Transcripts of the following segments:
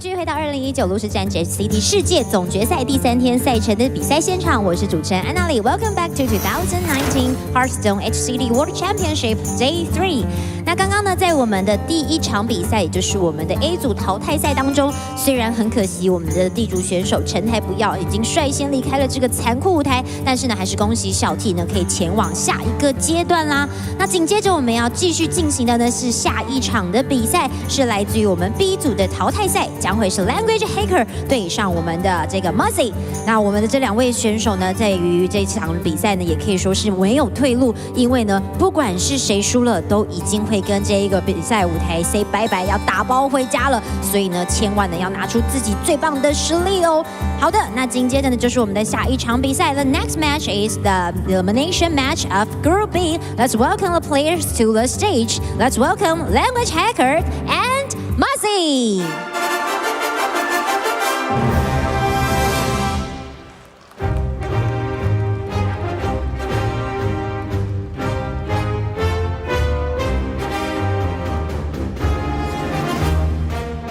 继续回到2019炉石战士 HCT 世界总决赛第3天赛程的比赛现场，我是主持人安娜丽。Welcome back to 2019 Hearthstone HCT World Championship Day 3。那刚刚呢，在我们的第一场比赛，也就是我们的 A 组淘汰赛当中，虽然很可惜，我们的地主选手陈台不要已经率先离开了这个残酷舞台，但是呢，还是恭喜小 T 呢可以前往下一个阶段啦。那紧接着我们要继续进行的呢是下一场的比赛，是来自于我们 B 组的淘汰赛，将会是 languagehacker 对上我们的这个 muzzy。那我们的这2位选手呢，在于这场比赛呢，也可以说是没有退路，因为呢，不管是谁输了，都已经会跟这一个比赛舞台 say 拜拜，要打包回家了。所以呢，千万呢要拿出自己最棒的实力哦。好的，那紧接着呢就是我们的下一场比赛。The next match is the elimination match of Group B. Let's welcome the players to the stage. Let's welcome languagehacker and muzzy.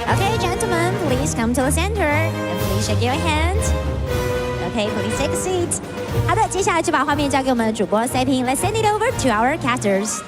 Okay, gentlemen, please come to the center and please shake your hand. Okay, please take a seat. 好的，接下来就把画面交给我们的主播赛评。Let's send it over to our casters.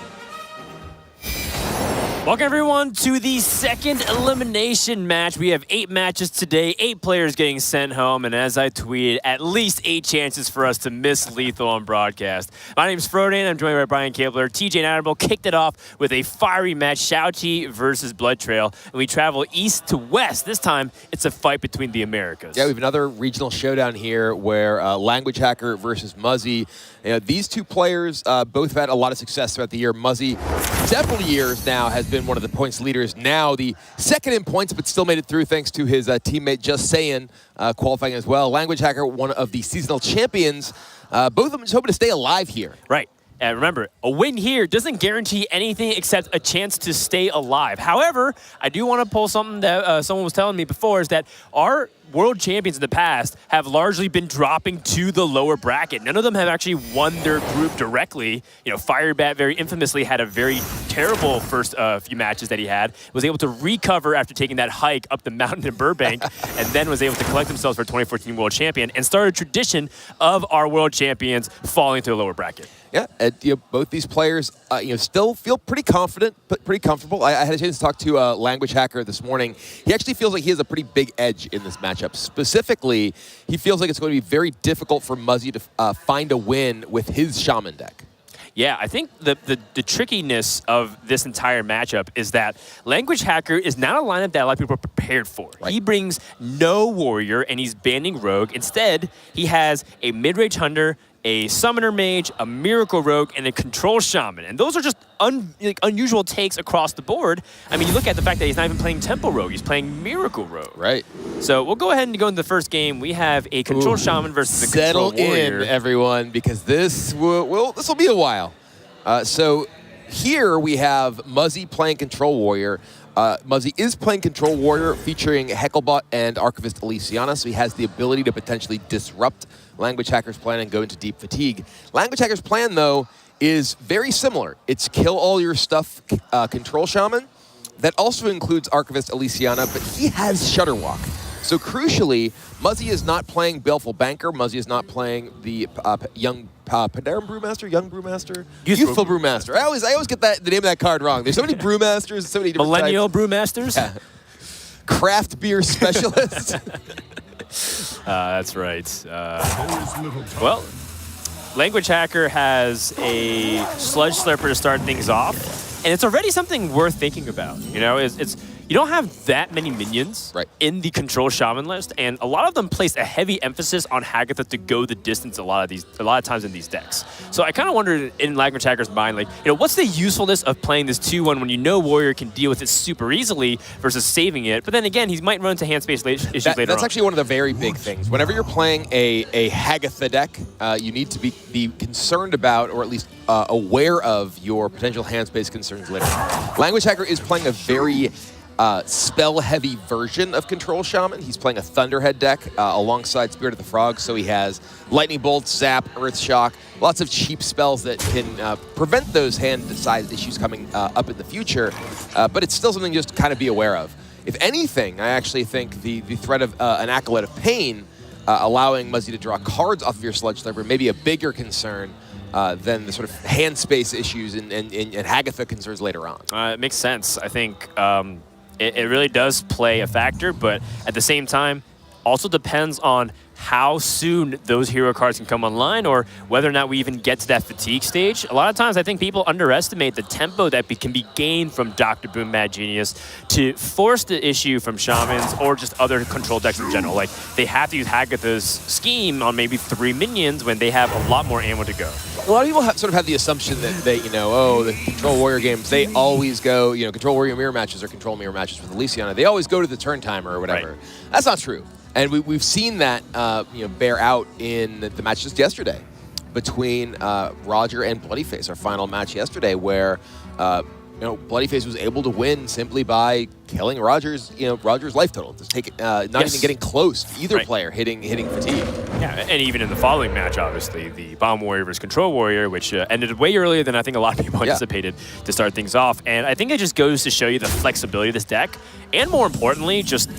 Welcome everyone to the second elimination match. We have 8 matches today, 8 players getting sent home, and as I tweeted, at least 8 chances for us to miss lethal on broadcast. My name is Frodan, I'm joined by Brian Kabler. TJ and Admiral kicked it off with a fiery match, Shaoqi versus Blood Trail, and we travel east to west. This time, it's a fight between the Americas. Yeah, we have another regional showdown here where languagehacker versus muzzy. You know, these 2 players both have had a lot of success throughout the year. Muzzy, several years now, has been one of the points leaders. Now the second in points, but still made it through thanks to his teammate Just Sayin qualifying as well. Languagehacker, one of the seasonal champions. Both of them just hoping to stay alive here. Right. And remember, a win here doesn't guarantee anything except a chance to stay alive. However, I do want to pull something that someone was telling me before, is that our world champions in the past have largely been dropping to the lower bracket. None of them have actually won their group directly. You know, Firebat very infamously had a very terrible first few matches that he had, was able to recover after taking that hike up the mountain in Burbank, and then was able to collect themselves for 2014 world champion and start a tradition of our world champions falling to the lower bracket. Yeah, and, you know, both these players, still feel pretty confident, but pretty comfortable. I had a chance to talk to languagehacker this morning. He actually feels like he has a pretty big edge in this matchup. Specifically, he feels like it's going to be very difficult for Muzzy to find a win with his Shaman deck. Yeah, I think the trickiness of this entire matchup is that languagehacker is not a lineup that a lot of people are prepared for. Right. He brings no warrior, and he's banning rogue. Instead, he has a mid-range hunter, a summoner mage, a miracle rogue, and a control shaman. And those are just unusual takes across the board. I mean, you look at the fact that he's not even playing tempo rogue, he's playing miracle rogue. Right. So we'll go ahead and go into the first game. We have a control shaman versus a control warrior. Settle in, everyone, because this will be a while. So here we have Muzzy playing control warrior. Muzzy is playing control warrior featuring Hecklebot and Archivist Elysiana, so he has the ability to potentially disrupt languagehacker's plan and go into deep fatigue. Languagehacker's plan, though, is very similar. It's kill all your stuff control shaman. That also includes Archivist Elysiana, but he has Shutterwalk. So crucially, Muzzy is not playing Baleful Banker. Muzzy is not playing the young Padarum Brewmaster, Young Brewmaster, Youthful Brewmaster. I always get the name of that card wrong. There's so many Brewmasters, so many different Millennial types. Brewmasters? Yeah. Craft beer specialist. That's right. Well, languagehacker has a Sludge Slurper to start things off, and it's already something worth thinking about. You know, it's you don't have that many minions in the control shaman list, and a lot of them place a heavy emphasis on Hagatha to go the distance a lot of times in these decks. So I kind of wondered in languagehacker's mind, like, you know, what's the usefulness of playing this 2-1 when you know Warrior can deal with it super easily versus saving it? But then again, he might run into hand space issues later on. That's actually one of the very big things. Whenever you're playing a Hagatha deck, you need to be concerned about, or at least aware of, your potential hand space concerns later on. Languagehacker is playing a very spell-heavy version of Control Shaman. He's playing a Thunderhead deck alongside Spirit of the Frog, so he has Lightning Bolt, Zap, Earth Shock, lots of cheap spells that can prevent those hand-size issues coming up in the future, but it's still something just to kind of be aware of. If anything, I actually think the threat of an Acolyte of Pain allowing Muzzy to draw cards off of your Sludge Slurper may be a bigger concern than the sort of hand space issues and Hagatha concerns later on. It makes sense. I think it really does play a factor, but at the same time, also depends on how soon those hero cards can come online or whether or not we even get to that fatigue stage. A lot of times I think people underestimate the tempo that can be gained from Dr. Boom Mad Genius to force the issue from Shamans or just other control decks in general. Like, they have to use Hagatha's scheme on maybe 3 minions when they have a lot more ammo to go. A lot of people sort of have the assumption that they, the Control Warrior games, they always go, Control Warrior mirror matches or Control mirror matches with Elysiana. They always go to the turn timer or whatever. Right. That's not true. And we've seen that bear out in the match just yesterday between Roger and Bloodyface, our final match yesterday, where Bloodyface was able to win simply by killing Roger's life total. Just not even getting close to either player hitting fatigue. Yeah, and even in the following match, obviously, the Bomb Warrior versus Control Warrior, which ended way earlier than I think a lot of people anticipated to start things off. And I think it just goes to show you the flexibility of this deck, and more importantly, just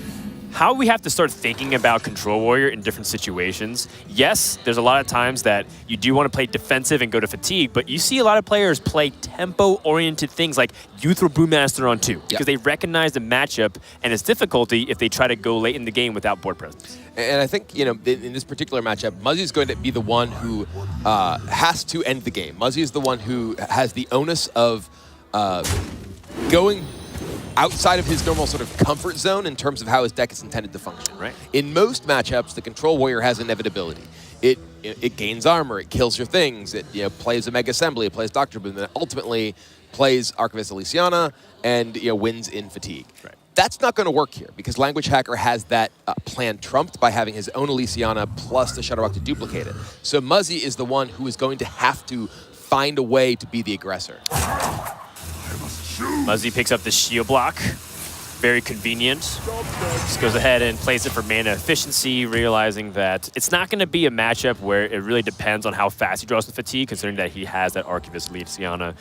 how we have to start thinking about Control Warrior in different situations. Yes, there's a lot of times that you do want to play defensive and go to fatigue, but you see a lot of players play tempo-oriented things like you throw Brewmaster on 2 because they recognize the matchup and its difficulty if they try to go late in the game without board presence. And I think, in this particular matchup, Muzzy is going to be the one who has to end the game. Muzzy is the one who has the onus of going outside of his normal sort of comfort zone in terms of how his deck is intended to function. Right. In most matchups, the Control Warrior has inevitability. It gains armor, it kills your things, it plays a Mega Assembly, it plays Dr. Boom, and it ultimately plays Archivist Elysiana and wins in fatigue. Right. That's not going to work here because Language Hacker has that plan trumped by having his own Elysiana plus the Shutterwalk to duplicate it. So Muzzy is the one who is going to have to find a way to be the aggressor. Muzzy picks up the shield block. Very convenient. Just goes ahead and plays it for mana efficiency, realizing that it's not going to be a matchup where it really depends on how fast he draws the fatigue, considering that he has that Archivist Elysiana.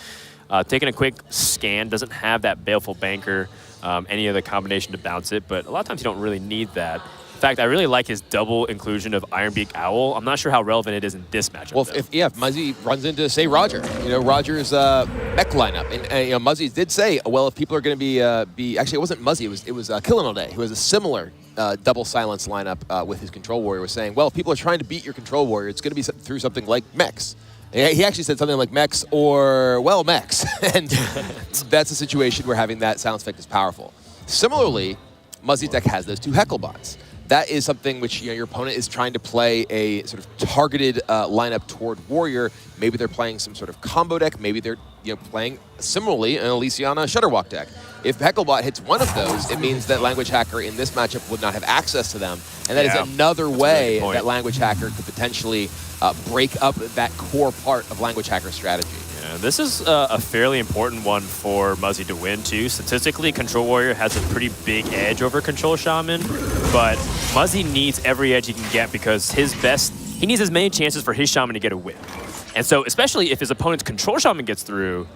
Taking a quick scan, doesn't have that Baleful Banker, any other combination to bounce it, but a lot of times you don't really need that. In fact, I really like his double inclusion of Ironbeak Owl. I'm not sure how relevant it is in this matchup. Well, if Muzzy runs into, say, Roger, Roger's mech lineup, and Muzzy did say, well, if people are going to be actually, it wasn't Muzzy, it was Killin' All Day, who has a similar double silence lineup with his Control Warrior, was saying, well, if people are trying to beat your Control Warrior, it's going to be through something like mechs. He actually said something like mechs or, well, mechs. And that's a situation where having that silence effect is powerful. Similarly, Muzzy's deck has those 2 Hecklebots. That is something which your opponent is trying to play a sort of targeted lineup toward Warrior. Maybe they're playing some sort of combo deck. Maybe they're playing similarly an Elysiana Shutterwalk deck. If Hecklebot hits one of those, it means that Language Hacker in this matchup would not have access to them. And that is another way that Language Hacker could potentially break up that core part of Language Hacker's strategy. Yeah, this is a fairly important one for Muzzy to win, too. Statistically, Control Warrior has a pretty big edge over Control Shaman, but Muzzy needs every edge he can get because he needs as many chances for his Shaman to get a win. And so, especially if his opponent's Control Shaman gets through,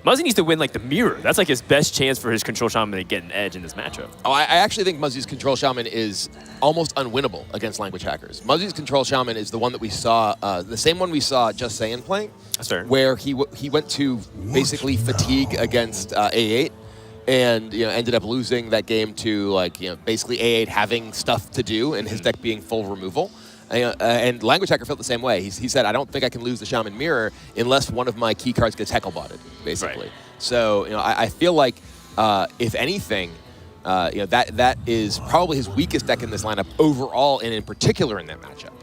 Muzzy needs to win like the mirror. That's like his best chance for his Control Shaman to get an edge in this matchup. Oh, I actually think Muzzy's Control Shaman is almost unwinnable against Language Hackers. Muzzy's Control Shaman is the one that we saw, the same one we saw Just Saiyan playing, where he went to basically fatigue against A8 and ended up losing that game to basically A8 having stuff to do and his deck being full removal. And Language Hacker felt the same way. He said, I don't think I can lose the Shaman Mirror unless one of my key cards gets Hecklebotted, basically. Right. So, I feel like, if anything, that is probably his weakest deck in this lineup overall and in particular in that matchup.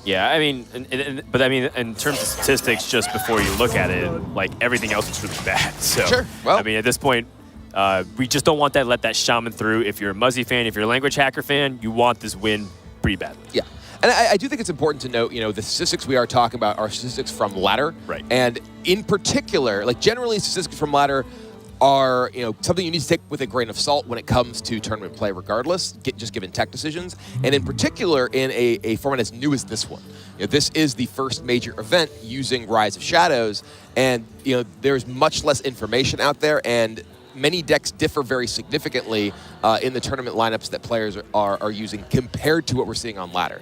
Yeah, I mean, but in terms of statistics, just before you look at it, everything else is really bad. So, sure. Well, I mean, at this point, we just don't want to let that Shaman through. If you're a Muzzy fan, if you're a Language Hacker fan, you want this win pretty badly. Yeah. And I do think it's important to note, the statistics we are talking about are statistics from ladder. Right. And in particular, generally statistics from ladder are, something you need to take with a grain of salt when it comes to tournament play regardless, just given tech decisions. And in particular, in a format as new as this one. This is the first major event using Rise of Shadows, and, there's much less information out there, and many decks differ very significantly in the tournament lineups that players are using compared to what we're seeing on ladder.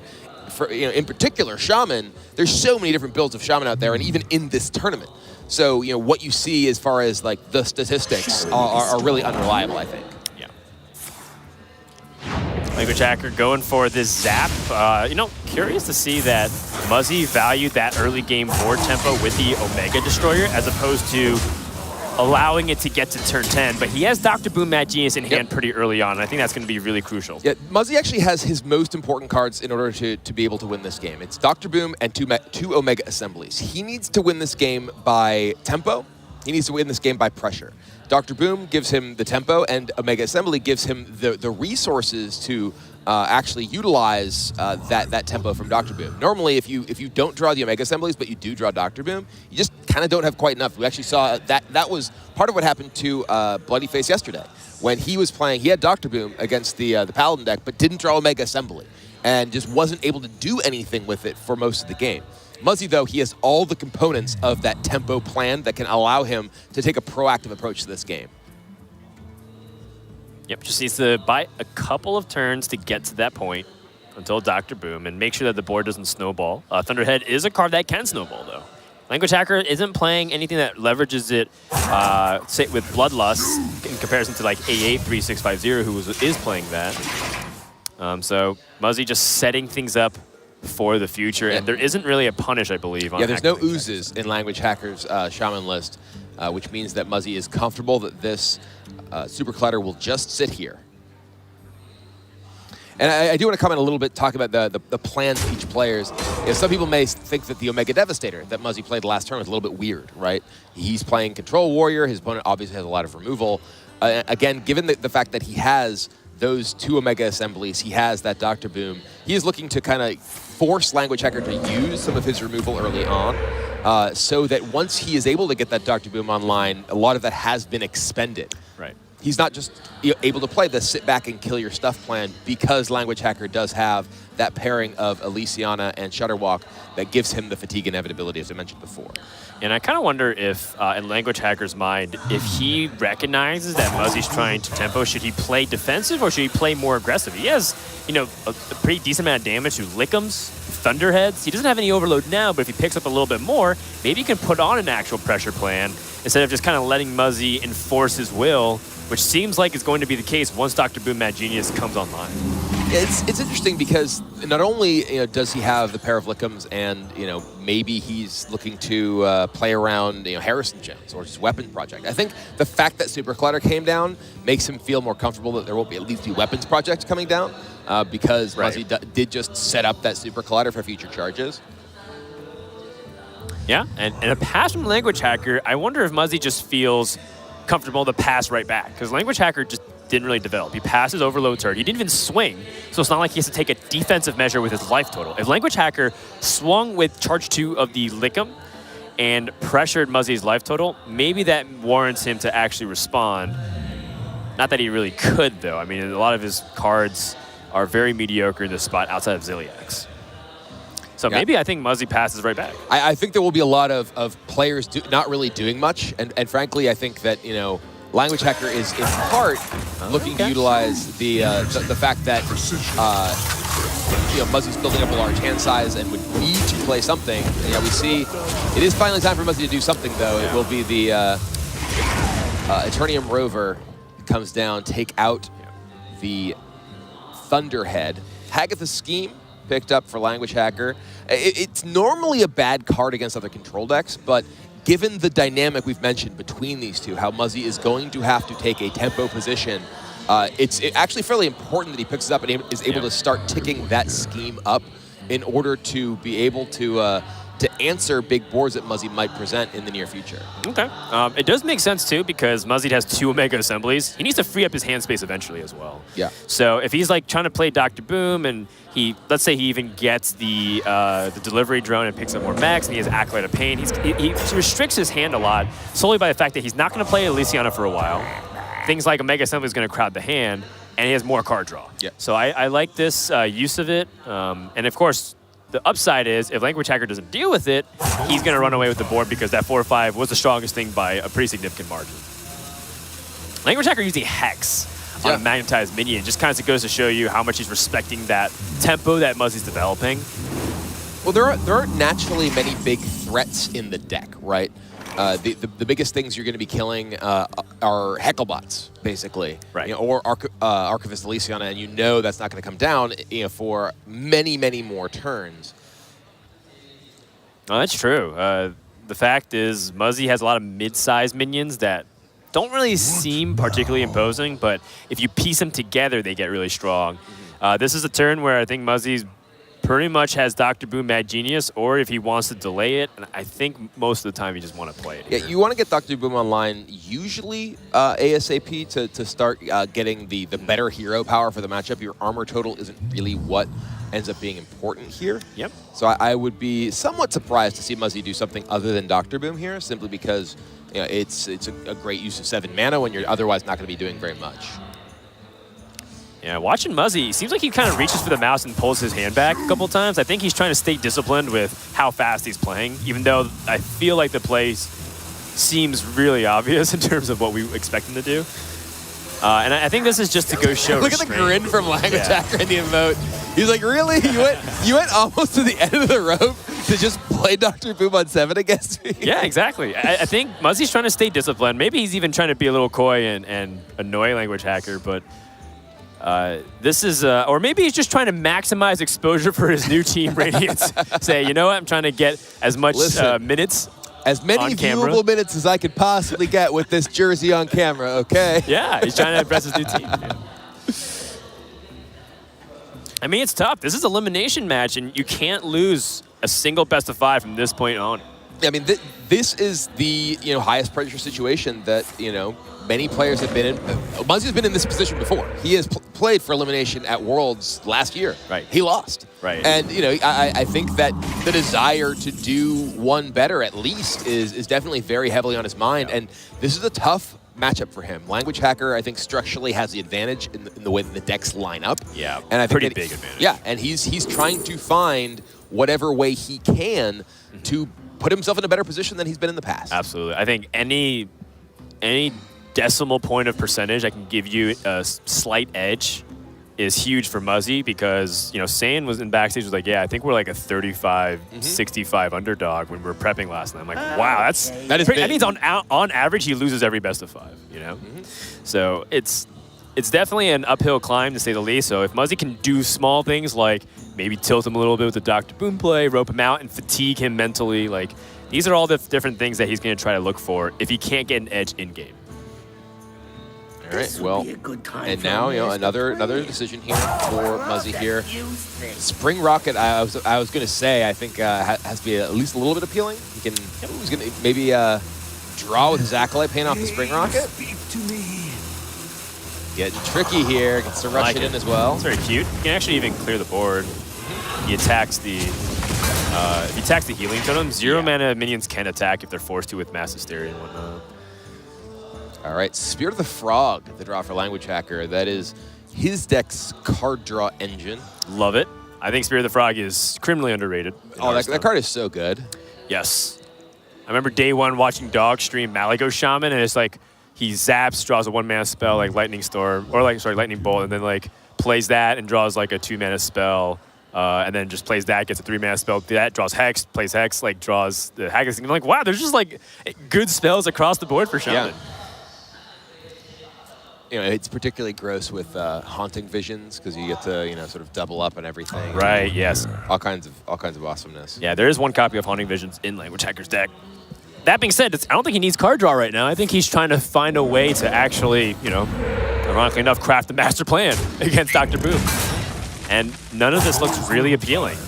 For, in particular, Shaman, there's so many different builds of Shaman out there, and even in this tournament. So, what you see as far as like the statistics are really unreliable, I think. Yeah. languagehacker going for this zap. Curious to see that Muzzy valued that early game board tempo with the Omega Destroyer as opposed to allowing it to get to turn 10, but he has Dr. Boom Mad Genius in hand pretty early on, and I think that's going to be really crucial. Yeah, Muzzy actually has his most important cards in order to be able to win this game. It's Dr. Boom and two Omega Assemblies. He needs to win this game by tempo. He needs to win this game by pressure. Dr. Boom gives him the tempo, and Omega Assembly gives him the resources to actually utilize that tempo from Dr. Boom. Normally, if you don't draw the Omega Assemblies, but you do draw Dr. Boom, you just kind of don't have quite enough. We actually saw that was part of what happened to Bloody Face yesterday. When he was playing, he had Dr. Boom against the Paladin deck, but didn't draw Omega Assembly, and just wasn't able to do anything with it for most of the game. Muzzy, though, he has all the components of that tempo plan that can allow him to take a proactive approach to this game. Yep, just needs to buy a couple of turns to get to that point until Dr. Boom and make sure that the board doesn't snowball. Thunderhead is a card that can snowball, though. languagehacker isn't playing anything that leverages it, say, with Bloodlust in comparison to like A83650, who is playing that. So Muzzy just setting things up for the future, and there isn't really a punish, I believe. On there's no oozes in languagehacker's Shaman list, which means that Muzzy is comfortable that this Super Clutter will just sit here. And I do want to comment a little bit, talk about the plans of each players. Some people may think that the Omega Devastator that Muzzy played last turn was a little bit weird, right? He's playing Control Warrior. His opponent obviously has a lot of removal. Again, given the fact that he has those two Omega Assemblies, he has that Dr. Boom, he is looking to kind of force languagehacker to use some of his removal early on, so that once he is able to get that Dr. Boom online, a lot of that has been expended. Right. He's not just able to play the sit back and kill your stuff plan because languagehacker does have that pairing of Elysiana and Shutterwalk that gives him the fatigue inevitability, as I mentioned before. And I kind of wonder if, in languagehacker's mind, if he recognizes that Muzzy's trying to tempo, should he play defensive or should he play more aggressive? He has, a pretty decent amount of damage to Lickums, Thunderheads. He doesn't have any overload now, but if he picks up a little bit more, maybe he can put on an actual pressure plan instead of just kind of letting Muzzy enforce his will, which seems like is going to be the case once Dr. Boom Mad Genius comes online. It's interesting because not only does he have the pair of Lickums, and maybe he's looking to play around Harrison Jones or his weapon project. I think the fact that Super Clutter came down makes him feel more comfortable that there will be at least the weapons project coming down because Muzzy did just set up that Super Clutter for future charges. Yeah, and a pass from languagehacker, I wonder if Muzzy just feels comfortable to pass right back, because languagehacker just didn't really develop. He passes overload turn. He didn't even swing, so it's not like he has to take a defensive measure with his life total. If languagehacker swung with charge 2 of the Lickum and pressured Muzzy's life total, maybe that warrants him to actually respond. Not that he really could, though. I mean, a lot of his cards are very mediocre in this spot outside of Ziliax. So maybe I think Muzzy passes right back. I think there will be a lot of players not really doing much, and frankly, I think that languagehacker is in part looking to utilize the fact that Muzzy's building up a large hand size and would need to play something. We see it is finally time for Muzzy to do something, though. It will be the Eternium Rover comes down, take out the Thunderhead. Hagatha's Scheme picked up for languagehacker. It's normally a bad card against other control decks, but given the dynamic we've mentioned between these two, how Muzzy is going to have to take a tempo position, it's actually fairly important that he picks it up and is able to start ticking that scheme up in order to be able to answer big boards that Muzzy might present in the near future. Okay. It does make sense, too, because Muzzy has 2 Omega Assemblies. He needs to free up his hand space eventually as well. Yeah. So if he's like trying to play Dr. Boom and let's say he even gets the delivery drone and picks up more mechs and he has Acolyte of Pain, he restricts his hand a lot solely by the fact that he's not going to play Elysiana for a while. Things like Omega Assembly is going to crowd the hand, and he has more card draw. Yeah. So I like this use of it. And of course, the upside is if languagehacker doesn't deal with it, he's going to run away with the board because that 4-5 was the strongest thing by a pretty significant margin. languagehacker using Hex on a magnetized minion just kind of goes to show you how much he's respecting that tempo that Muzzy's developing. Well, there aren't naturally many big threats in the deck, right? The biggest things you're going to be killing are Hecklebots, basically, right? Or Archivist Elysiana, and you know that's not going to come down, for many, many more turns. Oh, that's true. The fact is, Muzzy has a lot of mid-sized minions that don't really seem particularly imposing, but if you piece them together, they get really strong. This is a turn where I think Muzzy's pretty much has Dr. Boom Mad Genius, or if he wants to delay it, and I think most of the time you just want to play it. Yeah, you want to get Dr. Boom online usually ASAP to start getting the better hero power for the matchup. Your armor total isn't really what ends up being important here. Yep. So I would be somewhat surprised to see Muzzy do something other than Dr. Boom here, simply because it's a great use of 7 mana when you're otherwise not going to be doing very much. Yeah, watching Muzzy, seems like he kind of reaches for the mouse and pulls his hand back a couple times. I think he's trying to stay disciplined with how fast he's playing, even though I feel like the play seems really obvious in terms of what we expect him to do. And I think this is just to go show Look at the grin from languagehacker in the emote. He's like, really? You went almost to the end of the rope to just play Dr. Boom on 7 against me? Yeah, exactly. I think Muzzy's trying to stay disciplined. Maybe he's even trying to be a little coy and annoy languagehacker, but this is, or maybe he's just trying to maximize exposure for his new team, Radiance. Say, you know what, I'm trying to get as much minutes as many viewable minutes as I could possibly get with this jersey on camera, okay? Yeah, he's trying to impress his new team. Yeah. I mean, it's tough. This is an elimination match, and you can't lose a single best of 5 from this point on. I mean, this is the highest pressure situation that many players have been in. Muzzy's been in this position before. He has played for elimination at Worlds last year. Right. He lost. Right. And I think that the desire to do one better at least is definitely very heavily on his mind. Yeah. And this is a tough matchup for him. Languagehacker, I think, structurally has the advantage in the way that the decks line up. Yeah. And I think pretty big advantage. Yeah. And he's trying to find whatever way he can to put himself in a better position than he's been in the past. Absolutely. I think any decimal point of percentage I can give you a slight edge is huge for Muzzy, because Saiyan was in backstage, was like, yeah, I think we're like a 35-65 underdog when we were prepping last night. I'm like, wow, that is big. That means on average he loses every best of 5. So it's definitely an uphill climb, to say the least. So if Muzzy can do small things like maybe tilt him a little bit with the Dr. Boom play, rope him out, and fatigue him mentally, like these are all the different things that he's going to try to look for if he can't get an edge in game. All right, well, and now another decision here for Muzzy here. Spring Rocket, I was going to say, I think has to be at least a little bit appealing. He's going to maybe draw with his Acolyte, paying off the Spring Rocket. Getting tricky here, gets to rush it in as well. It's very cute. You can actually even clear the board. He attacks the healing totem. 0 mana minions can attack if they're forced to with Mass Hysteria and whatnot. All right, Spirit of the Frog, the draw for Languagehacker. That is his deck's card draw engine. Love it. I think Spirit of the Frog is criminally underrated. Oh, that card is so good. Yes. I remember day 1 watching Dog stream Malago Shaman, and it's like he zaps, draws a 1-mana spell like Lightning Storm, or Lightning Bolt, and then like plays that and draws like a 2-mana spell, and then just plays that, gets a 3-mana spell, that draws Hex, plays Hex, like draws the Haggis. I'm like, wow, there's just like good spells across the board for Shaman. Yeah. It's particularly gross with Haunting Visions, because you get to sort of double up on everything. Right. Yes. All kinds of awesomeness. Yeah, there is one copy of Haunting Visions in Languagehacker's deck. That being said, I don't think he needs card draw right now. I think he's trying to find a way to actually, ironically enough, craft the master plan against Dr. Boom. And none of this looks really appealing.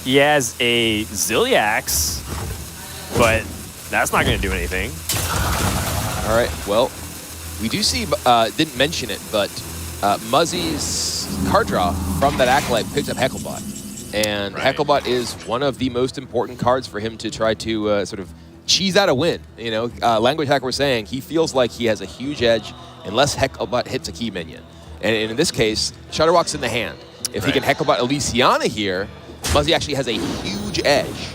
He has a Zilliax, but that's not going to do anything. All right. Well, we do see, didn't mention it, but Muzzy's card draw from that Acolyte picks up Hecklebot. And right. Hecklebot is one of the most important cards for him to try to sort of cheese out a win. Languagehacker was saying he feels like he has a huge edge unless Hecklebot hits a key minion. And in this case, Shutterwalk's in the hand. If he can Hecklebot Elysiana here, Muzzy actually has a huge edge.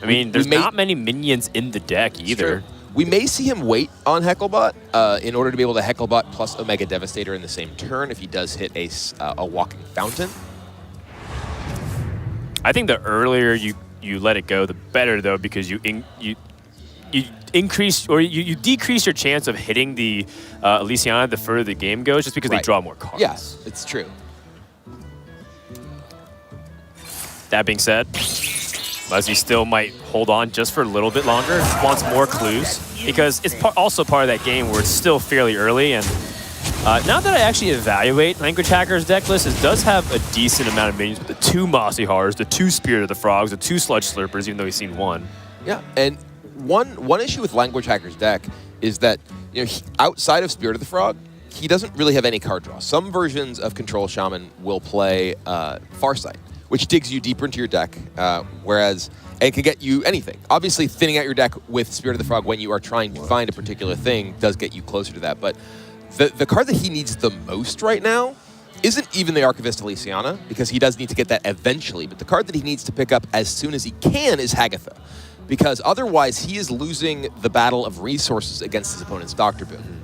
I mean, there's not many minions in the deck either. We may see him wait on Hecklebot in order to be able to Hecklebot plus Omega Devastator in the same turn if he does hit a Walking Fountain. I think the earlier you let it go, the better, though, because you increase or you decrease your chance of hitting the Elysiana the further the game goes, just because they draw more cards. Yes, it's true. That being said, Muzzy still might hold on just for a little bit longer. Wants more clues because it's also part of that game where it's still fairly early. And now that I actually evaluate Language Hacker's deck list, it does have a decent amount of minions with the 2 Mossy Hearts, the 2 Spirit of the Frogs, the 2 Sludge Slurpers, even though he's seen 1. Yeah, and one issue with Language Hacker's deck is that outside of Spirit of the Frog, he doesn't really have any card draw. Some versions of Control Shaman will play Farsight, which digs you deeper into your deck, whereas it can get you anything. Obviously, thinning out your deck with Spirit of the Frog when you are trying to find a particular thing does get you closer to that. But the card that he needs the most right now isn't even the Archivist Elysiana, because he does need to get that eventually. But the card that he needs to pick up as soon as he can is Hagatha, because otherwise he is losing the battle of resources against his opponent's Dr. Boon.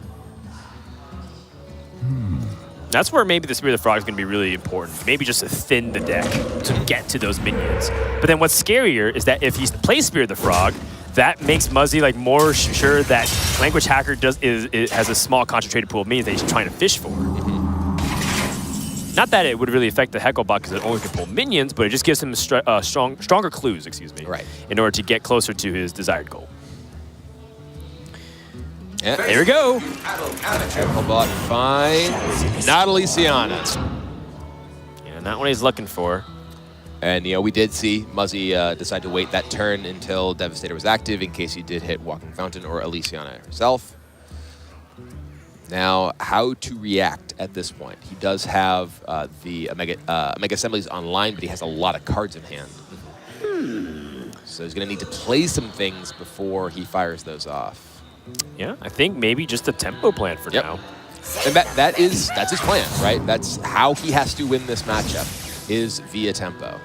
That's where maybe the Spirit of the Frog is going to be really important. Maybe just to thin the deck to get to those minions. But then what's scarier is that if he plays Spirit of the Frog, that makes Muzzy like more sure that Language Hacker has a small concentrated pool of minions that he's trying to fish for. Not that it would really affect the Hecklebot because it only can pull minions, but it just gives him stronger clues, in order to get closer to his desired goal. Yeah. Here we go. Hecklebot fine. Not Elysiana. Yeah, not what he's looking for. And, we did see Muzzy decide to wait that turn until Devastator was active in case he did hit Walking Fountain or Elysiana herself. Now, how to react at this point. He does have the Omega Assemblies online, but he has a lot of cards in hand. So he's going to need to play some things before he fires those off. Yeah, I think maybe just a tempo plan for now. And that's his plan, right? That's how he has to win this matchup, is via tempo.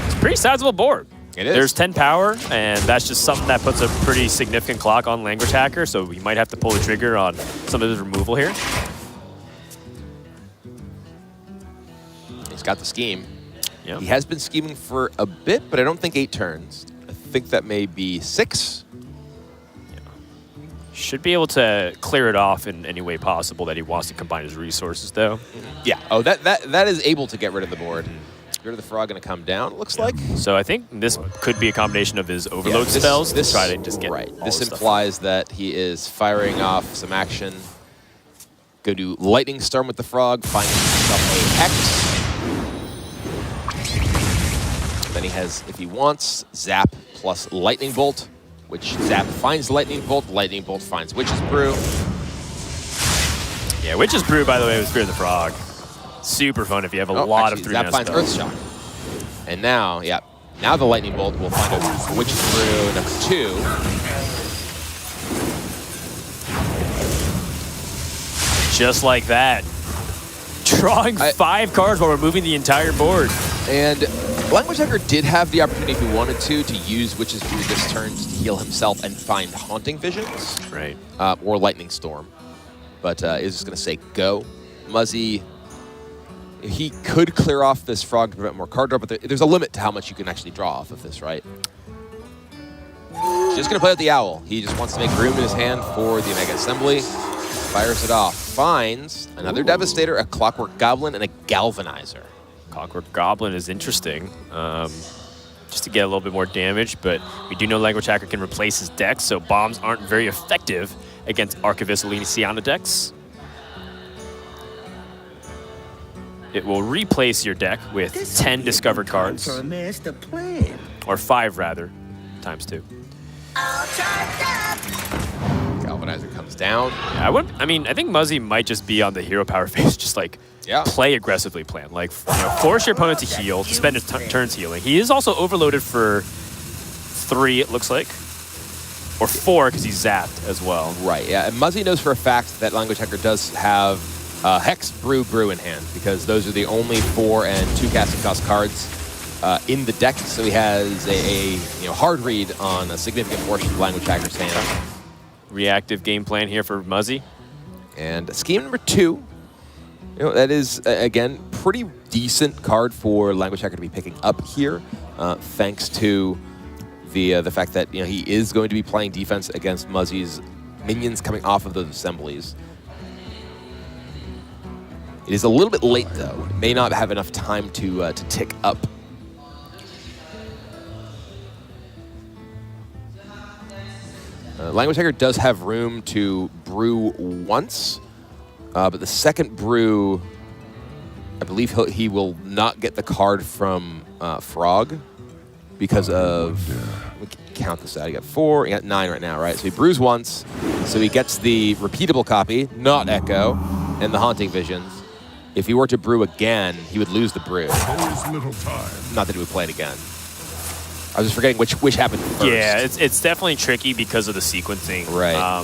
It's a pretty sizable board. It is. There's 10 power, and that's just something that puts a pretty significant clock on Language Hacker, so we might have to pull the trigger on some of his removal here. He's got the scheme. Yep. He has been scheming for a bit, but I don't think 8 turns. I think that may be 6. Should be able to clear it off in any way possible that he wants to combine his resources, though. Yeah. Oh, that is able to get rid of the board. Spirit of the Frog going to come down, it looks like. So I think this could be a combination of his overload spells to try to just get This implies that he is firing off some action. Go to Lightning Storm with the Frog, find himself a Hex. Then he has, if he wants, Zap plus Lightning Bolt, which Zap finds Lightning Bolt finds Witch's Brew. Yeah, Witch's Brew, by the way, with Spirit of the Frog. Super fun if you have a lot of 3-mana Zap finds Earthshock. And now, now the Lightning Bolt will find a Witch's Brew number 2. Just like that. Drawing 5 cards while removing the entire board. And Language Hacker did have the opportunity, if he wanted to use Witch's Brew this turn to heal himself and find Haunting Visions. Right. Or Lightning Storm. But is just going to say go. Muzzy, he could clear off this Frog to prevent more card draw, but there's a limit to how much you can actually draw off of this, right? He's just going to play with the Owl. He just wants to make room in his hand for the Omega Assembly. Fires it off. Finds another Devastator, a Clockwork Goblin, and a Galvanizer. Clockwork Goblin is interesting, just to get a little bit more damage, but we do know Language Hacker can replace his deck, so bombs aren't very effective against Archivist Elysiana decks. It will replace your deck with 10 discovered cards. Or 5, rather, times 2. Galvanizer comes down. Yeah, I think Muzzy might just be on the hero power phase, just like play aggressively plan. Like, force your opponent to heal, to spend his turns healing. He is also overloaded for 3, it looks like. Or 4, because he's zapped as well. Right, yeah. And Muzzy knows for a fact that Language Hacker does have Hex, Brew in hand, because those are the only 4 and 2 casting cost cards in the deck, so he has a hard read on a significant portion of Language Hacker's hand. Reactive game plan here for Muzzy. And scheme number 2, that is, again, pretty decent card for Language Hacker to be picking up here, thanks to the fact that he is going to be playing defense against Muzzy's minions coming off of those assemblies. It is a little bit late, though. It may not have enough time to tick up. Language Hacker does have room to brew once, but the second brew, I believe he will not get the card from Frog because of, let me count this out, he got 4, he got 9 right now, right? So he brews once, so he gets the repeatable copy, not Echo, and the Haunting Visions. If he were to brew again, he would lose the brew. Not that he would play it again. I was just forgetting which happened first. Yeah, it's definitely tricky because of the sequencing. Right. All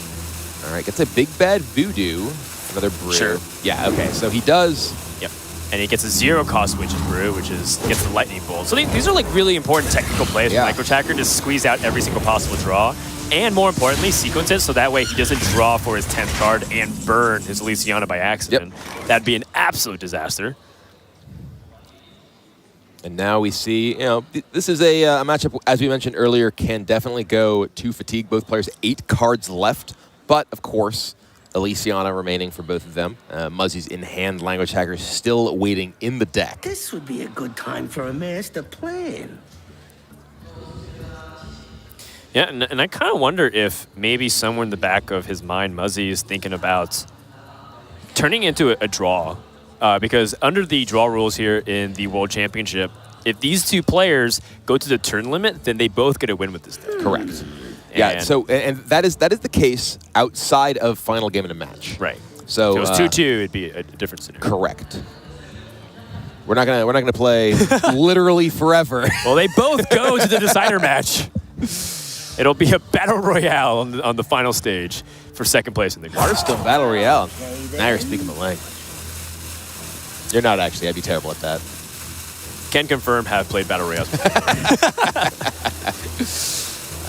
right, gets a Big Bad Voodoo, another brew. Sure. Yeah, okay, so he does. Yep. And he gets a 0-cost Witch's Brew, which gets the Lightning Bolt. So these are like really important technical plays for Language Hacker to squeeze out every single possible draw. And more importantly, sequence it so that way he doesn't draw for his 10th card and burn his Elysiana by accident. Yep. That'd be an absolute disaster. And now we see, this is a matchup, as we mentioned earlier, can definitely go to fatigue. Both players 8 cards left, but of course, Elysiana remaining for both of them. Muzzy's in hand, Language Hacker still waiting in the deck. This would be a good time for a master plan. Yeah, and I kind of wonder if maybe somewhere in the back of his mind, Muzzy is thinking about turning into a draw. Because under the draw rules here in the World Championship, if these 2 players go to the turn limit, then they both get a win with this deck. Correct. Yeah, so and that is the case outside of final game in a match. Right. So if it was 2-2, it'd be a different scenario. Correct. We're not gonna play literally forever. Well, they both go to the decider match. It'll be a battle royale on the final stage for second place in the group. Hearthstone battle royale. Now you're speaking the language. You're not actually. I'd be terrible at that. Can confirm, have played battle royales.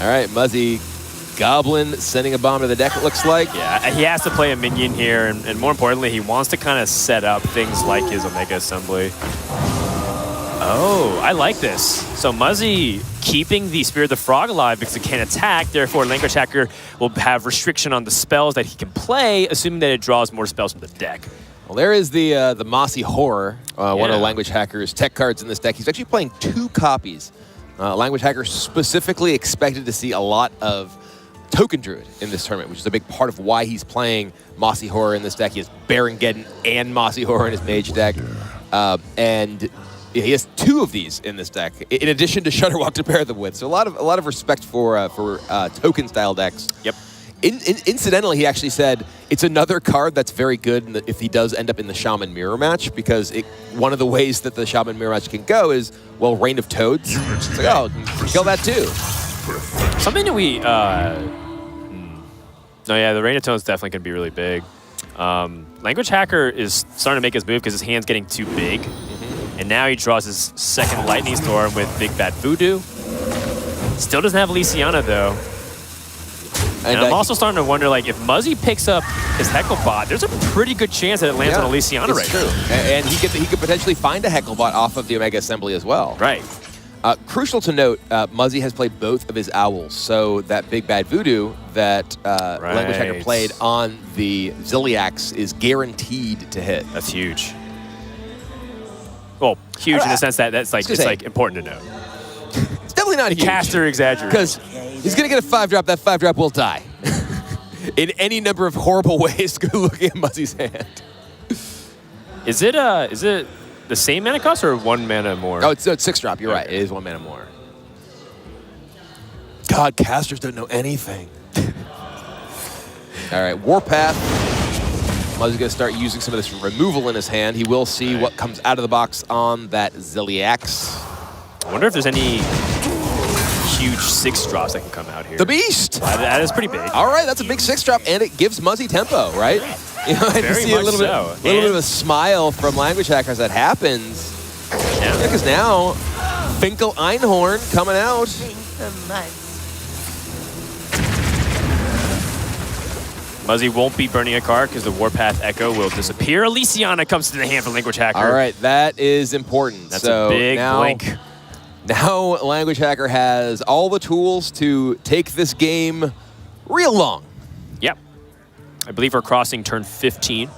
All right, Muzzy, Goblin sending a bomb to the deck, it looks like. Yeah, he has to play a minion here, and more importantly, he wants to kind of set up things like his Omega Assembly. Oh, I like this. So Muzzy keeping the Spirit of the Frog alive because it can't attack, therefore Language Hacker will have restriction on the spells that he can play, assuming that it draws more spells from the deck. Well, there is the Mossy Horror, one of Language Hacker's tech cards in this deck. He's actually playing 2 copies. Language Hacker specifically expected to see a lot of Token Druid in this tournament, which is a big part of why he's playing Mossy Horror in this deck. He has Barongeddon and Mossy Horror in his Mage deck. And he has 2 of these in this deck, in addition to Shudderwalk to pair them with. So a lot of respect for token-style decks. Yep. Incidentally, he actually said it's another card that's very good if he does end up in the Shaman Mirror match, because one of the ways that the Shaman Mirror match can go is, well, Reign of Toads. It's like, oh, kill that too. Something that we... No, yeah, the Reign of Toads is definitely going to be really big. Language Hacker is starting to make his move because his hand's getting too big. And now he draws his second Lightning Storm with Big Bad Voodoo. Still doesn't have Elysiana, though. And I'm also starting to wonder, like, if Muzzy picks up his Hecklebot, there's a pretty good chance that it lands on Elysiana right now. It's true. And he could potentially find a Hecklebot off of the Omega Assembly as well. Right. Crucial to note, Muzzy has played both of his Owls, so that Big Bad Voodoo that Language Hacker played on the Ziliax is guaranteed to hit. That's huge. Well, huge in the sense that it's like important to know. It's definitely not huge. Caster exaggerated. Because he's going to get a 5-drop. That 5-drop will die. In any number of horrible ways, go look at Muzzy's hand. Is it the same mana cost or 1 mana more? Oh, it's 6-drop. You're right. It is 1 mana more. God, casters don't know anything. All right, Warpath. Muzzy's going to start using some of this removal in his hand. He will see what comes out of the box on that Ziliax. I wonder if there's any huge 6-drops that can come out here. The Beast! That is pretty big. All right, that's a big 6-drop, and it gives Muzzy tempo, right? You know, and Very you see much a little bit of a smile from Language Hacker as that happens. Yeah. Because now Finkel Einhorn coming out. Muzzy won't be burning a card because the Warpath Echo will disappear. Elysiana comes to the hand for Language Hacker. All right, that is important. That's so a big blink. Now Language Hacker has all the tools to take this game real long. Yep. I believe we're crossing turn 15.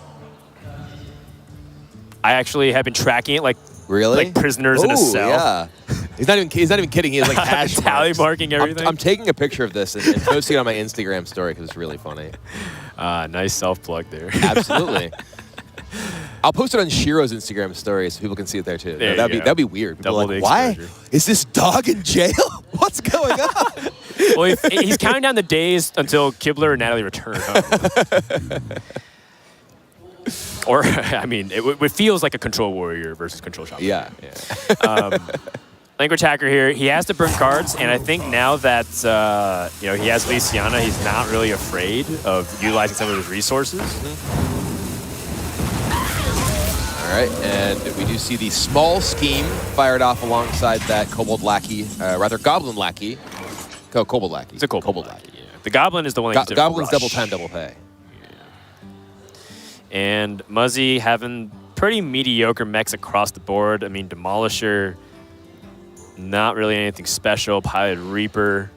I actually have been tracking it like prisoners in a cell. Yeah. He's not even kidding. He has like hash tally marking everything. I'm taking a picture of this and posting it on my Instagram story because it's really funny. Nice self-plug there. Absolutely. I'll post it on Shiro's Instagram story so people can see it there too. That'd be weird. People are like, why is this dog in jail? What's going on? Well, he's counting down the days until Kibler and Natalie return home. Or, I mean, it feels like a Control Warrior versus Control Shaman. Yeah. Language Hacker here, he has to burn cards, and I think now that he has Elysiana, he's not really afraid of utilizing some of his resources. All right, and we do see the small scheme fired off alongside that Kobold Lackey, rather Goblin Lackey. Kobold Lackey. It's a Kobold Lackey, yeah. The Goblin is the one that gets Goblin's rush. double time, double pay. And Muzzy having pretty mediocre mechs across the board. I mean, Demolisher, not really anything special. Pilot Reaper.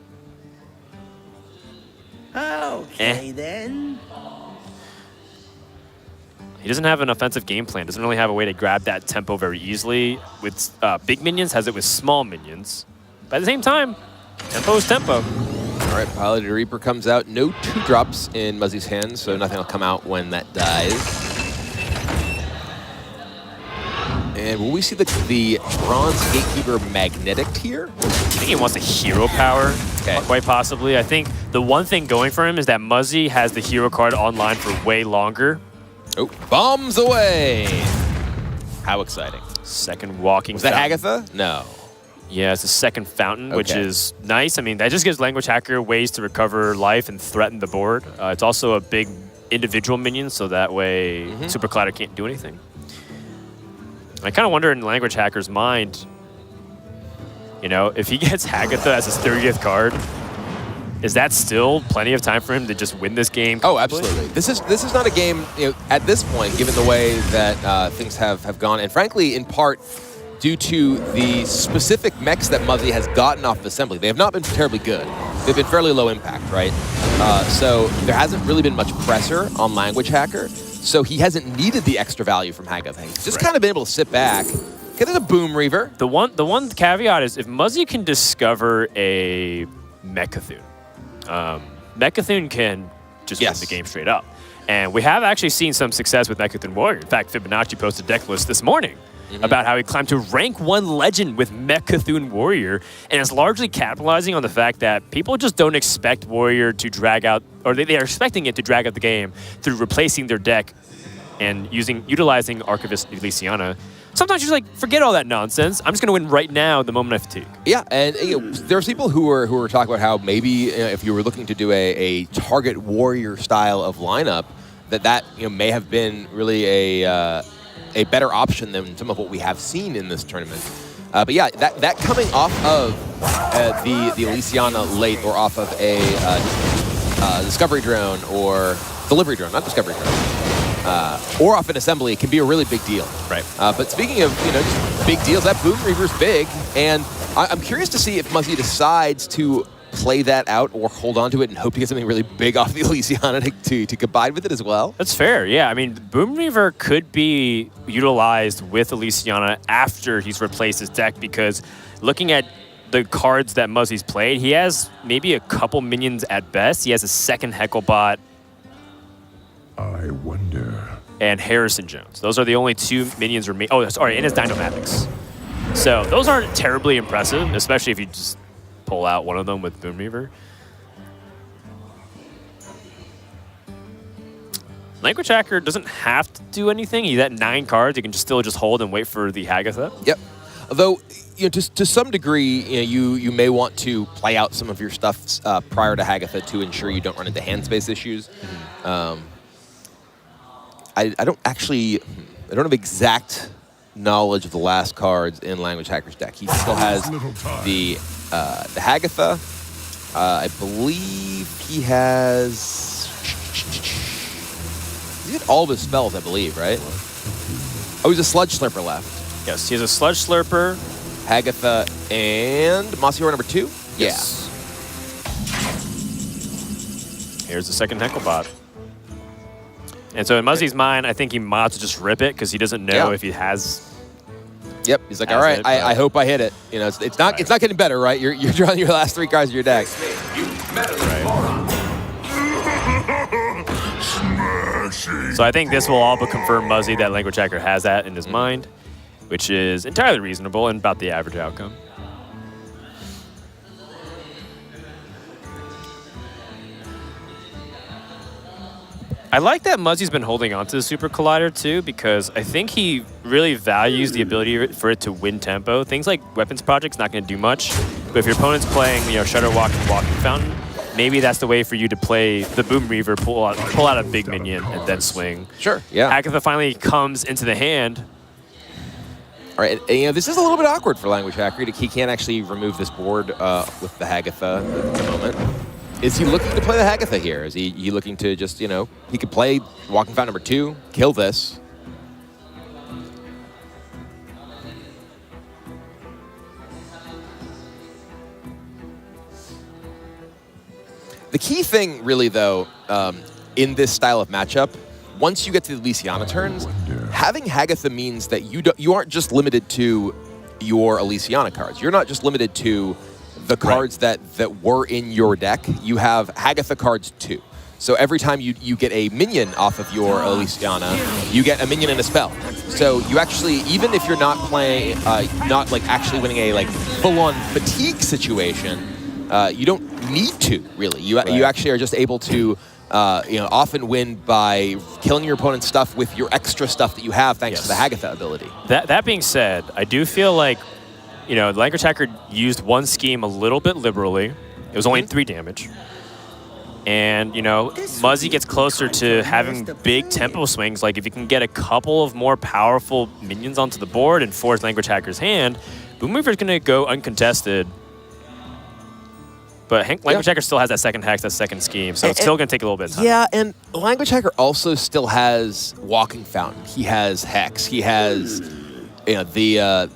Okay, then. He doesn't have an offensive game plan. Doesn't really have a way to grab that tempo very easily. With big minions, has it with small minions. But at the same time, tempo is tempo. All right, Piloted Reaper comes out. No 2-drops in Muzzy's hands, so nothing will come out when that dies. And will we see the Bronze Gatekeeper magnetic here? I think he wants the hero power, quite possibly. I think the one thing going for him is that Muzzy has the hero card online for way longer. Oh, bombs away! How exciting. Second walking Was that fountain. Agatha? No. Yeah, it's a second fountain, which is nice. I mean, that just gives Language Hacker ways to recover life and threaten the board. It's also a big individual minion, so that way Super Collider can't do anything. I kind of wonder in Language Hacker's mind, if he gets Agatha as his 30th card, is that still plenty of time for him to just win this game? Oh, absolutely. This is not a game, at this point, given the way that things have gone, and frankly, in part, due to the specific mechs that Muzzy has gotten off of Assembly. They have not been terribly good. They've been fairly low impact, right? So there hasn't really been much pressure on Language Hacker, so he hasn't needed the extra value from Agatha. He's just kind of been able to sit back. Okay, there's a Boom Reaver. The one caveat is if Muzzy can discover a Mecha'thun, Mecha'thun can just win the game straight up. And we have actually seen some success with Mecha'thun Warrior. In fact, Fibonacci posted a deck list this morning about how he climbed to rank 1 legend with Mecha'thun Warrior, and it's largely capitalizing on the fact that people just don't expect Warrior to drag out, or they are expecting it to drag out the game through replacing their deck and utilizing Archivist Elysiana. Sometimes you're just like, forget all that nonsense. I'm just going to win right now the moment I fatigue. Yeah, and there's people who were talking about how maybe if you were looking to do a target warrior style of lineup, that may have been really a better option than some of what we have seen in this tournament. But yeah, that coming off of the Elysiana late, or off of a Discovery Drone or Delivery Drone, not Discovery Drone, or off an Assembly, can be a really big deal. Right. But speaking of just big deals, that Boom Reaver's big, and I'm curious to see if Muzzy decides to play that out or hold on to it and hope to get something really big off the Elysiana to combine with it as well. That's fair, yeah. I mean, Boom Reaver could be utilized with Elysiana after he's replaced his deck, because looking at the cards that Muzzy's played, he has maybe a couple minions at best. He has a second Hecklebot. I wonder. And Harrison Jones. Those are the only 2 minions remaining. Oh, sorry, and his Dynamatics. So those aren't terribly impressive, especially if you just pull out one of them with Boom Reaver. Language Hacker doesn't have to do anything. He's at 9 cards. You can still hold and wait for the Agatha. Yep. Although, to some degree, you may want to play out some of your stuff prior to Agatha to ensure you don't run into hand space issues. I don't have exact knowledge of the last cards in Language Hacker's deck. He still has the Hagatha. I believe he has... He had all of his spells, I believe, right? Oh, he's a Sludge Slurper left. Yes, he has a Sludge Slurper. Hagatha and Muzzy number 2? Yes. Yeah. Here's the second Hecklebot. And so in Muzzy's mind, I think he might have to just rip it because he doesn't know if he has. Yep, he's like, all right, I hope I hit it. You know, it's not getting better, right? You're drawing your last 3 cards of your deck. So I think this will all but confirm Muzzy that Language Hacker has that in his mind, which is entirely reasonable and about the average outcome. I like that Muzzy's been holding on to the Super Collider too, because I think he really values the ability for it to win tempo. Things like Weapons Project's not going to do much, but if your opponent's playing, Shutter Walk and Walking Fountain, maybe that's the way for you to play the Boom Reaver, pull out a big minion, and then swing. Sure, yeah. Hagatha finally comes into the hand. All right, and, this is a little bit awkward for Language Hacker. He can't actually remove this board with the Hagatha at the moment. Is he looking to play the Hagatha here? Is he looking to just, he could play Walking Fountain number 2, kill this. The key thing, really, though, in this style of matchup, once you get to the Elysiana turns, having Hagatha means that you aren't just limited to your Elysiana cards. You're not just limited to the cards that were in your deck. You have Hagatha cards too. So every time you get a minion off of your Elysiana, you get a minion and a spell. So you actually, even if you're not playing, not like actually winning a like full-on fatigue situation, you don't need to really. You actually are just able to often win by killing your opponent's stuff with your extra stuff that you have thanks to the Hagatha ability. That being said, I do feel like Language Hacker used one scheme a little bit liberally. It was only 3 damage. And, Muzzy gets closer to having big tempo swings. Like, if you can get a couple of more powerful minions onto the board and force Language Hacker's hand, Boom Reaver's going to go uncontested. But Language Hacker still has that second hex, that second scheme, so it's still going to take a little bit of time. Yeah, and Language Hacker also still has Walking Fountain. He has Hex. He has the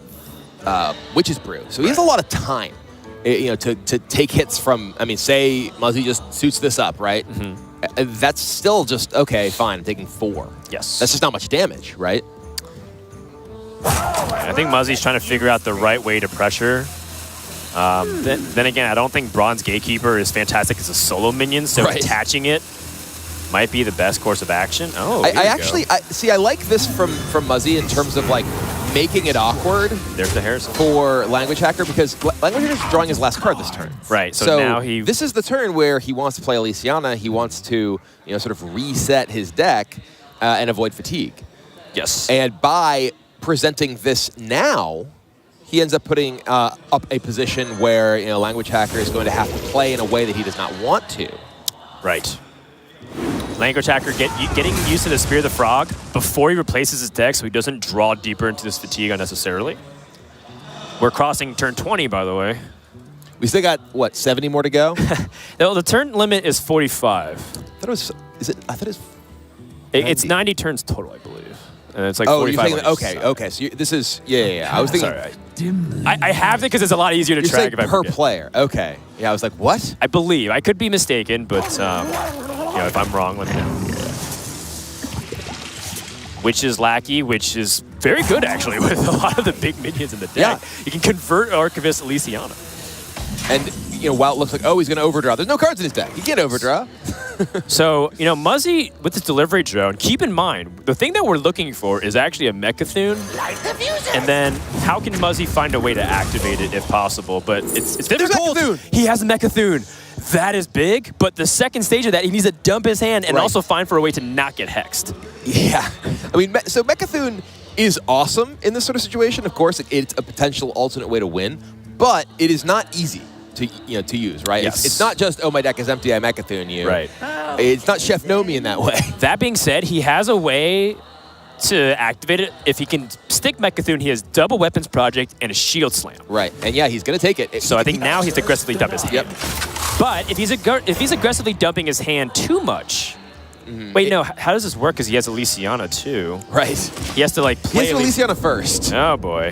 Witch's Brew. So he has a lot of time, to take hits from. I mean, say Muzzy just suits this up, right? That's still just okay. Fine, I'm taking 4. Yes, that's just not much damage, right? I think Muzzy's trying to figure out the right way to pressure. Then again, I don't think Bronze Gatekeeper is fantastic as a solo minion, so attaching it might be the best course of action. Oh, I like this from Muzzy in terms of like making it awkward. There's the Harrison for Language Hacker, because Language Hacker is drawing his last card this turn. Right. So now this is the turn where he wants to play Elysiana. He wants to sort of reset his deck and avoid fatigue. Yes. And by presenting this now, he ends up putting up a position where Language Hacker is going to have to play in a way that he does not want to. Right. Language Hacker getting used to the Spear of the Frog before he replaces his deck so he doesn't draw deeper into this fatigue unnecessarily. We're crossing turn 20, by the way. We still got, what, 70 more to go? No, the turn limit is 45. I thought it was, it's 90 turns total, I believe. And it's like 45. You're saying okay. So this is, yeah. I was thinking. Sorry, I have it because it's a lot easier to track. You're saying per player. Okay. Yeah, I was like, what? I believe. I could be mistaken, but if I'm wrong, let me know. Witch's Lackey, which is very good, actually, with a lot of the big minions in the deck. Yeah. You can convert Archivist Elysiana. And, while it looks like, he's going to overdraw, there's no cards in his deck. He can't overdraw. So, Muzzy, with this delivery drone, keep in mind, the thing that we're looking for is actually a Mecha'thun. And then, how can Muzzy find a way to activate it if possible? But it's difficult. He has a Mecha'thun. That is big, but the second stage of that, he needs to dump his hand and also find for a way to not get hexed. Yeah. I mean, so Mecha'thun is awesome in this sort of situation. Of course, it's a potential alternate way to win, but it is not easy to use, right? Yes. It's not just, my deck is empty, I Mecha'thun you. Right. It's not Chef Nomi in that way. That being said, he has a way to activate it, if he can stick Mecha'thun, he has double weapons project and a shield slam. Right, and yeah, he's going to take it. So I think now he's aggressively dumping his hand. Yep. But if he's aggressively dumping his hand too much, wait, no, how does this work? Because he has Elysiana too. Right. He has to like play. He has Elysiana first. Oh boy.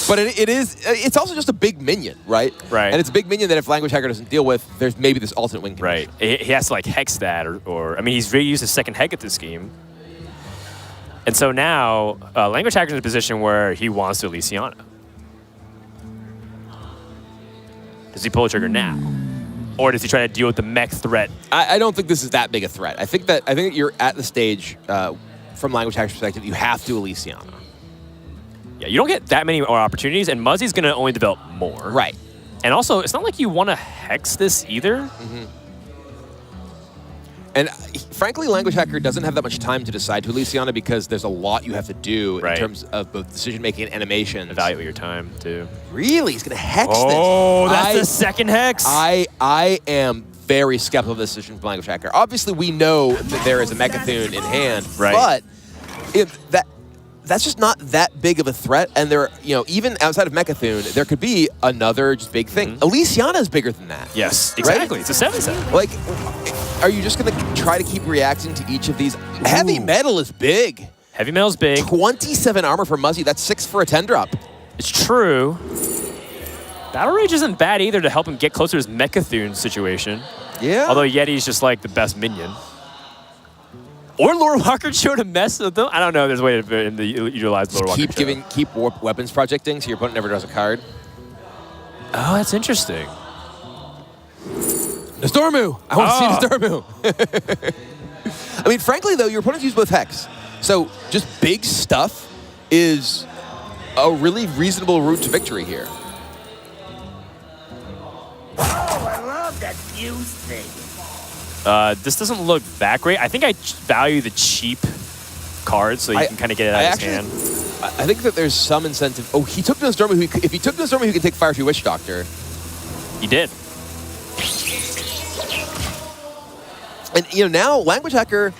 But it's also just a big minion, right? Right. And it's a big minion that if Language Hacker doesn't deal with, there's maybe this alternate win condition. Right. He has to like hex that or I mean, he's reused his second hex at this game. And so now, Language Hacker's in a position where he wants to Elysiana. Does he pull the trigger now? Or does he try to deal with the mech threat? I don't think this is that big a threat. I think that you're at the stage, from Language Hacker's perspective, you have to Elysiana. Yeah, you don't get that many more opportunities, and Muzzy's going to only develop more. Right. And also, it's not like you want to hex this either. And frankly, Language Hacker doesn't have that much time to decide to Elysiana because there's a lot you have to do in terms of both decision-making and animation. Evaluate your time, too. Really? He's going to hex this? Oh, that's the second hex? I am very skeptical of this decision from Language Hacker. Obviously, we know that there is a Mecha'thun in hand, but that's just not that big of a threat. And there, even outside of Mecha'thun, there could be another just big thing. Elysiana is bigger than that. Yes, exactly. Right? It's a 7-7. Like, are you just going to try to keep reacting to each of these? Heavy Metal is big. Heavy Metal's big. 27 armor for Muzzy. That's 6 for a 10-drop. It's true. Battle Rage isn't bad either to help him get closer to his Mecha'thun situation. Yeah. Although Yeti's just like the best minion. Or Lore Walker showed a mess with them. I don't know. There's a way to utilize Lore Walker. Keep weapons projecting so your opponent never draws a card. Oh, that's interesting. Nostormu! I want to see Nostormu. I mean, frankly, though, your opponents use both hex. So just big stuff is a really reasonable route to victory here. Oh, I love that fuse thing. This doesn't look that great. I think I value the cheap cards so you can kind of get it out of his hand. I think that there's some incentive. Oh, he took Nostormu. If he took Nostormu, he could take Fire 2 Witch Doctor. He did. And now Language Hacker,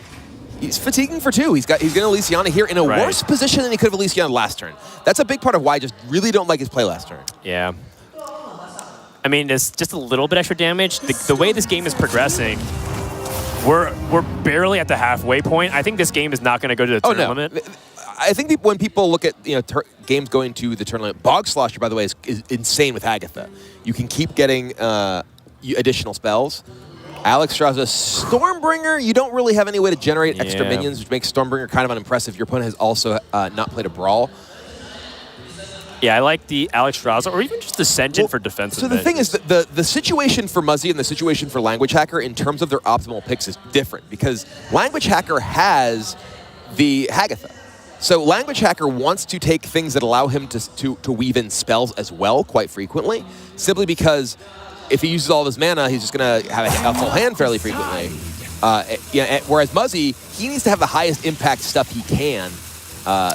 he's fatiguing for 2. He's going to Elysiana here in a worse position than he could have Elysiana last turn. That's a big part of why I just really don't like his play last turn. Yeah. I mean, it's just a little bit extra damage. The way this game is progressing, we're barely at the halfway point. I think this game is not going to go to the turn limit. I think when people look at games going to the turn limit, Bog Slosher, by the way, is insane with Agatha. You can keep getting additional spells. Alex draws a Stormbringer. You don't really have any way to generate extra minions, which makes Stormbringer kind of unimpressive. Your opponent has also not played a Brawl. Yeah, I like the Alex Straza, or even just the Senjin for defensive. So the thing is, that the situation for Muzzy and the situation for Language Hacker in terms of their optimal picks is different because Language Hacker has the Hagatha. So Language Hacker wants to take things that allow him to weave in spells as well quite frequently, simply because if he uses all of his mana, he's just going to have a full hand fairly frequently. Whereas Muzzy, he needs to have the highest impact stuff he can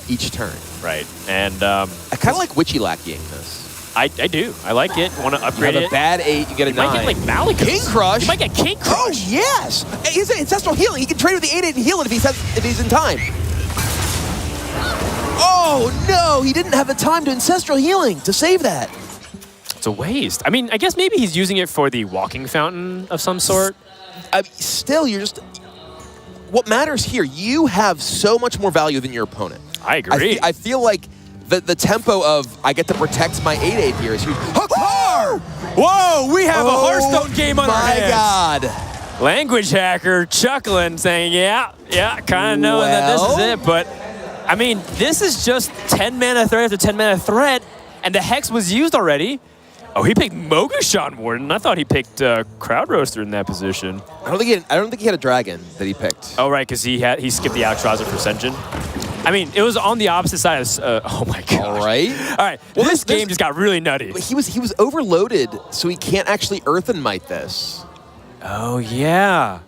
each turn. Right. And I kind of like Witchy Lackeying this. I do. I like it. Want to upgrade it. You have a bad 8, you get a 9. You might get like Malekith. King Crush. You might get King Crush. Oh, yes. He's Ancestral Healing. He can trade with the 8/8 and heal it if he's in time. Oh, no. He didn't have the time to Ancestral Healing to save that. It's a waste. I mean, I guess maybe he's using it for the Walking Fountain of some sort. Still, you're just... What matters here, you have so much more value than your opponent. I agree. I feel like the tempo of I get to protect my 8/8 here is huge. Hakar! Whoa, we have a Hearthstone game on our hands. My God. Language Hacker chuckling, saying, yeah, kind of knowing that this is it. But, I mean, this is just 10 mana threat after 10 mana threat, and the Hex was used already. Oh, he picked Mogushon Warden. I thought he picked Crowd Roaster in that position. I don't think he had a dragon that he picked. Oh, right, because he skipped the Alex Raza for Senjin. I mean, it was on the opposite side of... oh, my God. All right. All right. Well, this game just got really nutty. He was overloaded, so he can't actually Earthen Might this. Oh, yeah.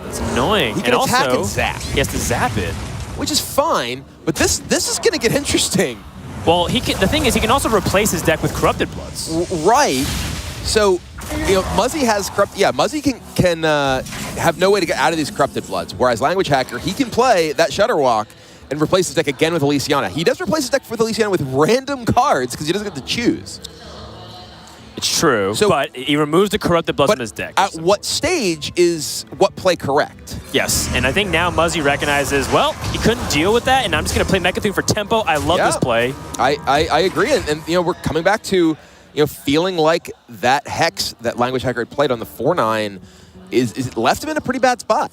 It's annoying. He can attack and zap. He has to zap it. Which is fine, but this is going to get interesting. Well, the thing is, he can also replace his deck with Corrupted Bloods. Right. So, Muzzy has Corrupt... Yeah, Muzzy can have no way to get out of these Corrupted Bloods. Whereas Language Hacker, he can play that Shudderwalk and replace his deck again with Elysiana. He does replace his deck with Elysiana with random cards because he doesn't get to choose. It's true, but he removes the Corrupted Bloods from his deck. At what stage is what play correct? Yes, and I think now Muzzy recognizes, well, he couldn't deal with that, and I'm just going to play Mecha'thun for tempo. I love this play. I agree, and you know, we're coming back to feeling like that Hex that Language Hacker had played on the 4-9 is left him in a pretty bad spot.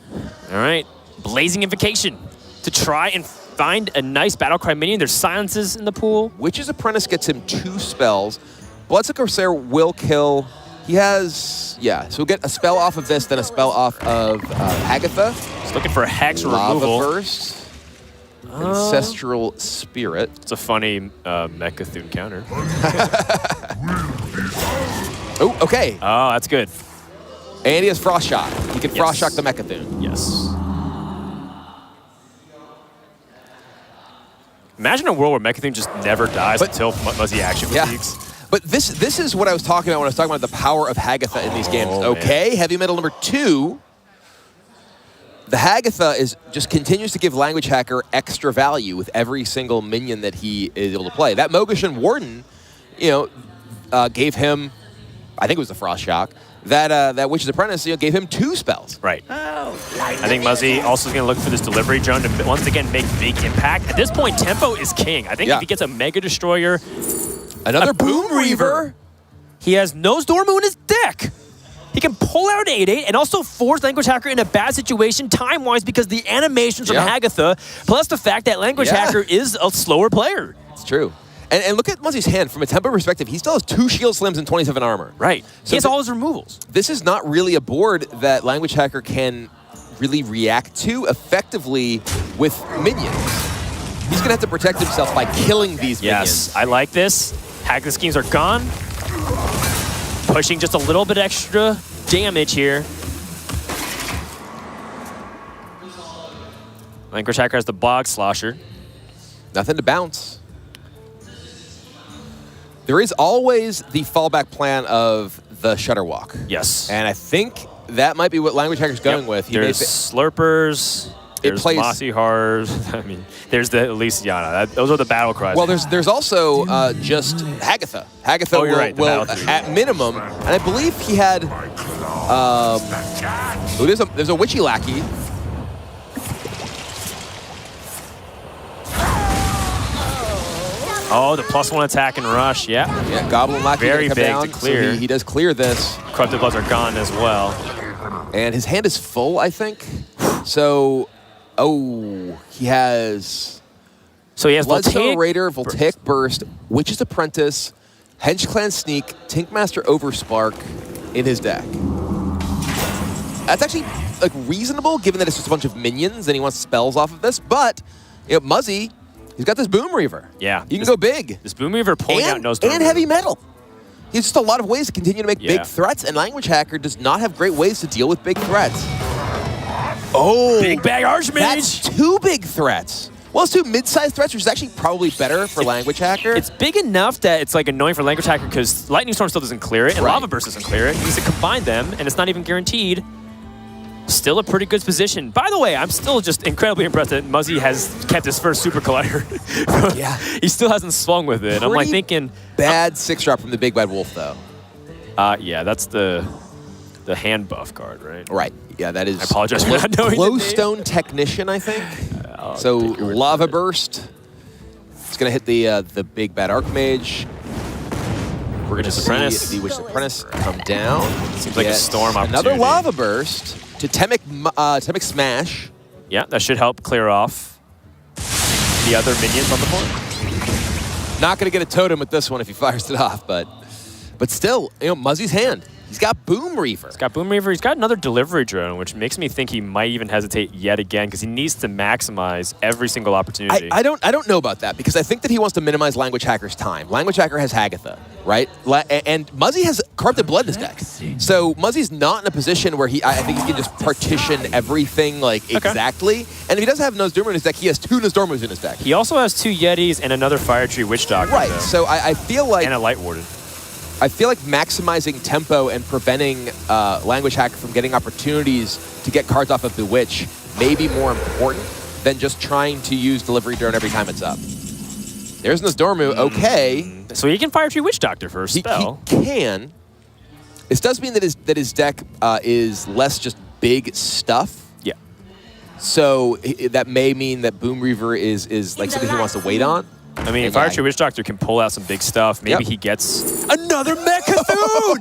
All right, Blazing Invocation to try and find a nice Battlecry minion. There's silences in the pool. Witch's Apprentice gets him 2 spells. Bloodsucker Corsair will kill. He has, so we'll get a spell off of this, then a spell off of Agatha. He's looking for a Hex Lava removal. Burst. Ancestral Spirit. It's a funny Mecha'thun counter. Oh, okay. Oh, that's good. And he has Frost Shock. He can Frost Shock the Mecha'thun. Yes. Imagine a world where Mecha'thun just never dies until Muzzy action fatigues. But this is what I was talking about when I was talking about the power of Hagatha in these games. Okay, man. Heavy Metal number 2. The Hagatha just continues to give Language Hacker extra value with every single minion that he is able to play. That Mogashan Warden, gave him, I think it was the Frost Shock. That Witch's Apprentice, gave him 2 spells. Right. I think Muzzy also is going to look for this delivery drone to once again make big impact. At this point, tempo is king. I think if he gets a Mega Destroyer, another Boom Reaver. He has Nose Dormu in his deck. He can pull out an 8/8 and also force Language Hacker in a bad situation time-wise because the animations from Hagatha, plus the fact that Language Hacker is a slower player. It's true. And look at Muzzy's hand. From a tempo perspective, he still has 2 Shield Slims and 27 armor. Right. So he has all his removals. This is not really a board that Language Hacker can really react to effectively with minions. He's going to have to protect himself by killing these minions. Yes, I like this. Hagatha schemes are gone. Pushing just a little bit extra damage here. Language Hacker has the Bog Slosher. Nothing to bounce. There is always the fallback plan of the Shudderwalk. Yes. And I think that might be what Language Hacker's going with. There's Slurpers. There's Mossy Hars. I mean, there's the Elysiana. Those are the battle cries. Well, there's also just Hagatha. Hagatha will at minimum, and I believe he had. There's a Witchy Lackey. Oh, the +1 attack and rush. Yeah. Yeah, Goblin Lackey. Very big down, to clear. So he does clear this. Corrupted Bloods are gone as well. And his hand is full, I think. So. Oh, he has. So he has Bloodstone Raider, Voltaic Burst, Witch's Apprentice, Hench Clan Sneak, Tinkmaster Overspark in his deck. That's actually reasonable, given that it's just a bunch of minions and he wants spells off of this. But Muzzy, he's got this Boom Reaver. Yeah, he can go big. This Boom Reaver pulling out Nose and Heavy Metal. He has just a lot of ways to continue to make big threats, and Language Hacker does not have great ways to deal with big threats. Oh, Big Bag Archmage. That's 2 big threats. Well, it's 2 mid-sized threats, which is actually probably better for Language Hacker. It's big enough that it's annoying for Language Hacker because Lightning Storm still doesn't clear it, and Lava Burst doesn't clear it. He needs to combine them, and it's not even guaranteed. Still a pretty good position. By the way, I'm still just incredibly impressed that Muzzy has kept his first Super Collider. Yeah. He still hasn't swung with it. I'm thinking... Bad 6-drop from the Big Bad Wolf, though. Yeah, that's the hand buff card, right? Right. Yeah, that is. I apologize for not knowing Glowstone Technician, I think. So Lava Burst. It's going to hit the Big Bad Archmage. We're going to see the Witch's Apprentice come down. Seems like a storm opportunity. Another Lava Burst to Temic Smash. Yeah, that should help clear off the other minions on the board. Not going to get a totem with this one if he fires it off, but still, Muzzy's hand. He's got Boom Reaver. He's got Boom Reaver. He's got another delivery drone, which makes me think he might even hesitate yet again because he needs to maximize every single opportunity. I don't know about that because I think that he wants to minimize Language Hacker's time. Language Hacker has Hagatha, right? And Muzzy has Corrupted Blood in his deck. So Muzzy's not in a position where I think he can just partition everything exactly. And if he doesn't have Nose Dormu in his deck, he has 2 Nose Dormus in his deck. He also has 2 Yetis and another Fire Tree Witch Doctor. Right. So I feel like... And a Light Warden. I feel like maximizing tempo and preventing Language Hacker from getting opportunities to get cards off of Bewitch may be more important than just trying to use Delivery Drone every time it's up. There's Nozdormu, okay. So he can Fire Tree Witch Doctor for a spell. He can. This does mean that his deck is less just big stuff. Yeah. So that may mean that Boom Reaver is like something he wants to wait on. I mean, Fire Tree Witch Doctor can pull out some big stuff. Maybe he gets another Mecha'thun!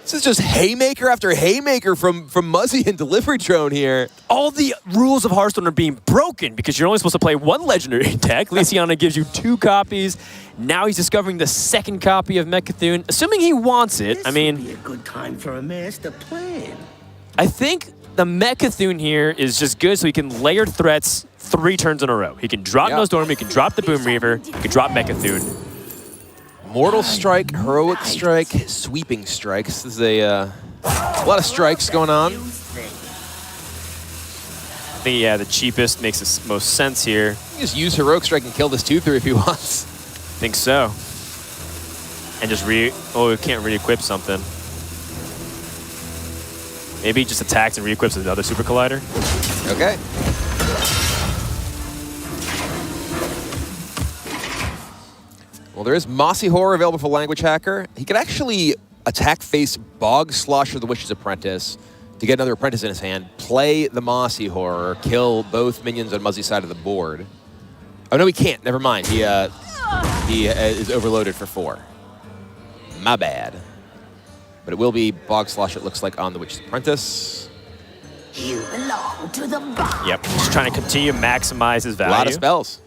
This is just haymaker after haymaker from Muzzy and Delivery Drone here. All the rules of Hearthstone are being broken because you're only supposed to play one legendary deck. Lysiana gives you 2 copies. Now he's discovering the 2nd copy of Mecha'thun, assuming he wants it. This I mean, would be a good time for a master plan. I think the Mecha'thun here is just good so he can layer threats 3 turns in a row. He can drop Nozdormu, he can drop the Boom Reaver, he can drop Mecha'thun. Mortal Strike, Heroic Strike, Sweeping Strikes. This is a lot of strikes going on. I think, yeah, the cheapest makes the most sense here. You can just use Heroic Strike and kill this 2/3 if he wants. I think so. And just we can't re-equip something. Maybe he just attacks and re-equips another Super Collider. Okay. Well, there is Mossy Horror available for Language Hacker. He could actually attack face Bog Slosher the Witch's Apprentice to get another Apprentice in his hand, play the Mossy Horror, kill both minions on Muzzy's side of the board. Oh, no, he can't. Never mind. He is overloaded for 4. My bad. But it will be Bog Slosh, it looks like, on the Witch's Apprentice. You belong to the bar. Yep, just trying to continue to maximize his value. A lot of spells.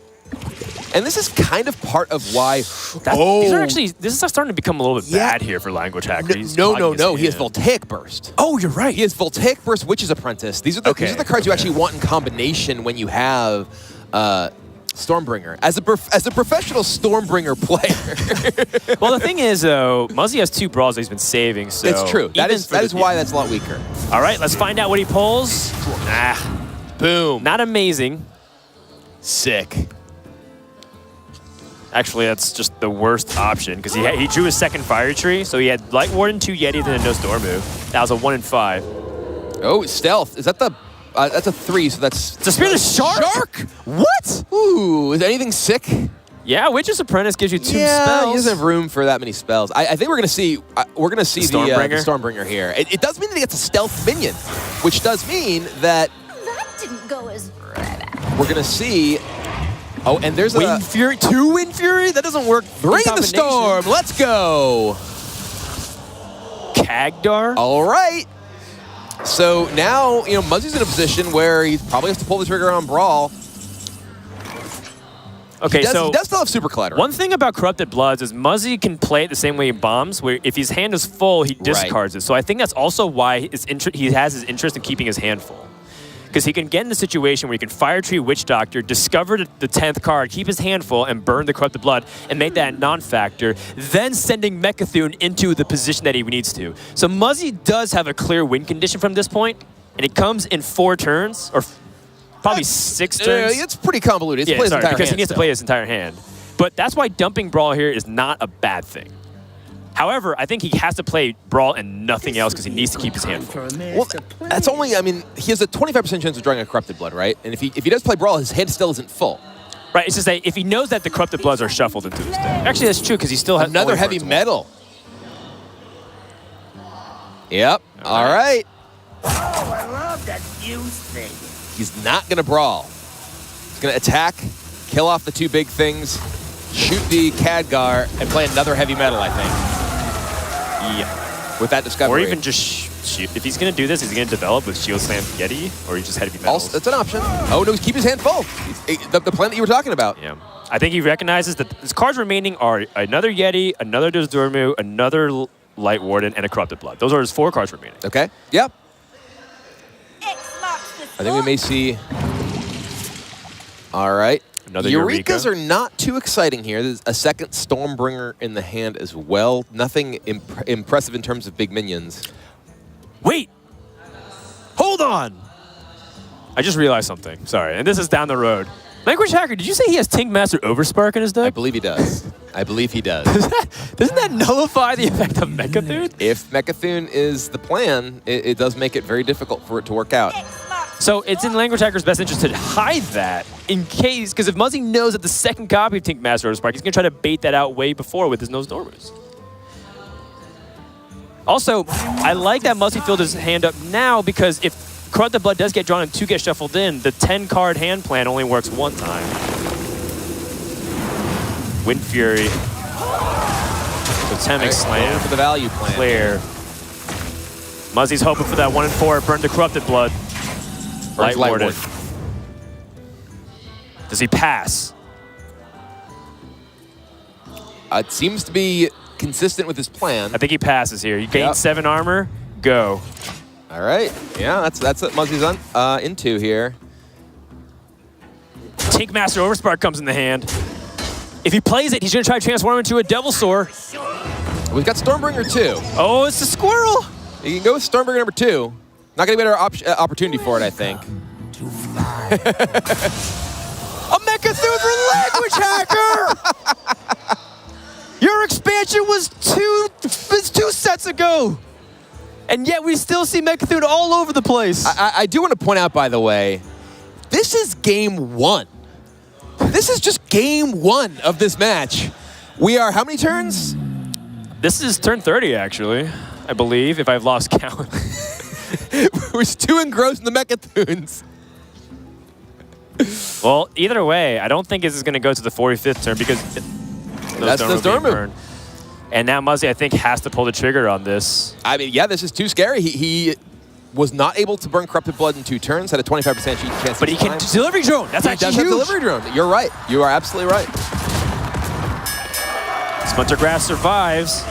And this is kind of part of why... These are actually, this is starting to become a little bit bad here for Language Hacker. No. He has Voltaic Burst. Oh, you're right. He has Voltaic Burst, Witch's Apprentice. These are the cards you actually want in combination when you have Stormbringer. As a professional Stormbringer player. Well, the thing is, though, Muzzy has 2 brawls that he's been saving, so... It's true. That is why that's a lot weaker. All right, let's find out what he pulls. Boom. Not amazing. Sick. Actually, that's just the worst option because he drew his 2nd Fire Tree, so he had Light Warden, 2 Yetis, and a Nozdormu. That was a 1 in 5. Oh, Stealth. Is that the... that's a 3, so that's... It's a Spirit of Shark? What? Ooh, is anything sick? Yeah, Witch's Apprentice gives you 2 spells. Yeah, he doesn't have room for that many spells. I think we're gonna see the Stormbringer here. It does mean that he gets a stealth minion, which does mean that didn't go as... we're gonna see... Oh, and there's Wind Fury, 2 Wind Fury? That doesn't work. Bring the storm. Let's go. Kagdar? All right. So now, Muzzy's in a position where he probably has to pull the trigger on Brawl. Okay, he does still have Super Collider. One thing about Corrupted Bloods is Muzzy can play it the same way he bombs, where if his hand is full, he discards it. So I think that's also why he has his interest in keeping his hand full. Because he can get in the situation where he can Fire Tree Witch Doctor, discover the 10th card, keep his hand full, and burn the Corrupted Blood, and make that a non-factor, then sending Mecha'thun into the position that he needs to. So Muzzy does have a clear win condition from this point, and it comes in 4 turns, or probably 6 turns. It's pretty convoluted. Because he needs to play his entire hand. But that's why dumping Brawl here is not a bad thing. However, I think he has to play Brawl and nothing else because he needs to keep his hand full. Well, that's only, he has a 25% chance of drawing a Corrupted Blood, right? And if he does play Brawl, his hand still isn't full. Right, it's just that if he knows that the Corrupted Bloods are shuffled into his deck. Actually, that's true because he still has... Another heavy metal. Yep, all right. Oh, I love that fuse thing. He's not going to Brawl. He's going to attack, kill off the 2 big things, shoot the Khadgar, and play another heavy metal, I think. Yeah. With that discovery. Or even just shoot. If he's going to do this, is he going to develop with Shield Slam Yeti? Or he just heavy metals? Also, that's an option. Oh, no, keep his hand full. The plan that you were talking about. Yeah. I think he recognizes that his cards remaining are another Yeti, another Nozdormu, another Light Warden, and a Corrupted Blood. Those are his 4 cards remaining. Okay. Yep. I think we may see... All right. Another Eurekas are not too exciting here. There's a 2nd Stormbringer in the hand as well. Nothing impressive in terms of big minions. Wait! Hold on! I just realized something. Sorry, and this is down the road. Language Hacker, did you say he has Tink Master Overspark in his deck? I believe he does. I believe he does. Doesn't that nullify the effect of Mecha'thun? If Mecha'thun is the plan, it does make it very difficult for it to work out. So it's in Language Hacker's best interest to hide that in case, because if Muzzy knows that the second copy of Tink Master Spark, he's going to try to bait that out way before with his Nose Dormus. Also, I like that Muzzy filled his hand up now because if Corrupted Blood does get drawn and 2 get shuffled in, the 10-card hand plan only works 1 time. Wind Fury. Totemic Slam. Going for the value plan. Clear. Muzzy's hoping for that 1 and 4. Burn to Corrupted Blood. Light Warden. Does he pass? It seems to be consistent with his plan. I think he passes here. You gain 7 armor, go. All right. Yeah, that's what Muzzy's into here. Tink Master Overspark comes in the hand. If he plays it, he's going to try to transform into a Devilsaur. We've got Stormbringer 2. Oh, it's a squirrel. You can go with Stormbringer number 2. Not going to be a better opportunity for it, I think. A Mecha'thun for Language Hacker! Your expansion was two sets ago. And yet we still see Mecha'thun all over the place. I do want to point out, by the way, this is game 1. This is just game 1 of this match. We are how many turns? This is turn 30, actually, I believe, if I've lost count. We're too engrossed in the Mecha'thuns. Well, either way, I don't think this is going to go to the 45th turn because that's the storm move. And now Muzzy, I think, has to pull the trigger on this. I mean, yeah, this is too scary. He was not able to burn Corrupted Blood in 2 turns, had a 25% chance. But he can delivery drone. That's actually huge. Delivery drone. You're right. You are absolutely right. Splinter Grass survives.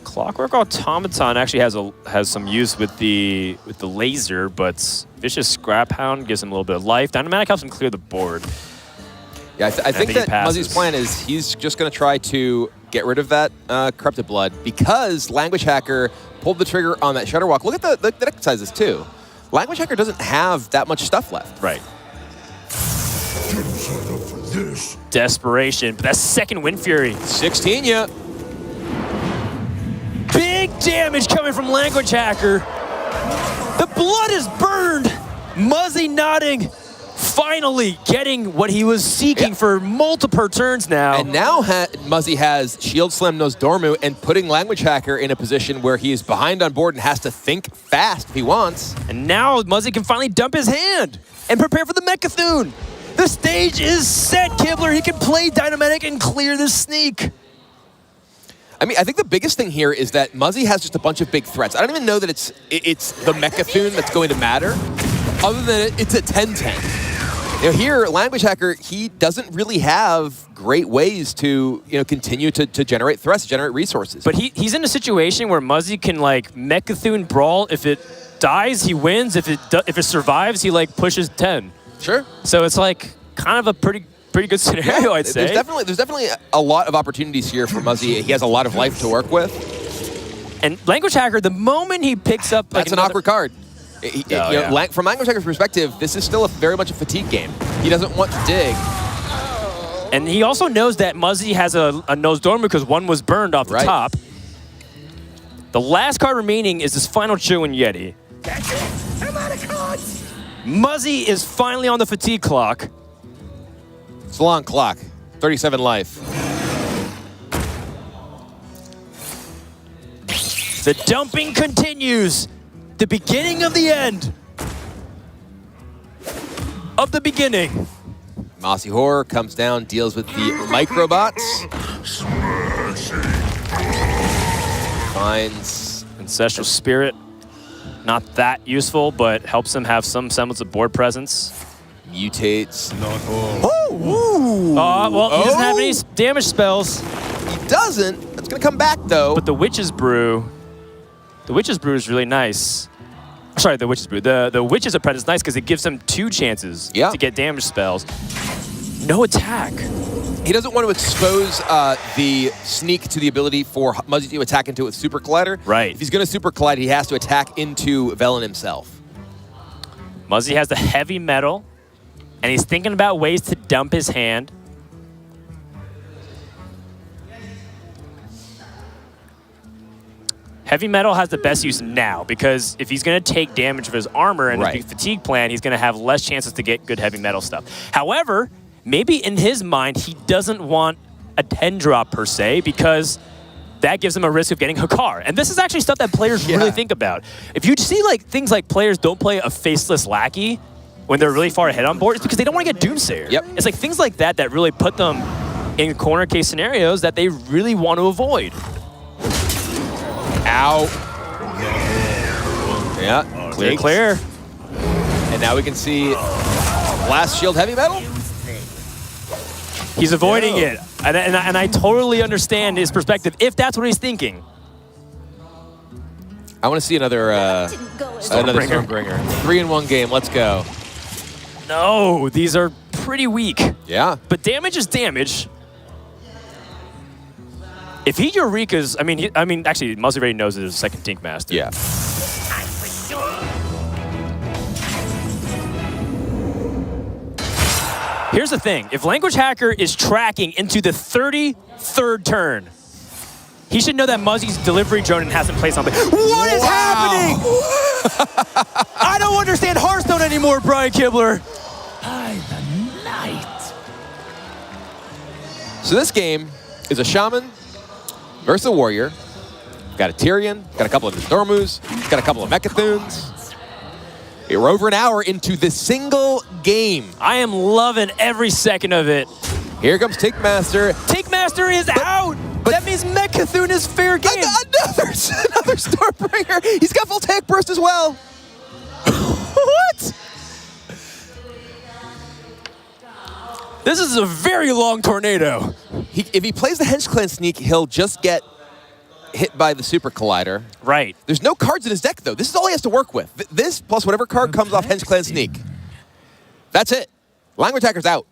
Clockwork Automaton actually has some use with the laser, but Vicious Scrap Hound gives him a little bit of life. Dynamatic helps him clear the board. Yeah, I think that Muzzy's plan is he's just going to try to get rid of that Corrupted Blood because Language Hacker pulled the trigger on that Shudderwalk. Look at the deck sizes, too. Language Hacker doesn't have that much stuff left. Right. Desperation, but that's second Wind Fury. 16, yeah. Big damage coming from Language Hacker. The blood is burned. Muzzy nodding. Finally getting what he was seeking for multiple turns now. And now Muzzy has Shield Slam Nose Dormu and putting Language Hacker in a position where he is behind on board and has to think fast if he wants. And now Muzzy can finally dump his hand and prepare for the Mecha'thun. The stage is set, Kibler. He can play Dynamatic and clear this sneak. I mean, I think the biggest thing here is that Muzzy has just a bunch of big threats. I don't even know that it's the Mecha'thun that's going to matter, other than it's a 10-10. You know, here, Language Hacker, he doesn't really have great ways to continue to generate threats, generate resources. But he's in a situation where Muzzy can like Mecha'thun brawl. If it dies, he wins. If it survives, he like pushes 10. Sure. So it's like kind of a pretty good scenario, I'd say. There's definitely a lot of opportunities here for Muzzy. He has a lot of life to work with. And Language Hacker, the moment he picks up like that's an awkward card. From Language Hacker's perspective, this is still very much a fatigue game. He doesn't want to dig. And he also knows that Muzzy has a Nose Dorm because one was burned off the top. The last card remaining is this final Chewin' Yeti. That's it. I'm out of cards. Muzzy is finally on the fatigue clock. It's a long clock. 37 life. The dumping continues. The beginning of the end. Of the beginning. Mossy Horror comes down, deals with the Microbots. Finds Ancestral Spirit. Not that useful, but helps him have some semblance of board presence. Mutates. Well, he doesn't have any damage spells. He doesn't. It's going to come back, though. But the Witch's Brew. The Witch's Brew is really nice. Sorry, the Witch's Brew. The Witch's Apprentice is nice because it gives him 2 chances to get damage spells. No attack. He doesn't want to expose the sneak to the ability for Muzzy to attack into it with Super Collider. Right. If he's going to Super Collide, he has to attack into Velen himself. Muzzy has the Heavy Metal. and he's thinking about ways to dump his hand. Heavy metal has the best use now because if he's going to take damage of his armor and a fatigue plan, he's going to have less chances to get good heavy metal stuff. However, maybe in his mind, he doesn't want a 10 drop per se because that gives him a risk of getting Hakar. And this is actually stuff that players really think about. If you see like things like players don't play a faceless lackey when they're really far ahead on board, it's because they don't want to get Doomsayer. It's like things like that that really put them in corner case scenarios that they really want to avoid. Ow. Yeah, Clear. And now we can see Blast Shield Heavy Metal. He's avoiding it. And I totally understand his perspective if that's what he's thinking. I want to see another Stormbringer. 3-in-1 game. Let's go. No, these are pretty weak. Yeah. But damage is damage. If he Eureka's, I mean, actually, Muzzy already knows there's a second Tink Master. Yeah. Here's the thing. If Language Hacker is tracking into the 33rd turn, he should know that Muzzy's delivery drone hasn't placed on. What is happening? I don't understand Hearthstone anymore, Brian Kibler. By the night. So this game is a Shaman versus a Warrior. Got a Tyrion, got a couple of Dormus, got a couple of Mecha'thuns. We're over an hour into the single game. I am loving every second of it. Here comes Tinkmaster. Tinkmaster is out! But that means Mecha'thun is fair game. Another Stormbringer. He's got Voltaic Burst as well. What? This is a very long tornado. If he plays the Henge Clan Sneak, he'll just get hit by the Super Collider. Right. There's no cards in his deck, though. This is all he has to work with. This plus whatever card comes off Henge Clan Sneak. That's it. Language Hacker's out.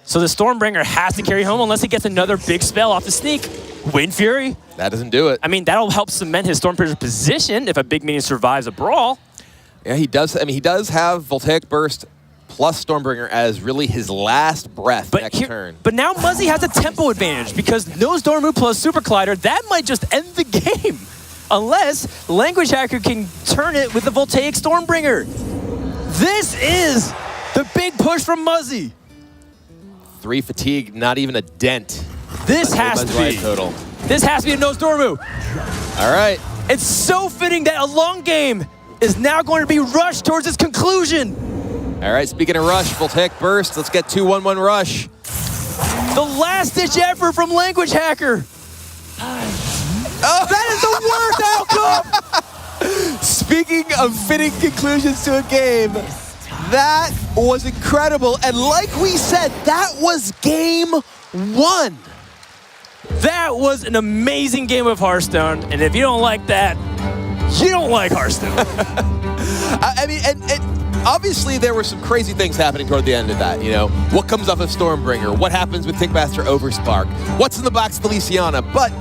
So the Stormbringer has to carry home unless he gets another big spell off the Sneak. Wind Fury. That doesn't do it. I mean, that'll help cement his Stormbringer's position if a big minion survives a brawl. Yeah, he does. I mean, he does have Voltaic Burst plus Stormbringer as really his last breath next turn. But now Muzzy has a tempo advantage because no Stormu plus Super Collider, that might just end the game. Unless Language Hacker can turn it with the Voltaic Stormbringer. This is the big push from Muzzy. 3 fatigue, not even a dent. This has to be. Total. This has to be a no Stormu. All right. It's so fitting that a long game is now going to be rushed towards its conclusion. All right, speaking of rush, Voltaic Burst. Let's get 2-1-1 rush. The last-ditch effort from Language Hacker. That is the worst outcome. Speaking of fitting conclusions to a game, that was incredible. And like we said, that was game 1. That was an amazing game of Hearthstone. And if you don't like that, you don't like Hearthstone. I mean, and obviously there were some crazy things happening toward the end of that, you know. What comes off of Stormbringer? What happens with Tinkmaster Overspark? What's in the box of the Lysiana? But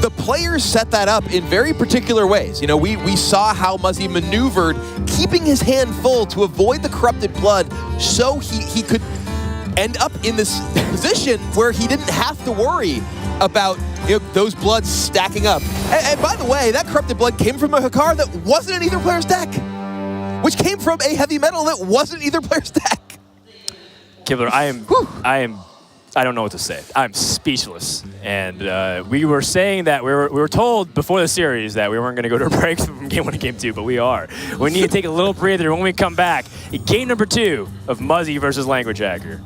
the players set that up in very particular ways. You know, we saw how Muzzy maneuvered, keeping his hand full to avoid the Corrupted Blood so he could end up in this position where he didn't have to worry about, you know, those bloods stacking up. And by the way, that Corrupted Blood came from a Hakar that wasn't in either player's deck, which came from a heavy metal that wasn't either player's deck. Kibler, I don't know what to say. I'm speechless. And we were saying that we were told before the series that we weren't going to go to a break from game 1 and game 2, but we are. We need to take a little breather when we come back. Game number 2 of Muzzy versus Language Hacker.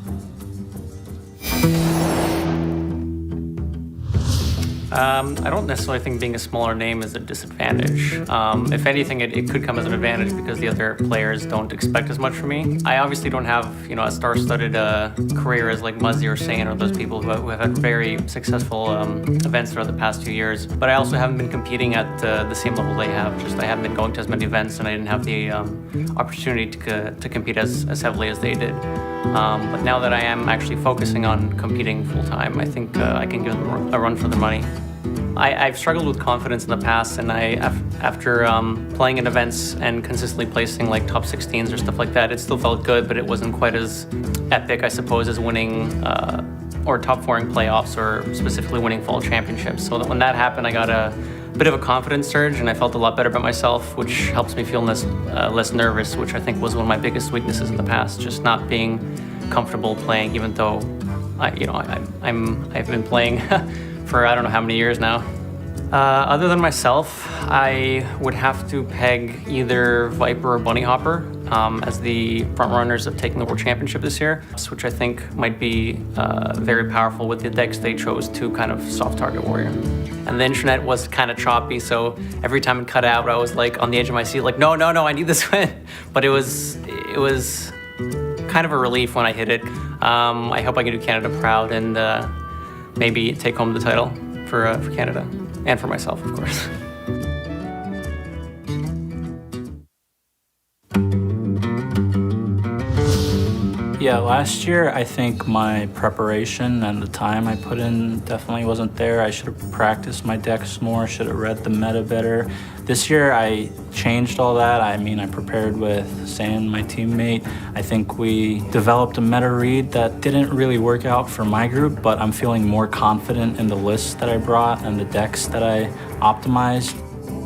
I don't necessarily think being a smaller name is a disadvantage. If anything, it could come as an advantage because the other players don't expect as much from me. I obviously don't have, you know, a star-studded career as like Muzzy or Sane or those people who have had very successful events throughout the past 2 years. But I also haven't been competing at the same level they have. Just I haven't been going to as many events and I didn't have the opportunity to compete as heavily as they did. But now that I am actually focusing on competing full-time, I think I can give them a run for their money. I've struggled with confidence in the past, and after playing in events and consistently placing like top 16s or stuff like that, it still felt good, but it wasn't quite as epic, I suppose, as winning or top 4ing playoffs or specifically winning fall championships. So that when that happened, I got a bit of a confidence surge, and I felt a lot better about myself, which helps me feel less nervous, which I think was one of my biggest weaknesses in the past, just not being comfortable playing, even though I've been playing for I don't know how many years now. Other than myself, I would have to peg either Viper or Bunny Hopper as the front runners of taking the World Championship this year, which I think might be very powerful with the decks they chose to kind of soft target Warrior. And the internet was kind of choppy, so every time it cut out, I was like on the edge of my seat, like, no, I need this win. But it was kind of a relief when I hit it. I hope I can do Canada proud and maybe take home the title for Canada and for myself, of course. Yeah, last year I think my preparation and the time I put in definitely wasn't there. I should have practiced my decks more, should have read the meta better. This year I changed all that. I mean, I prepared with Sam, my teammate. I think we developed a meta read that didn't really work out for my group, but I'm feeling more confident in the list that I brought and the decks that I optimized.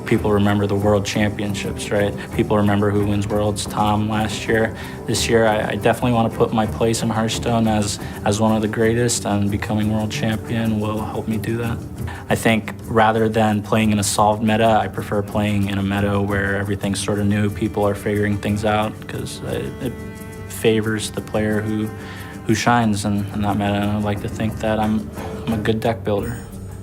People remember the World Championships, right? People remember who wins Worlds, Tom, last year. This year, I definitely want to put my place in Hearthstone as one of the greatest, and becoming World Champion will help me do that. I think rather than playing in a solved meta, I prefer playing in a meta where everything's sort of new, people are figuring things out, because it favors the player who shines in that meta. And I like to think that I'm a good deck builder.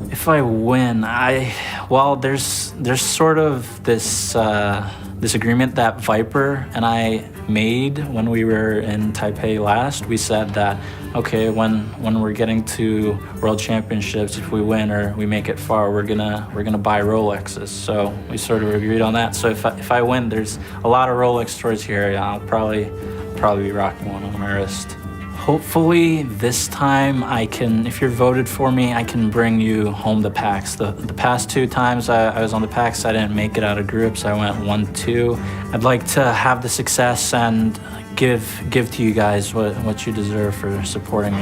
If I win, there's sort of this agreement that Viper and I made when we were in Taipei last. We said that, okay, when we're getting to World Championships, if we win or we make it far, we're gonna buy Rolexes. So we sort of agreed on that. So if I win, there's a lot of Rolex towards here. Yeah, I'll probably be rocking one on my wrist. Hopefully this time I can, if you're voted for me, I can bring you home the packs. The past 2 times I was on the packs, I didn't make it out of groups. I went 1-2. I'd like to have the success and give to you guys what you deserve for supporting me.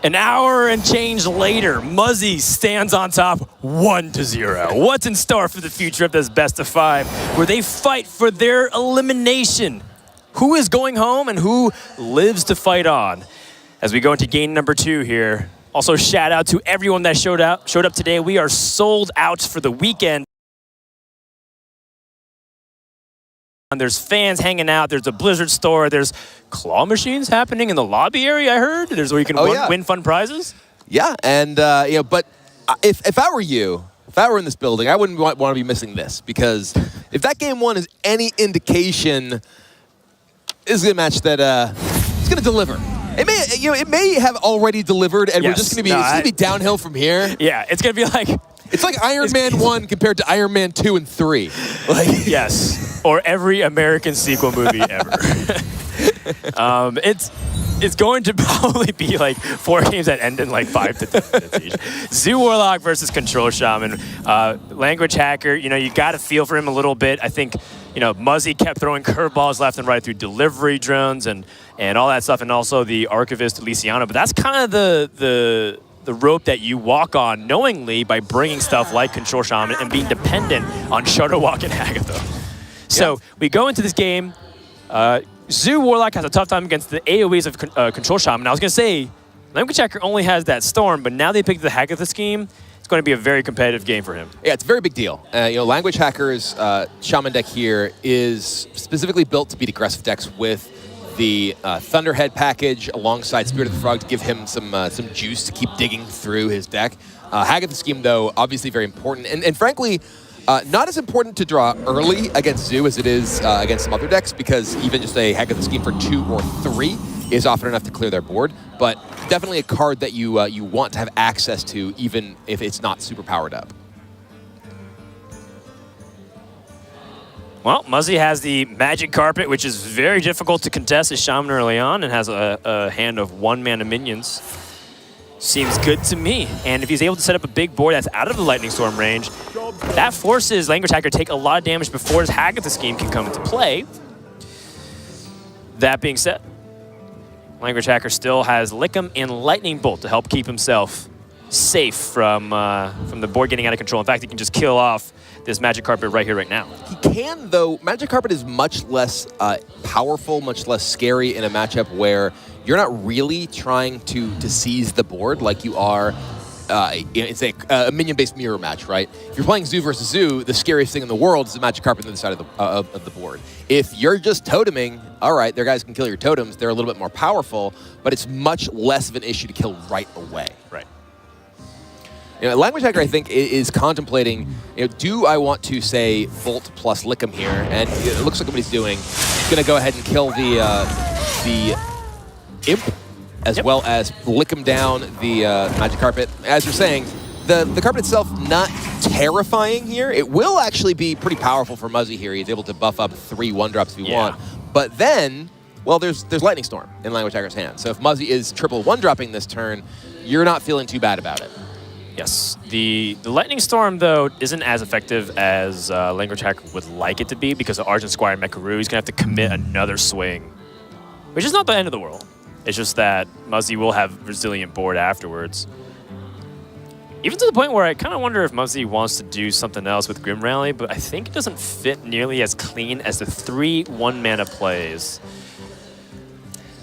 An hour and change later, Muzzy stands on top 1-0. What's in store for the future of this best of 5, where they fight for their elimination? Who is going home and who lives to fight on? As we go into game number 2 here. Also, shout out to everyone that showed up today. We are sold out for the weekend. There's fans hanging out. There's a Blizzard store. There's claw machines happening in the lobby area, I heard. There's where you can win fun prizes. Yeah, and but if I were you, if I were in this building, I wouldn't want to be missing this, because if that game 1 is any indication, this is a match that it's going to deliver. It may have already delivered, and we're just going to be downhill from here. Yeah, it's going to be like. It's like Iron Man 1 compared to Iron Man 2 and 3. Yes, or every American sequel movie ever. It's going to probably be like 4 games that end in like 5 to 10 minutes each. Zoo Warlock versus Control Shaman. Language Hacker, you got to feel for him a little bit. I think, Muzzy kept throwing curveballs left and right through delivery drones and all that stuff, and also the Archivist Feliciano. But that's kind of the rope that you walk on knowingly by bringing stuff like Control Shaman and being dependent on Shutterwalk and Mecha'thun. So we go into this game. Zoo Warlock has a tough time against the AoEs of Control Shaman. I was going to say, Language Hacker only has that Storm, but now they picked the Mecha'thun scheme. It's going to be a very competitive game for him. Yeah, it's a very big deal. Language Hacker's Shaman deck here is specifically built to beat aggressive decks with the Thunderhead package alongside Spirit of the Frog to give him some juice to keep digging through his deck. Mecha'thun scheme, though, obviously very important. And frankly, not as important to draw early against Zoo as it is against some other decks, because even just a Mecha'thun scheme for 2 or 3 is often enough to clear their board. But definitely a card that you want to have access to, even if it's not super powered up. Well, Muzzy has the Magic Carpet, which is very difficult to contest as Shaman early on, and has a hand of 1-mana minions. Seems good to me. And if he's able to set up a big board that's out of the Lightning Storm range, that forces Language Hacker to take a lot of damage before his Haggatha scheme can come into play. That being said, Language Hacker still has Lickum and Lightning Bolt to help keep himself safe from the board getting out of control. In fact, he can just kill off this Magic Carpet right here, right now. He can, though. Magic Carpet is much less powerful, much less scary in a matchup where you're not really trying to seize the board like you are. It's a minion-based mirror match, right? If you're playing Zoo versus Zoo, the scariest thing in the world is the Magic Carpet on the side of the board. If you're just toteming, all right, their guys can kill your totems. They're a little bit more powerful, but it's much less of an issue to kill right away. Right. Language Hacker, I think, is contemplating, do I want to say Bolt plus Lickum here? And it looks like what he's doing. He's going to go ahead and kill the Imp, as well as Lickum down the Magic Carpet. As you're saying, the carpet itself not terrifying here. It will actually be pretty powerful for Muzzy here. He's able to buff up 3 1-drops if he want. But then, well, there's Lightning Storm in Language Hacker's hand. So if Muzzy is triple 1-dropping this turn, you're not feeling too bad about it. Yes. The Lightning Storm, though, isn't as effective as Language Hacker would like it to be because of Argent Squire and Mecha'thun. He's going to have to commit another swing, which is not the end of the world. It's just that Muzzy will have resilient board afterwards. Even to the point where I kind of wonder if Muzzy wants to do something else with Grim Rally, but I think it doesn't fit nearly as clean as the 3 1-mana plays.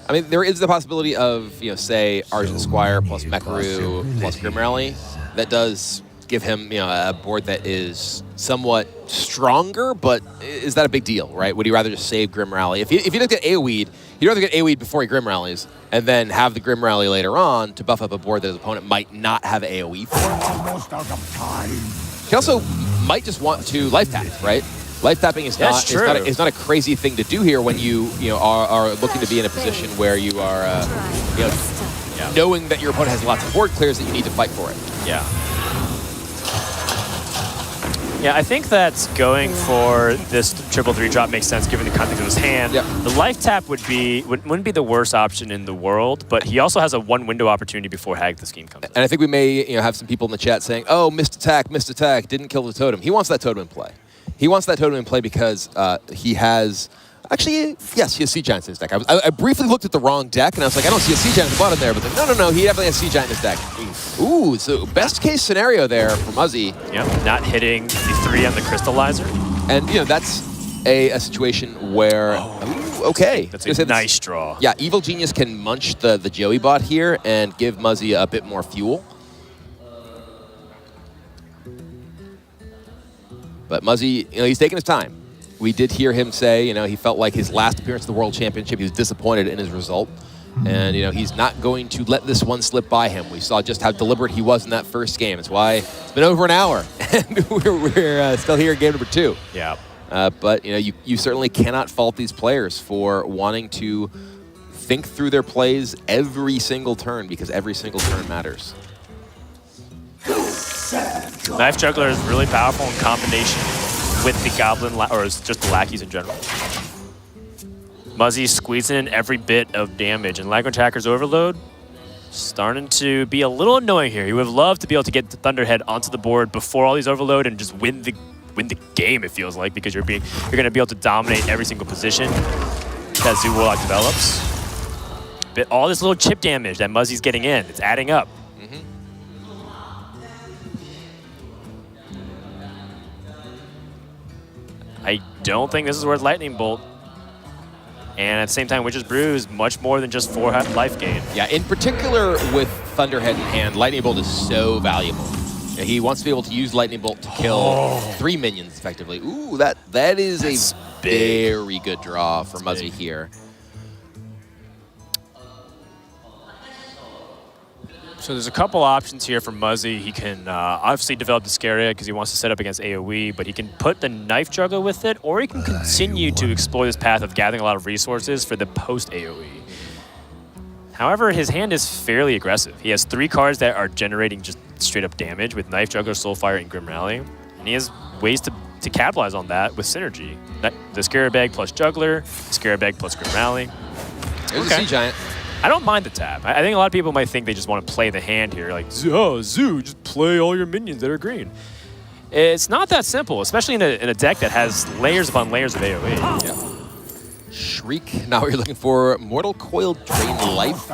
I mean, there is the possibility of, say, Argent Squire plus Mecha'thun plus Grim Rally. That does give him, a board that is somewhat stronger, but is that a big deal, right? Would he rather just save Grim Rally? If he doesn't get AoE'd, he'd rather get AoE'd before he Grim Rallies, and then have the Grim Rally later on to buff up a board that his opponent might not have AoE for. Almost out of time. He also might just want to life tap, right? Life tapping is not a crazy thing to do here when you are looking to be in a position where you are knowing that your opponent has lots of board clears that you need to fight for it. Yeah. Yeah, I think that going for this triple 3-drop makes sense given the context of his hand. Yep. The life tap wouldn't be the worst option in the world, but he also has a 1-window opportunity before Haggatha scheme comes in. And I think we may have some people in the chat saying, "Oh, missed attack, didn't kill the totem." He wants that totem in play. He wants that totem in play because he has... Actually, yes, he has Sea Giant in his deck. I briefly looked at the wrong deck, and I was like, I don't see a Sea Giant at the bottom there. But no, he definitely has Sea Giant in his deck. Ooh, so best case scenario there for Muzzy. Yep, not hitting the 3 on the Crystallizer. And, that's a situation where... Ooh, okay. That's a nice draw. Yeah, Evil Genius can munch the Joey bot here and give Muzzy a bit more fuel. But Muzzy, he's taking his time. We did hear him say, he felt like his last appearance at the World Championship, he was disappointed in his result. And, he's not going to let this one slip by him. We saw just how deliberate he was in that first game. It's why it's been over an hour, and we're still here in game number 2. Yeah. But, you certainly cannot fault these players for wanting to think through their plays every single turn, because every single turn matters. Knife Juggler is really powerful in combination with the Goblin, or just the lackeys in general. Muzzy squeezing in every bit of damage, and Language Hacker's Overload starting to be a little annoying here. He would have loved to be able to get the Thunderhead onto the board before all these Overload and just win the game, it feels like, because you're going to be able to dominate every single position that Zoo Warlock develops. But all this little chip damage that Muzzy's getting in, it's adding up. I don't think this is worth Lightning Bolt. And at the same time, Witch's Brew is much more than just 4 life gain. Yeah, in particular with Thunderhead in hand, Lightning Bolt is so valuable. He wants to be able to use Lightning Bolt to kill 3 minions effectively. Ooh, that is a very good draw for Muzzy here. So there's a couple options here for Muzzy. He can obviously develop Discaria because he wants to set up against AoE, but he can put the Knife Juggler with it, or he can continue to explore this path of gathering a lot of resources for the post-AoE. However, his hand is fairly aggressive. He has 3 cards that are generating just straight-up damage with Knife Juggler, Soulfire, and Grim Rally. And he has ways to to capitalize on that with synergy. The Scarab Egg plus Juggler, Scarab Egg plus Grim Rally. There's a Sea Giant. I don't mind the tap. I think a lot of people might think they just want to play the hand here. Like, oh, Zoo, just play all your minions that are green. It's not that simple, especially in a deck that has layers upon layers of AoE. Yeah. Shriek. Now we're looking for Mortal Coil Drain Life.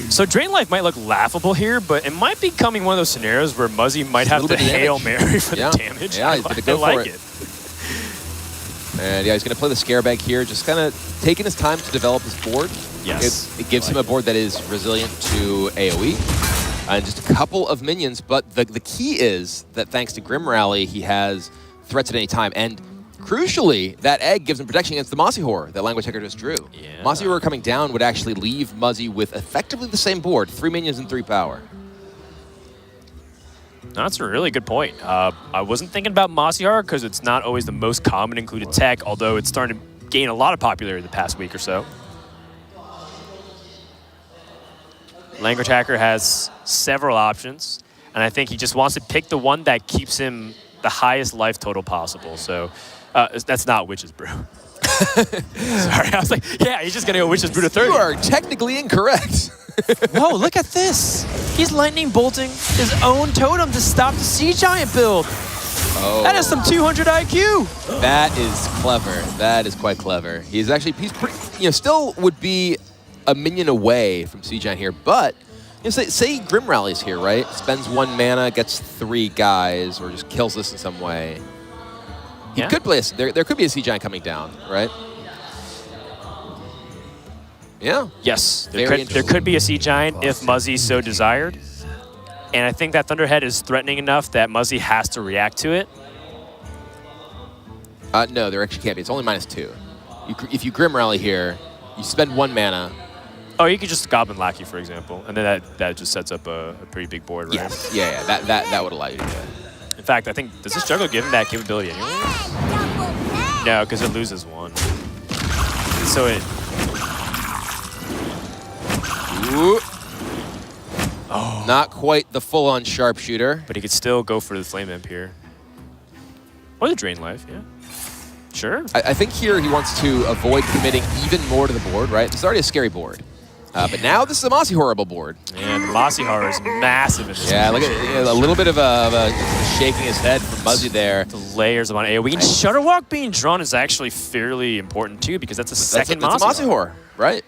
So Drain Life might look laughable here, but it might be coming one of those scenarios where Muzzy might have to Hail Mary for the damage. Yeah, he's going to go for it. And yeah, he's going to play the Scarab Egg here, just kind of taking his time to develop his board. Yes. It gives him a board that is resilient to AoE. And just a couple of minions, but the key is that thanks to Grim Rally, he has threats at any time. And crucially, that egg gives him protection against the Mossy Horror that languagehacker just drew. Yeah. Mossy Horror coming down would actually leave Muzzy with effectively the same board, 3 minions and 3 power. That's a really good point. I wasn't thinking about Mossy Horror because it's not always the most common included tech, although it's starting to gain a lot of popularity the past week or so. languagehacker has several options, and I think he just wants to pick the one that keeps him the highest life total possible. So that's not Witch's Brew. Sorry, I was like, yeah, he's just going to go Witch's Brew to 30. You are technically incorrect. Whoa, look at this. He's lightning bolting his own totem to stop the Sea Giant build. Oh. That is some 200 IQ. That is clever. That is quite clever. He's pretty, still would be a minion away from Sea Giant here, but say Grim Rally's here, right? Spends 1 mana, gets 3 guys, or just kills this in some way. He could play there could be a Sea Giant coming down, right? Yeah. Yes, there could be a Sea Giant if Muzzy so desired. And I think that Thunderhead is threatening enough that Muzzy has to react to it. No, there actually can't be. It's only -2. If you Grim Rally here, you spend 1 mana. Oh, you could just Goblin Lackey, for example, and then that just sets up a pretty big board, right? Yes. Yeah. That would allow you to do that. In fact, I think, does this Juggler give him that capability anyway? No, because it loses 1. So it... Ooh. Oh. Not quite the full-on sharpshooter. But he could still go for the Flame Imp here. Or the Drain Life, yeah. Sure. I think here he wants to avoid committing even more to the board, right? This is already a scary board. But now this is a Mossy Horrible board. And the Mossy Horror is massive in this Yeah, look at a little bit of a shaking his head from Muzzy there. The layers of on AoE. And Shutterwalk being drawn is actually fairly important too, because that's a second Mossy Horror. That's a Mossy Horror, right?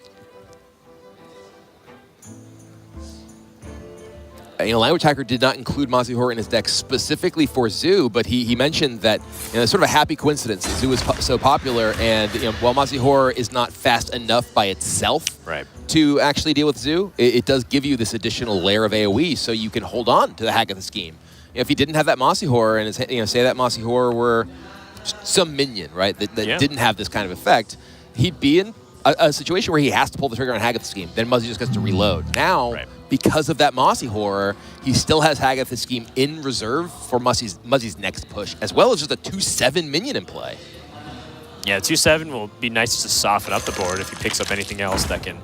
Languagehacker did not include Mossy Horror in his deck specifically for Zoo, but he mentioned that it's sort of a happy coincidence that Zoo is so popular, and while Mossy Horror is not fast enough by itself to actually deal with Zoo, it does give you this additional layer of AoE, so you can hold on to the Hagath scheme. If he didn't have that Mossy Horror, and say that Mossy Horror were some minion, right, that didn't have this kind of effect, he'd be in a situation where he has to pull the trigger on Hagath scheme. Then Muzzy just gets to reload. Now, because of that Mossy Horror, he still has Hagath scheme in reserve for Muzzy's next push, as well as just a 2/7 minion in play. Yeah, 2/7 will be nice to soften up the board if he picks up anything else that can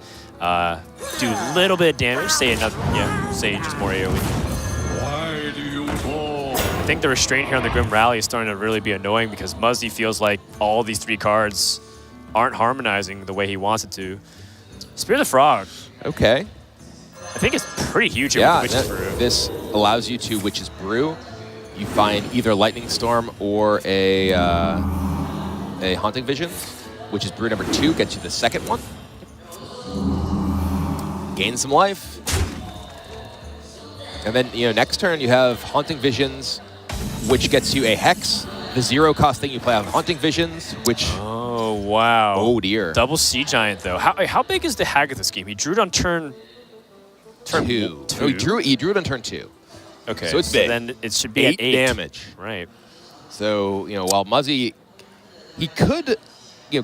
do a little bit of damage. Say just more AoE. Why do you fall? I think the restraint here on the Grim Rally is starting to really be annoying because Muzzy feels like all these 3 cards aren't harmonizing the way he wants it to. Spear the Frog. Okay. I think it's pretty huge here with Witch's Brew. This allows you to Witch's Brew. You find either Lightning Storm or a Haunting Vision. Witch's Brew number 2 gets you the second one. Gain some life. And then, next turn you have Haunting Visions, which gets you a Hex. The 0-cost thing you play on Haunting Visions, which... Oh, wow. Oh, dear. Double Sea Giant, though. How big is the Hagath scheme? He drew it on turn 2. No, he drew it on turn 2. Okay, so it's big. Then it should be 8 at 8 damage. Right. So, while Muzzy, he could,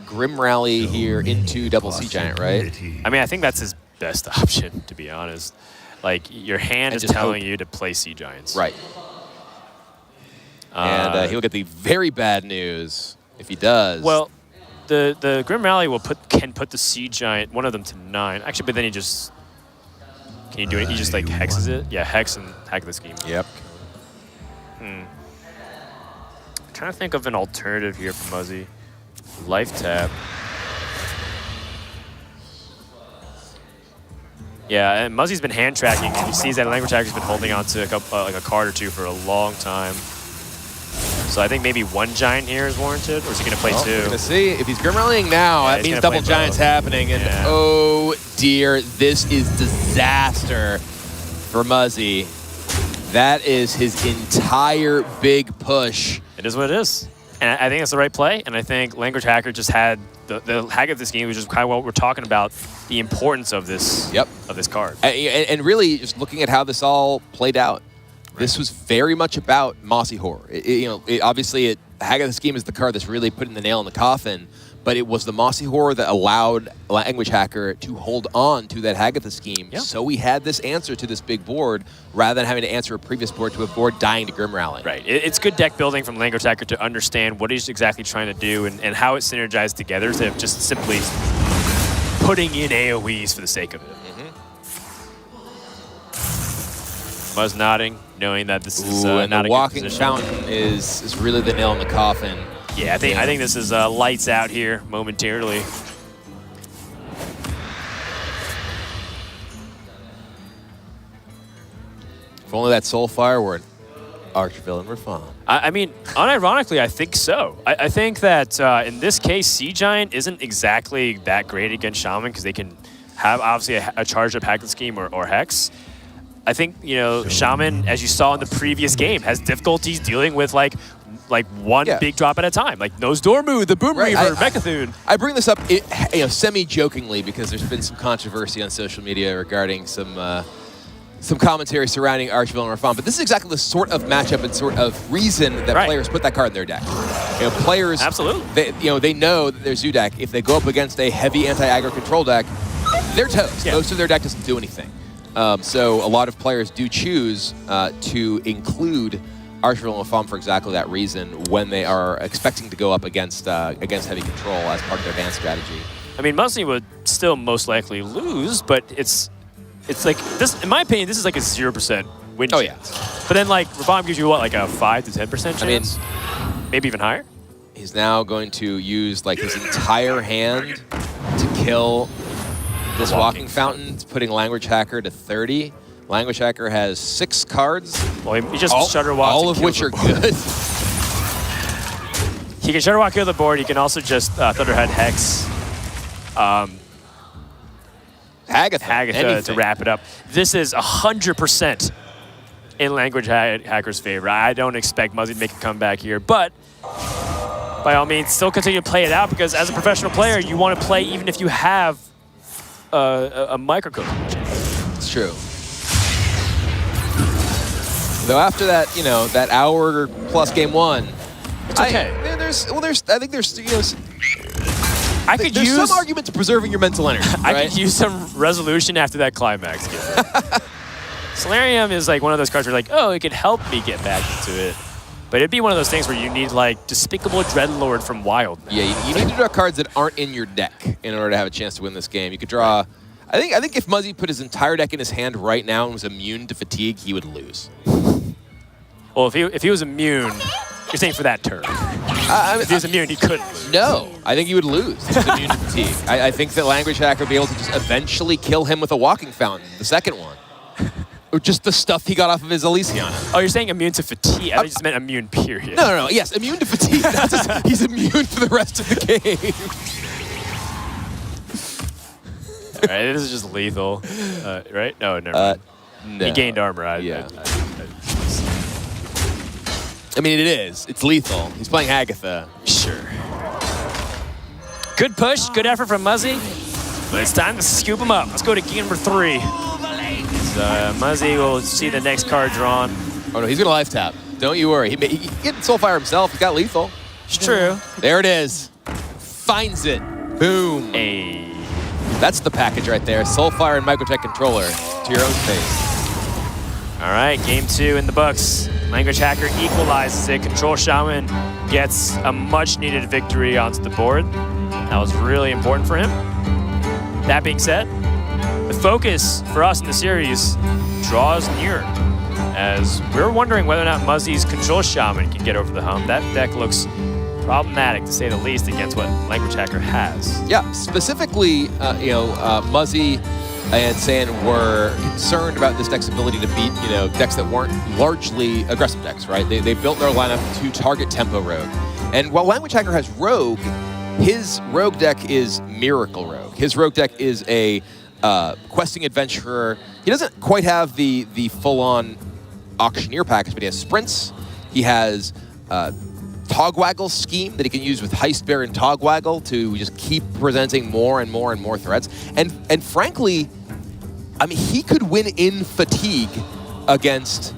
Grim Rally here into Double Sea Giant, right? I mean, I think that's his best option, to be honest. Like, your hand is telling you to play Sea Giants. Right. And he'll get the very bad news if he does. Well, the Grim Rally can put the Sea Giant, one of them, to 9. Actually, but then he just... Can you do it? He just, hexes it? Yeah, hex and hack the scheme. Yep. Trying trying to think of an alternative here for Muzzy. Life tap. Yeah, and Muzzy's been hand tracking, and he sees that Language Hacker's been holding on to like a card or two for a long time. So I think maybe one giant here is warranted, or is he going to play two? We're going to see. If he's Grim Rallying now, that means double giants happening. And oh dear, this is disaster for Muzzy. That is his entire big push. It is what it is. And I think it's the right play. And I think Language Hacker just had the hack of this game, which is kind of what we're talking about, the importance of this of this card. And really, just looking at how this all played out, this was very much about Mossy Horror. Obviously, Hack of the Scheme is the card that's really putting the nail in the coffin, but it was the Mossy Horror that allowed Language Hacker to hold on to that Hagatha scheme. Yep. So we had this answer to this big board rather than having to answer a previous board to a board dying to Grim Rally. Right. It's good deck building from Language Hacker to understand what he's exactly trying to do and how it synergized together instead of just simply putting in AoEs for the sake of it. Muzz nodding, knowing that this is and not the a walking good position. fountain is really the nail in the coffin. Yeah, I think this is lights out here momentarily. If only that Soulfire were an Archvillain Rafaam. I mean, unironically, I think so. I think that in this case, Sea Giant isn't exactly that great against Shaman because they can have obviously a charged up Hack Scheme or Hex. I think, Shaman, as you saw in the previous game, has difficulties dealing with like one big drop at a time. Like Nose Dormu, the Boom Reaver, Mecha'thun. I bring this up semi-jokingly because there's been some controversy on social media regarding some commentary surrounding Archvillain Rafaam, but this is exactly the sort of matchup and sort of reason that players put that card in their deck. Players, absolutely, they know that their zoo deck, if they go up against a heavy anti-aggro control deck, they're toast. Yeah. Most of their deck doesn't do anything. So a lot of players do choose to include Archvillain Rafaam for exactly that reason when they are expecting to go up against heavy control as part of their dance strategy. I mean, Muzzy would still most likely lose, but it's like this. In my opinion, this is like a 0% win chance. Oh yeah. But then like Rafaam gives you what, like a 5 to 10% chance? I mean, maybe even higher. He's now going to use like his entire hand to kill this walking fountain, putting Language Hacker to 30. Language Hacker has 6 cards. Well, he just Shudder Walk. All of which are good. He can Shudder Walk kill the board. He can also just Thunderhead Hex. Hagatha to wrap it up. This is 100% in Language Hacker's favor. I don't expect Muzzy to make a comeback here, but by all means, still continue to play it out because as a professional player, you want to play even if you have a microcode. It's true. Though after that, that hour plus game one, it's okay. There's some argument to preserving your mental energy. Right? I could use some resolution after that climax. Solarium is like one of those cards where it could help me get back into it. But it'd be one of those things where you need like Despicable Dreadlord from Wild. Yeah, you need to draw cards that aren't in your deck in order to have a chance to win this game. You could draw. I think if Muzzy put his entire deck in his hand right now and was immune to fatigue, he would lose. Well, if he was immune, you're saying for that turn. If he was immune, he couldn't lose. No, I think he would lose if he's immune to fatigue. I think that Language Hacker would be able to just eventually kill him with a walking fountain, the second one. Or just the stuff he got off of his Elysiana. Oh, you're saying immune to fatigue? I thought you just meant immune, period. No. Yes, immune to fatigue. He's immune for the rest of the game. All right, this is just lethal, right? No, never mind. No. He gained armor. I mean, it is. It's lethal. He's playing Hagatha. Sure. Good push, good effort from Muzzy. But it's time to scoop him up. Let's go to game number 3. Muzzy will see the next card drawn. Oh, no, he's going to life tap. Don't you worry. He get Soulfire himself. He's got lethal. It's true. There it is. Finds it. Boom. Hey. That's the package right there. Soulfire and Microtech Controller to your own face. All right, game 2 in the books. Language Hacker equalizes it. Control Shaman gets a much-needed victory onto the board. That was really important for him. That being said, the focus for us in the series draws near as we're wondering whether or not Muzzy's Control Shaman can get over the hump. That deck looks problematic, to say the least, against what Language Hacker has. Yeah, specifically, Muzzy and San were concerned about this deck's ability to beat, decks that weren't largely aggressive decks, right? They built their lineup to target Tempo Rogue. And while Language Hacker has Rogue, his Rogue deck is Miracle Rogue. His Rogue deck is a questing adventurer. He doesn't quite have the full-on auctioneer package, but he has sprints. He has Togwaggle scheme that he can use with Heist Bear and Togwaggle to just keep presenting more and more and more threats. And frankly, I mean, he could win in fatigue against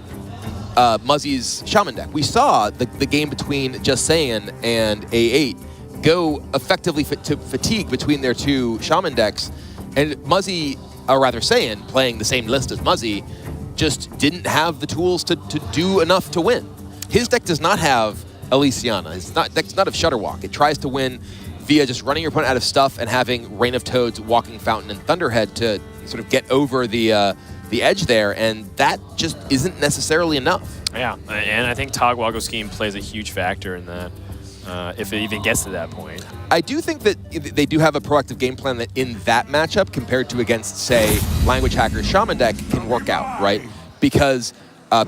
Muzzy's Shaman deck. We saw the game between Just Saiyan and A8 go effectively to fatigue between their two Shaman decks, and Muzzy, or rather Saiyan, playing the same list as Muzzy, just didn't have the tools to do enough to win. His deck does not have Elysiana. His deck does not have Shutterwalk. It tries to win via just running your opponent out of stuff and having Rain of Toads, Walking Fountain, and Thunderhead to sort of get over the edge there, and that just isn't necessarily enough. Yeah, and I think Togwaggle scheme plays a huge factor in that, if it even gets to that point. I do think that they do have a proactive game plan that in that matchup, compared to against, say, Language Hacker's Shaman deck, can work out, right? Because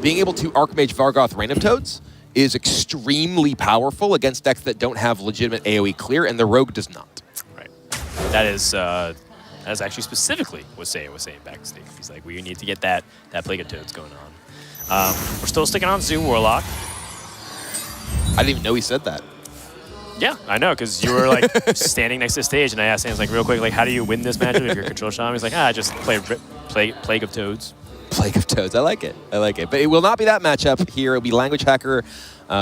being able to Archmage Vargoth Rain of Toads is extremely powerful against decks that don't have legitimate AoE clear, and the Rogue does not. Right. That is actually specifically what Saiyan was saying backstage. He's like, we need to get that Plague of Toads going on. We're still sticking on Zoom Warlock. I didn't even know he said that. Yeah, I know, because you were like standing next to the stage, and I asked him, like, real quick, like, how do you win this matchup if you're Control Shaman? He's like, I just play Plague of Toads. Plague of Toads. I like it. I like it. But it will not be that matchup here. It'll be Language Hacker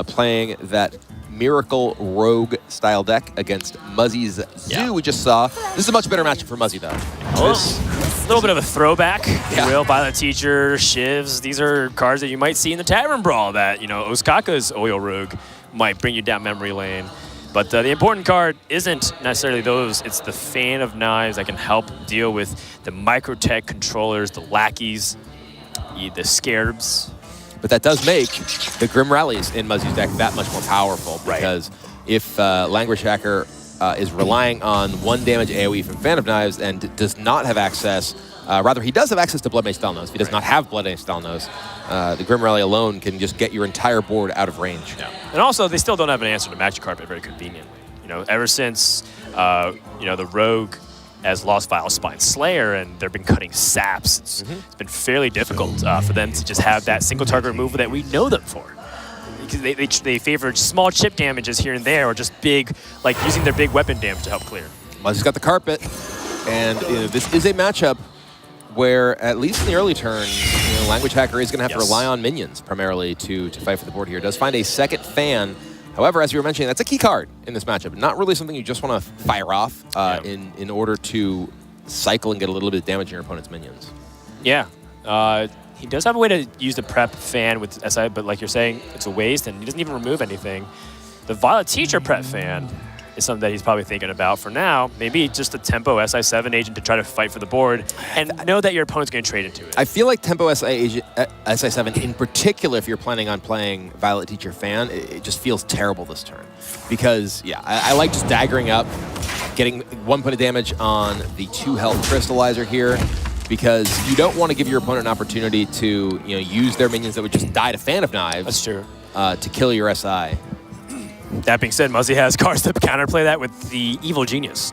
playing that Miracle Rogue style deck against Muzzy's Zoo we just saw. This is a much better matchup for Muzzy, though. A little bit of a throwback. Yeah. Real Violet Teacher, Shivs. These are cards that you might see in the Tavern Brawl that, Osaka's Oil Rogue might bring you down memory lane. But the important card isn't necessarily those. It's the Fan of Knives that can help deal with the Microtech controllers, the lackeys, the Scarabs. But that does make the Grim Rallies in Muzzy's deck that much more powerful, because if Language Hacker is relying on 1 damage AoE from Fan of Knives and does not have access, rather he does have access to Blood Mage Thalnos. If he does not have Blood Mage Thalnos, the Grim Rally alone can just get your entire board out of range. Yeah. And also, they still don't have an answer to Magic Carpet very conveniently. Ever since the Rogue has lost Vile Spine Slayer and they've been cutting saps, it's been fairly difficult for them to just have that single target removal that we know them for. Because they favor small chip damages here and there, or just big, like using their big weapon damage to help clear. Muzzy's got the carpet, and this is a matchup where, at least in the early turn, Language Hacker is going to have to rely on minions primarily to fight for the board here. Does find a second fan. However, as you were mentioning, that's a key card in this matchup. Not really something you just want to fire off in order to cycle and get a little bit of damage in your opponent's minions. Yeah. He does have a way to use the prep fan with SI, but like you're saying, it's a waste, and he doesn't even remove anything. The Violet Teacher prep fan is something that he's probably thinking about for now. Maybe just a Tempo SI7 agent to try to fight for the board and know that your opponent's going to trade into it. I feel like Tempo SI7 in particular, if you're planning on playing Violet Teacher fan, it just feels terrible this turn. Because, I like just daggering up, getting 1 point of damage on the 2 health Crystallizer here, because you don't want to give your opponent an opportunity to use their minions that would just die to Fan of Knives. That's true. To kill your SI. That being said, Muzzy has cards to counterplay that with the Evil Genius.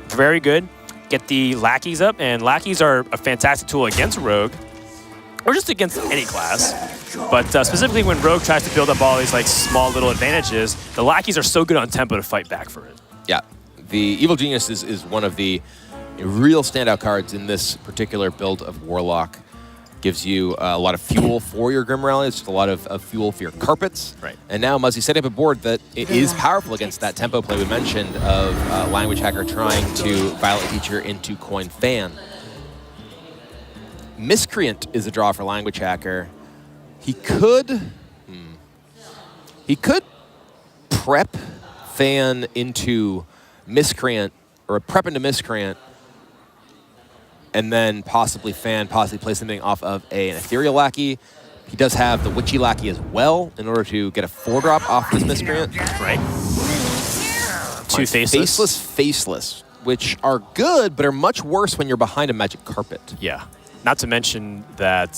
Very good. Get the lackeys up, and lackeys are a fantastic tool against Rogue, or just against any class. But specifically when Rogue tries to build up all these small little advantages, the lackeys are so good on tempo to fight back for it. Yeah, the Evil Genius is one of the real standout cards in this particular build of Warlock. Gives you a lot of fuel for your Grim Rally. It's just a lot of fuel for your carpets. Right. And now Muzzy setting up a board that it is powerful against that tempo play we mentioned of Language Hacker trying to Violet Teacher into Coin Fan. Miscreant is a draw for Language Hacker. He could prep Fan into Miscreant, or prep into Miscreant, and then possibly Fan, possibly play something off of an Ethereal Lackey. He does have the Witchy Lackey as well in order to get a 4-drop off this Miscreant. Right. 2 Faceless. Faceless, which are good, but are much worse when you're behind a Magic Carpet. Yeah. Not to mention that,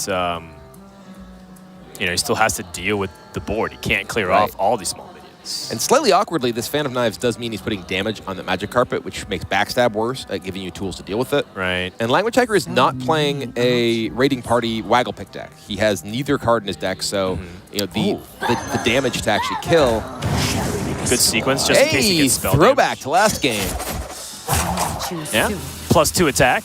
he still has to deal with the board. He can't clear off all these small minions. And slightly awkwardly, this Fan of Knives does mean he's putting damage on the Magic Carpet, which makes Backstab worse at giving you tools to deal with it. Right. And Language Hacker is not playing a Raiding Party Waggle Pick deck. He has neither card in his deck, so the damage to actually kill. Good sequence, just in case he gets spell throwback damage. to last game. Yeah. +2 attack.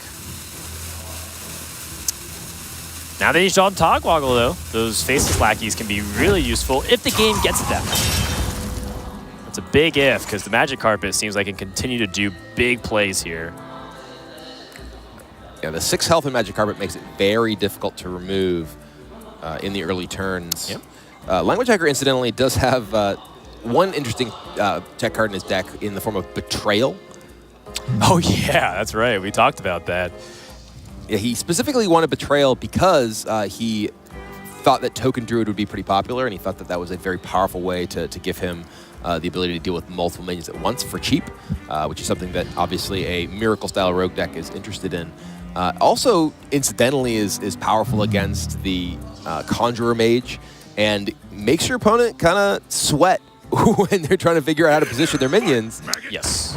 Now they need to Togwaggle, though. Those Faceless Lackeys can be really useful if the game gets them. That's a big if, because the Magic Carpet seems like it can continue to do big plays here. Yeah, the 6 health in Magic Carpet makes it very difficult to remove in the early turns. Yep. Language Hacker, incidentally, does have one interesting tech card in his deck in the form of Betrayal. Oh, yeah, that's right. We talked about that. Yeah, he specifically wanted Betrayal because he thought that Token Druid would be pretty popular, and he thought that that was a very powerful way to give him the ability to deal with multiple minions at once for cheap, which is something that obviously a Miracle-style rogue deck is interested in. Also, incidentally, is powerful against the Conjurer Mage, and makes your opponent kind of sweat when they're trying to figure out how to position their minions. Yes.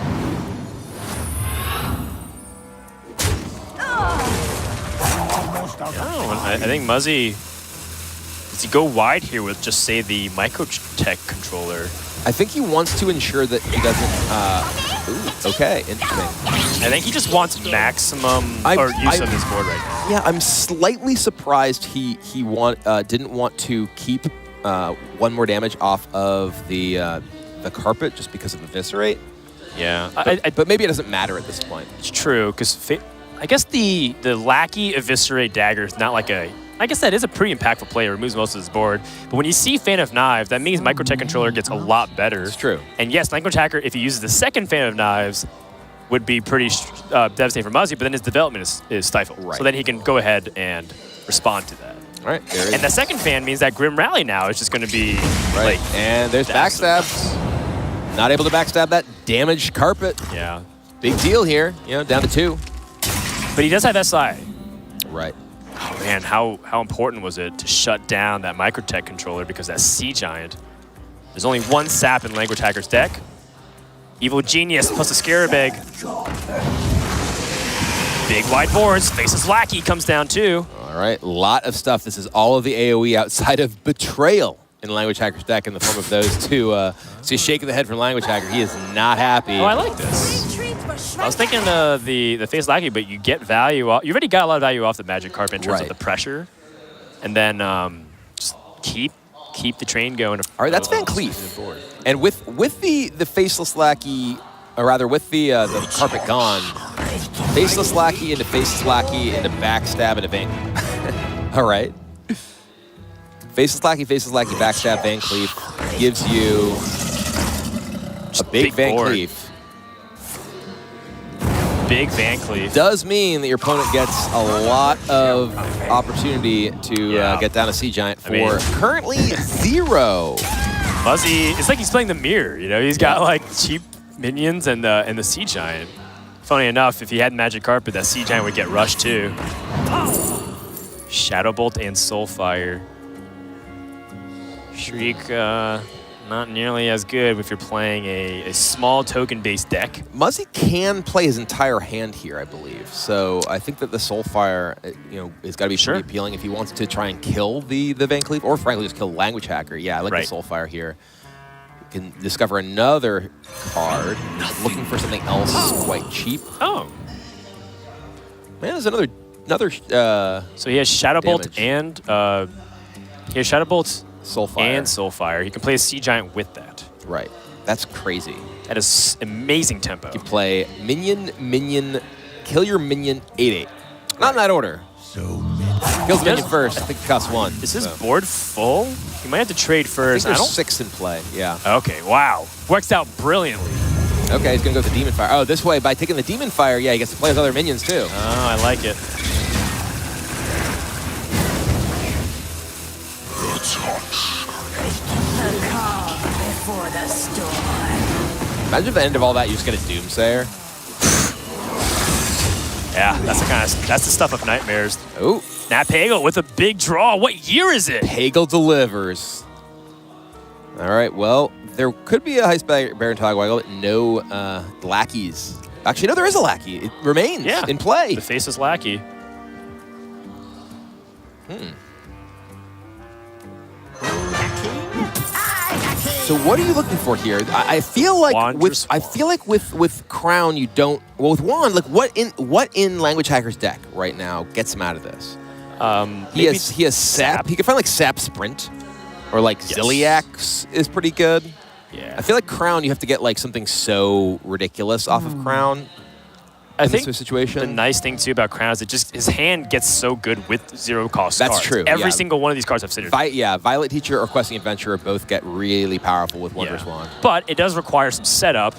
I think Muzzy, does he go wide here with just, say, the Microtech controller? I think he wants to ensure that he doesn't... okay, interesting. I think he just wants maximum use of his board right now. Yeah, I'm slightly surprised he didn't want to keep 1 more damage off of the carpet just because of Eviscerate. Yeah. But maybe it doesn't matter at this point. It's true, because I guess the Lackey Eviscerate Dagger is not like a... I guess that is a pretty impactful play. It removes most of his board. But when you see Fan of Knives, that means Microtech Controller gets a lot better. It's true. And yes, Language Hacker, if he uses the second Fan of Knives, would be pretty devastating for Muzzy, but then his development is stifled. Right. So then he can go ahead and respond to that. All right, there it And the second fan means that Grim Rally now is just going to be right. like... And there's backstabs. Not able to backstab that damaged carpet. Yeah. Big deal here, down to 2. But he does have SI. Right. Oh man, how important was it to shut down that Microtech controller because that Sea Giant? There's only 1 sap in Language Hacker's deck. Evil Genius plus a Scarab Egg. Big wide boards. Faceless Lackey comes down too. All right, a lot of stuff. This is all of the AoE outside of Betrayal in Language Hacker's deck in the form of those two. So shaking the head from Language Hacker. He is not happy. Oh, I like this. I was thinking the Faceless Lackey, but you get value off. You already got a lot of value off the Magic Carpet in terms of the pressure. And then just keep the train going. All right, that's Van Cleef. And with the Faceless Lackey, or rather with the carpet gone, Faceless Lackey into Faceless Lackey into Backstab into Van. All right. Faceless Lackey, Backstab, Van Cleef gives you a big Van Cleef. Big Van Cleef. Does mean that your opponent gets a lot of opportunity to get down a Sea Giant for currently 0. Muzzy, it's like he's playing the mirror, He's got like cheap minions and the Sea Giant. Funny enough, if he had Magic Carpet, that Sea Giant would get rushed too. Shadow Bolt and Soulfire. Shriek, not nearly as good if you're playing a small token-based deck. Muzzy can play his entire hand here, I believe. So I think that the Soulfire, is got to be pretty appealing if he wants to try and kill the Van Cleef, or frankly just kill Language Hacker. Yeah, I like the Soulfire here. You can discover another card. Looking for something else quite cheap. Oh. Man, there's another. So he has Shadow Bolt and Soulfire. And Soulfire. He can play a Sea Giant with that. Right. That's crazy. That is amazing tempo. You play minion, kill your minion, 8/8. Not in that order. Kills minion first. I think it costs 1. Is his board full? You might have to trade first. I think there's 6 in play, yeah. Okay, wow. Works out brilliantly. Okay, he's going to go with the Demon Fire. Oh, this way, by taking the Demon Fire, he gets to play his other minions too. Oh, I like it. Imagine at the end of all that, you just get a Doomsayer. Yeah, that's the stuff of nightmares. Oh, Nat Pagel with a big draw. What year is it? Hagel delivers. All right, well, there could be a Heist Baron Togwaggle, but no lackeys. Actually, no, there is a lackey. It remains in play. The faceless lackey. So what are you looking for here? I feel like with Crown you don't. Well, with Wand, like what in Language Hacker's deck right now gets him out of this? He has Sap. He can find like Sap Sprint, or like Ziliax is pretty good. Yeah. I feel like Crown you have to get like something so ridiculous off of Crown. I think this situation. The nice thing too about Crown is that his hand gets so good with zero cost That's cards. true. Every single one of these cards have synergy. Violet Teacher or Questing Adventurer both get really powerful with Wondrous Wand. But it does require some setup,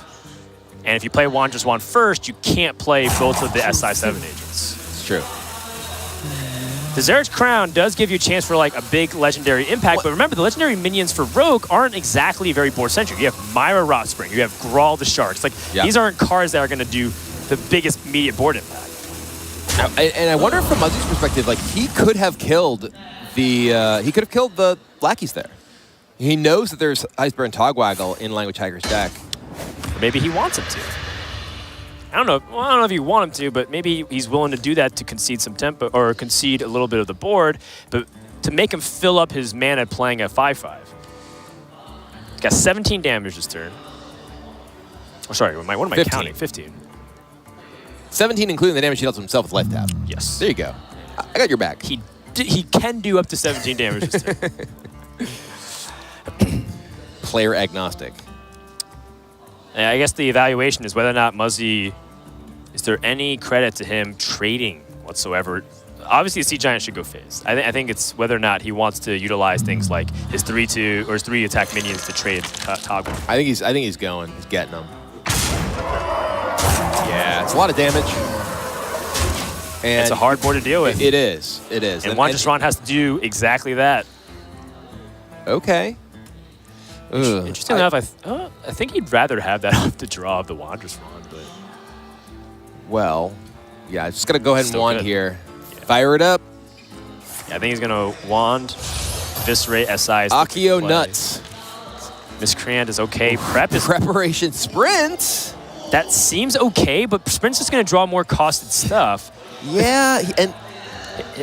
and if you play Wondrous Wand first, you can't play both of the SI7 agents. It's true. The Zeric's Crown does give you a chance for like a big legendary impact, but remember the legendary minions for Rogue aren't exactly very board centric. You have Myra Rotspring, you have Grawl the Sharks. Like these aren't cards that are going to do the biggest immediate board impact. And I wonder from Muzzy's perspective, like he could have killed the lackeys there. He knows that there's Iceberg and Togwaggle in Language Hacker's deck. Or maybe he wants him to. I don't know. Well, I don't know if you want him to, but maybe he's willing to do that to concede some tempo or concede a little bit of the board, but to make him fill up his mana playing a 5/5. He's got 17 damage this turn. Oh, sorry. What am I 15. counting? 15. 17, including the damage he dealt to himself with Life Tap. Yes. There you go. I got your back. He can do up to 17 damage this turn. Player agnostic. And I guess the evaluation is whether or not Muzzy, is there any credit to him trading whatsoever? Obviously, the Sea Giant should go phased. I think it's whether or not he wants to utilize things like his 3/2 or his 3 attack minions to trade Toggle. I think he's going. He's getting them. Yeah, it's a lot of damage. And it's a hard board to deal with. It is. It is. And Wondrous Wand has to do exactly that. Okay. Interesting enough, I think he'd rather have that off the draw of the Wondrous Wand, but well, yeah, just gotta go ahead and Still wand good. here. Yeah. Fire it up. Yeah, I think he's gonna wand, Viscerate, SI. Akio nuts. Miscreant is okay. Prep is Preparation sprint. That seems okay, but Sprint's just gonna draw more costed stuff. Yeah, and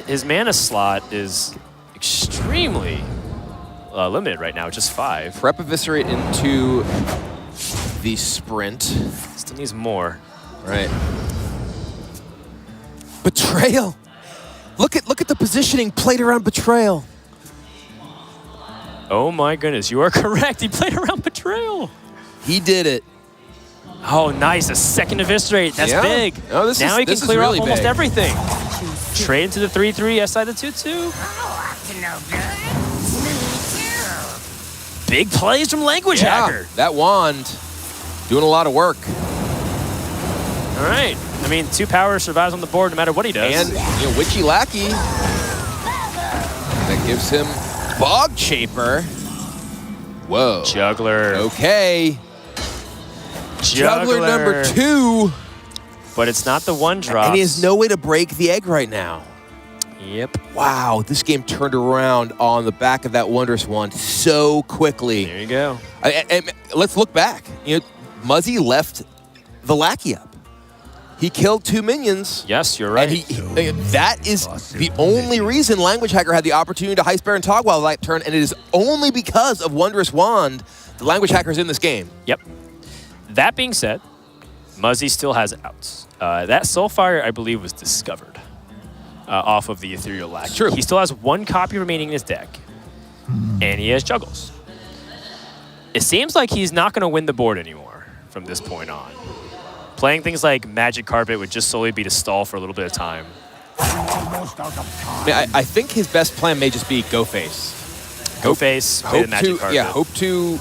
his mana slot is extremely limited right now, just 5. Prep Eviscerate into the sprint. Still needs more. Right. Betrayal. Look at the positioning played around Betrayal. Oh my goodness, you are correct. He played around Betrayal. He did it. Oh, nice. A second Eviscerate. That's big. Oh, now he can this is clear really off almost big. everything. Trade into the 3/3, SI the 2/2. Big plays from Language Hacker. That wand doing a lot of work. All right. I mean, 2 power survives on the board no matter what he does. And Witchy Lackey. That gives him Bog Chaper. Whoa. Juggler. Okay. Juggler number 2. But it's not the 1-drop. And he has no way to break the egg right now. Yep. Wow, this game turned around on the back of that Wondrous Wand so quickly. There you go. And let's look back. Muzzy left the Lackey up. He killed 2 minions. Yes, you're right. And that is the only reason Language Hacker had the opportunity to Heist Baron Togwaggle that turn, and it is only because of Wondrous Wand the Language Hacker's in this game. Yep. That being said, Muzzy still has outs. That Soulfire, I believe, was discovered off of the Ethereal Lackey. True. He still has 1 copy remaining in his deck, and he has Juggles. It seems like he's not going to win the board anymore from this point on. Playing things like Magic Carpet would just solely be to stall for a little bit of time. I think his best plan may just be go face. Go face, play the Magic Carpet. Yeah, hope to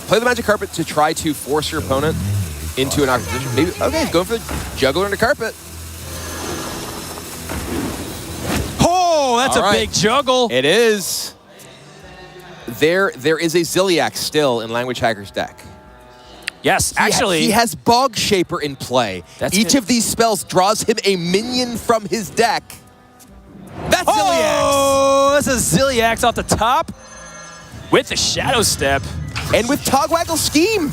play the Magic Carpet to try to force your opponent into an awkward position. Maybe, okay, he's going for the Juggler into Carpet. Oh, that's All a right. big juggle. It is. there is a Ziliax still in Language Hacker's deck. Yes, actually. He has Bog Shaper in play. Each of these spells draws him a minion from his deck. That's Ziliax! Oh, that's a Ziliax off the top with the Shadow Step. And with Togwaggle Scheme.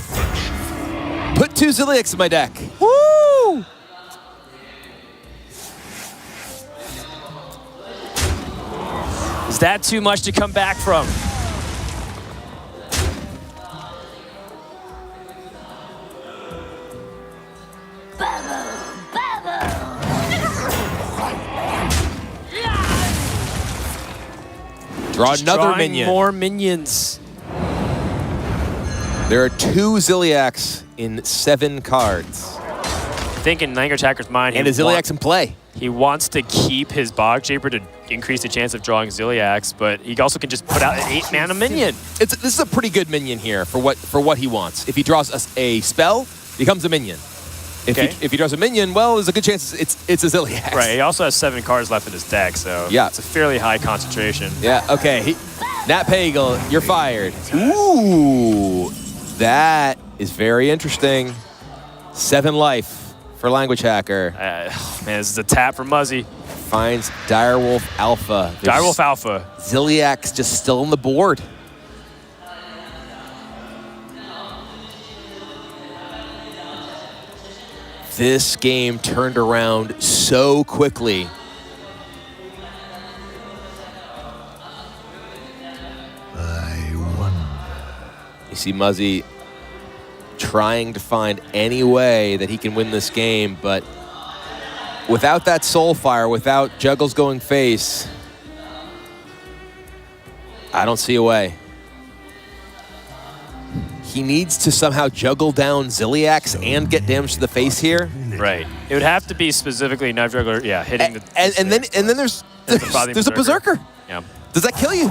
Put 2 Ziliax in my deck. Woo! Is that too much to come back from? Draw another minion. More minions. There are 2 Ziliax in 7 cards. I think in Language Hacker's mind, And a Ziliax in play. He wants to keep his Bog Shaper to increase the chance of drawing Ziliax, but he also can just put out an 8-mana minion. This is a pretty good minion here for what he wants. If he draws a spell, it becomes a minion. If he draws a minion, well, there's a good chance it's a Ziliax. Right, he also has 7 cards left in his deck, so yeah. It's a fairly high concentration. Yeah, okay. Nat Pagel, you're fired. Ooh, that is very interesting. 7 life for Language Hacker. Man, this is a tap for Muzzy. Finds Direwolf Alpha. Direwolf Alpha. Ziliax just still on the board. This game turned around so quickly. I wonder. You see Muzzy trying to find any way that he can win this game, but without that Soulfire, without Juggles going face, I don't see a way. He needs to somehow juggle down Ziliax and get damage to the face here. Right. It would have to be specifically Knife Juggler, yeah, hitting the... And then there's a Berserker. Yeah. Does that kill you?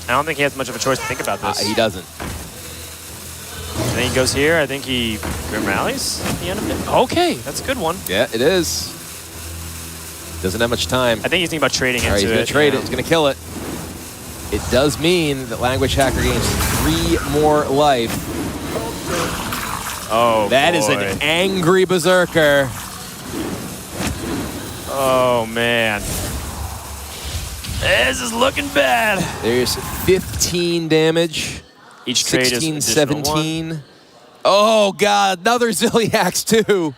I don't think he has much of a choice to think about this. He doesn't. I think he goes here. I think he Grim Rallies at the end of it. Okay, that's a good one. Yeah, it is. Doesn't have much time. I think he's thinking about trading into it. All right, he's going to trade it. He's going to kill it. It does mean that Language Hacker gains 3 more life. Oh, that is an angry Berserker. Oh, man. This is looking bad. There's 15 damage. Each trade 16, is 17. 1. Oh, God. Another Ziliax, too.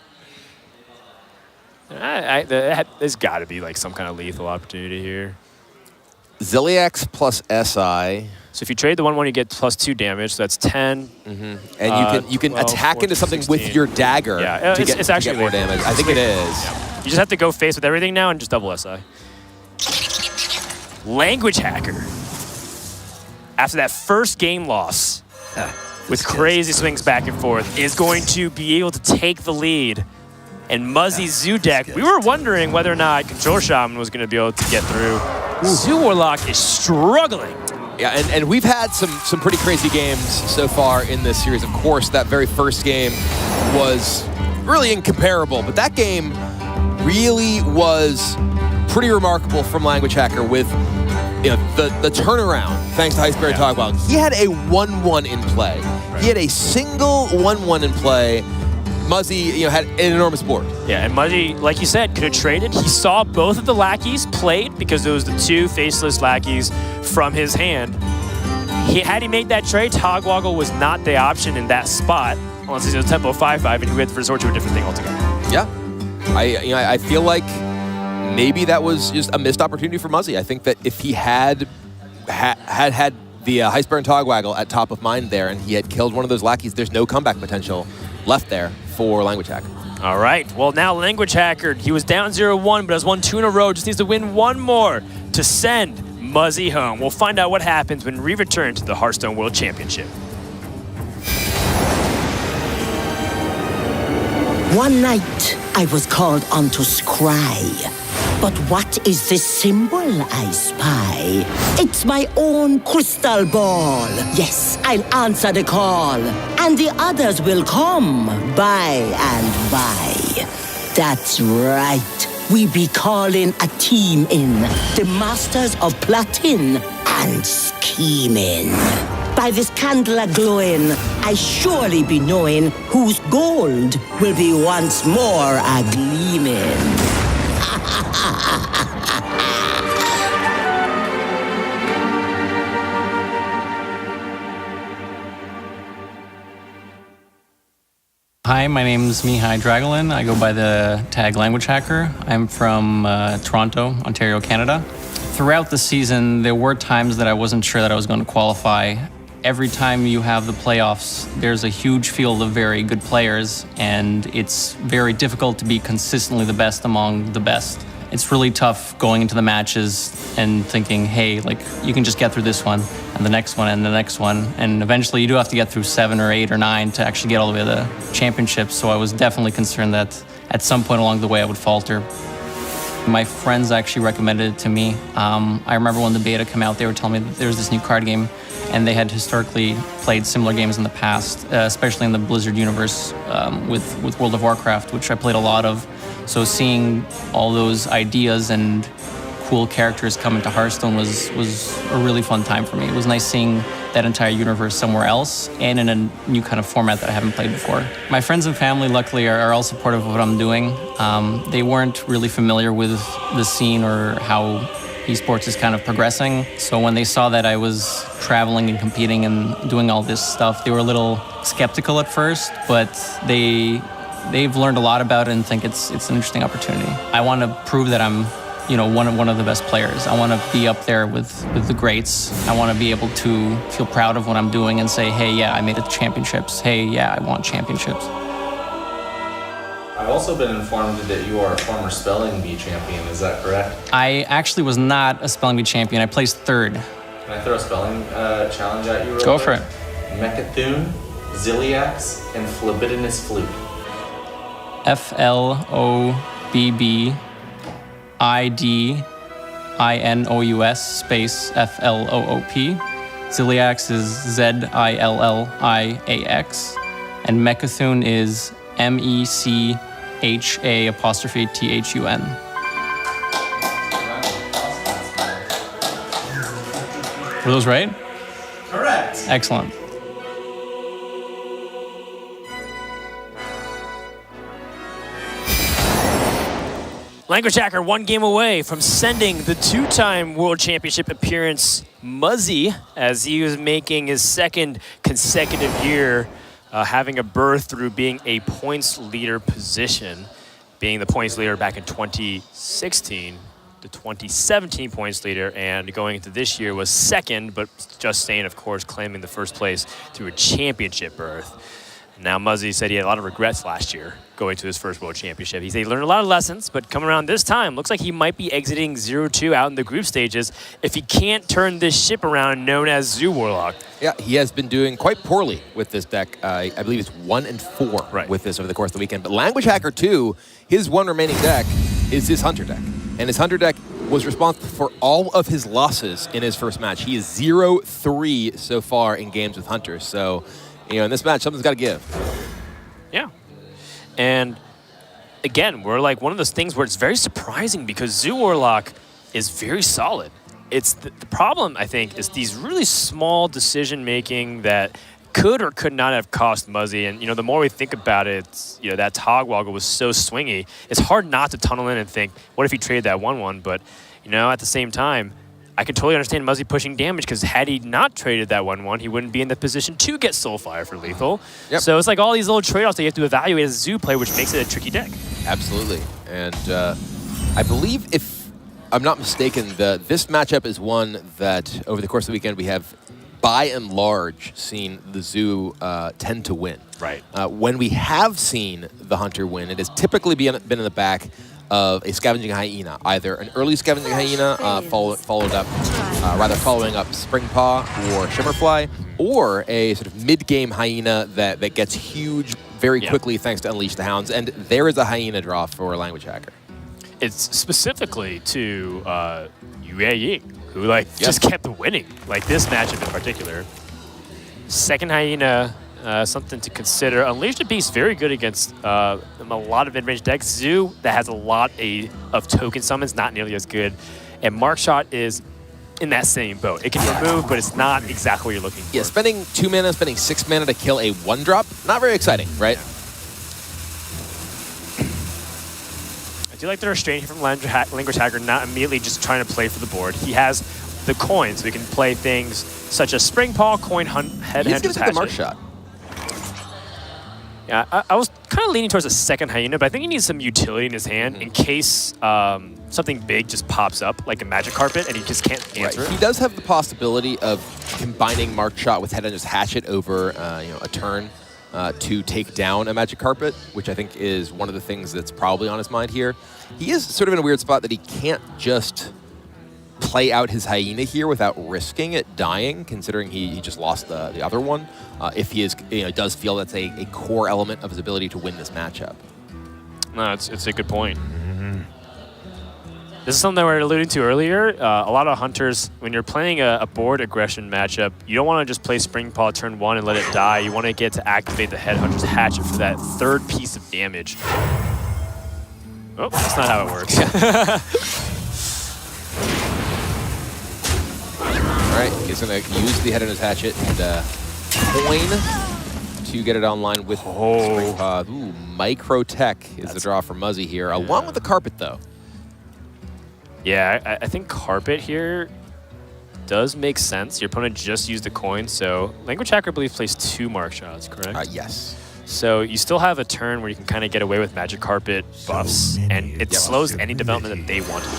There's got to be like some kind of lethal opportunity here. Ziliax plus SI. So if you trade the 1/1, you get +2 damage. So that's 10. And you can 12, attack 14, into something 16. with your dagger to get more damage. I think it is. Yeah. You just have to go face with everything now and just double SI. Language Hacker. After that first game loss, with crazy swings back and forth, is going to be able to take the lead. And Muzzy's Zoo deck, we were wondering whether or not Control Shaman was going to be able to get through. Zoo Warlock is struggling. Yeah, and we've had some pretty crazy games so far in this series. Of course, that very first game was really incomparable, but that game really was pretty remarkable from Language Hacker with the turnaround, thanks to Hearthstone Togwaggle. He had a 1/1 in play. Right. He had a single 1/1 in play. Muzzy, had an enormous board. Yeah, and Muzzy, like you said, could have traded. He saw both of the lackeys played because it was the 2 faceless lackeys from his hand. Had he made that trade, Togwaggle was not the option in that spot, unless he's a tempo 5/5 and he had to resort to a different thing altogether. Yeah, I feel like maybe that was just a missed opportunity for Muzzy. I think that if he had the Hearthstone Togwaggle at top of mind there and he had killed one of those lackeys, there's no comeback potential left there for Language Hacker. All right. Well, now Language Hacker, he was down 0-1, but has won 2 in a row. Just needs to win 1 more to send Muzzy home. We'll find out what happens when we return to the Hearthstone World Championship. One night, I was called on to scry. But what is this symbol I spy? It's my own crystal ball. Yes, I'll answer the call. And the others will come by and by. That's right. we be calling a team in. The masters of plotting and scheming. By this candle a-glowing, I surely be knowing whose gold will be once more a-gleaming. Hi, my name's Mihai Dragalin. I go by the tag Language Hacker. I'm from Toronto, Ontario, Canada. Throughout the season, there were times that I wasn't sure that I was going to qualify. Every time you have the playoffs, there's a huge field of very good players, and it's very difficult to be consistently the best among the best. It's really tough going into the matches and thinking, hey, like, you can just get through this one and the next one and the next one. And eventually you do have to get through 7 or 8 or 9 to actually get all the way to the championships. So I was definitely concerned that at some point along the way I would falter. My friends actually recommended it to me. I remember when the beta came out, they were telling me that there was this new card game, and they had historically played similar games in the past, especially in the Blizzard universe with World of Warcraft, which I played a lot of. So seeing all those ideas and cool characters come into Hearthstone was a really fun time for me. It was nice seeing that entire universe somewhere else and in a new kind of format that I haven't played before. My friends and family, luckily, are all supportive of what I'm doing. They weren't really familiar with the scene or how esports is kind of progressing. So when they saw that I was traveling and competing and doing all this stuff, they were a little skeptical at first, but they've learned a lot about it and think it's an interesting opportunity. I want to prove that I'm, one of the best players. I want to be up there with the greats. I want to be able to feel proud of what I'm doing and say, hey, yeah, I made it to championships. Hey, yeah, I won championships. I've also been informed that you are a former Spelling Bee champion. Is that correct? I actually was not a Spelling Bee champion. I placed 3rd. Can I throw a spelling challenge at you? Go for it. Mecha'thun, Ziliax, and Flabidinous Flute. FLOBBIDINOUS space FLOOP. Ziliax is ZILLIAX. And Mecha'thun is MECHA''THUN. Were those right? Correct. Excellent. Language Hacker 1 game away from sending the 2-time World Championship appearance Muzzy as he was making his 2nd consecutive year having a berth through being a points leader position, being the points leader back in 2016, the 2017 points leader, and going into this year was 2nd, but just staying, of course, claiming the 1st place through a championship berth. Now, Muzzy said he had a lot of regrets last year going to his first World Championship. He said he learned a lot of lessons, but coming around this time, looks like he might be exiting 0-2 out in the group stages if he can't turn this ship around known as Zoo Warlock. Yeah, he has been doing quite poorly with this deck. I believe it's 1-4 with this over the course of the weekend. But Language Hacker 2, his one remaining deck is his Hunter deck. And his Hunter deck was responsible for all of his losses in his first match. He is 0-3 so far in games with Hunters. So, in this match, something's got to give. Yeah. And again, we're like one of those things where it's very surprising because Zoo Warlock is very solid. It's the problem, I think, is these really small decision-making that could or could not have cost Muzzy. And, the more we think about it, that Togwoggle was so swingy. It's hard not to tunnel in and think, what if he traded that 1-1? But, at the same time, I can totally understand Muzzy pushing damage because had he not traded that 1-1, he wouldn't be in the position to get Soulfire for lethal. Yep. So it's like all these little trade-offs that you have to evaluate as a Zoo player, which makes it a tricky deck. Absolutely. And I believe, if I'm not mistaken, this matchup is one that over the course of the weekend we have, by and large, seen the Zoo tend to win. Right. When we have seen the Hunter win, it has typically been in the back of a Scavenging Hyena, either an early Scavenging Hyena following up Spring Paw or Shimmerfly, or a sort of mid-game Hyena that gets huge very quickly thanks to Unleash the Hounds, and there is a Hyena draw for Language Hacker. It's specifically to Yue, who just kept winning, like this matchup in particular. Second Hyena something to consider. Unleash the Beast, very good against a lot of mid-range decks. Zoo, that has a lot of token summons, not nearly as good. And Mark Shot is in that same boat. It can remove, but it's not exactly what you're looking for. Yeah, spending 2 mana, spending 6 mana to kill a 1-drop, not very exciting, right? Yeah. I do like the restraint here from Language Hacker, not immediately just trying to play for the board. He has the coins, so he can play things such as Spring Paw, Coin Hunt, Head He's Hunter's going to take the Mark Hatchet. Shot. Yeah, I was kind of leaning towards a second Hyena, but I think he needs some utility in his hand in case something big just pops up, like a Magic Carpet, and he just can't answer it. He does have the possibility of combining Mark Shot with Head Hunter's Hatchet over a turn to take down a Magic Carpet, which I think is one of the things that's probably on his mind here. He is sort of in a weird spot that he can't just play out his Hyena here without risking it dying, considering he just lost the other one. If he is, does feel that's a core element of his ability to win this matchup. No, it's a good point. This is something that we were alluding to earlier. A lot of hunters, when you're playing a board aggression matchup, you don't want to just play Spring Paw turn 1 and let it die. You want to get to activate the Headhunter's Hatchet for that third piece of damage. Oh, that's not how it works. All right, he's going to use the Headhunter's Hatchet and coin to get it online with Spring Paw. Ooh, Micro Tech is the draw for Muzzy here, along with the Carpet, though. Yeah, I think Carpet here does make sense. Your opponent just used the coin, so Language Hacker, I believe, plays 2 Mark Shots, correct? Yes. So you still have a turn where you can kind of get away with Magic Carpet buffs, and it slows any development that they want to do.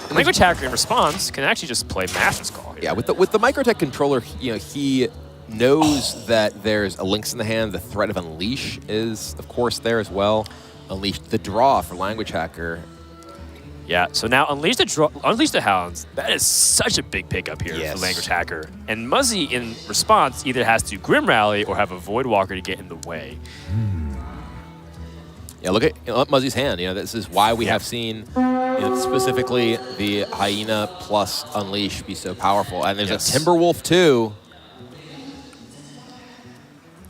And Language Hacker, in response, can actually just play Master's Call here. Yeah, with the Microtech controller, he knows that there's a Lynx in the hand. The threat of Unleash is, of course, there as well. Unleash, the draw for Language Hacker. Yeah, so now Unleash the Hounds, that is such a big pickup here for Language Hacker. And Muzzy, in response, either has to Grim Rally or have a Void Walker to get in the way. Yeah, look at Muzzy's hand. This is why we have seen specifically the Hyena plus Unleash be so powerful. And there's a Timberwolf, too.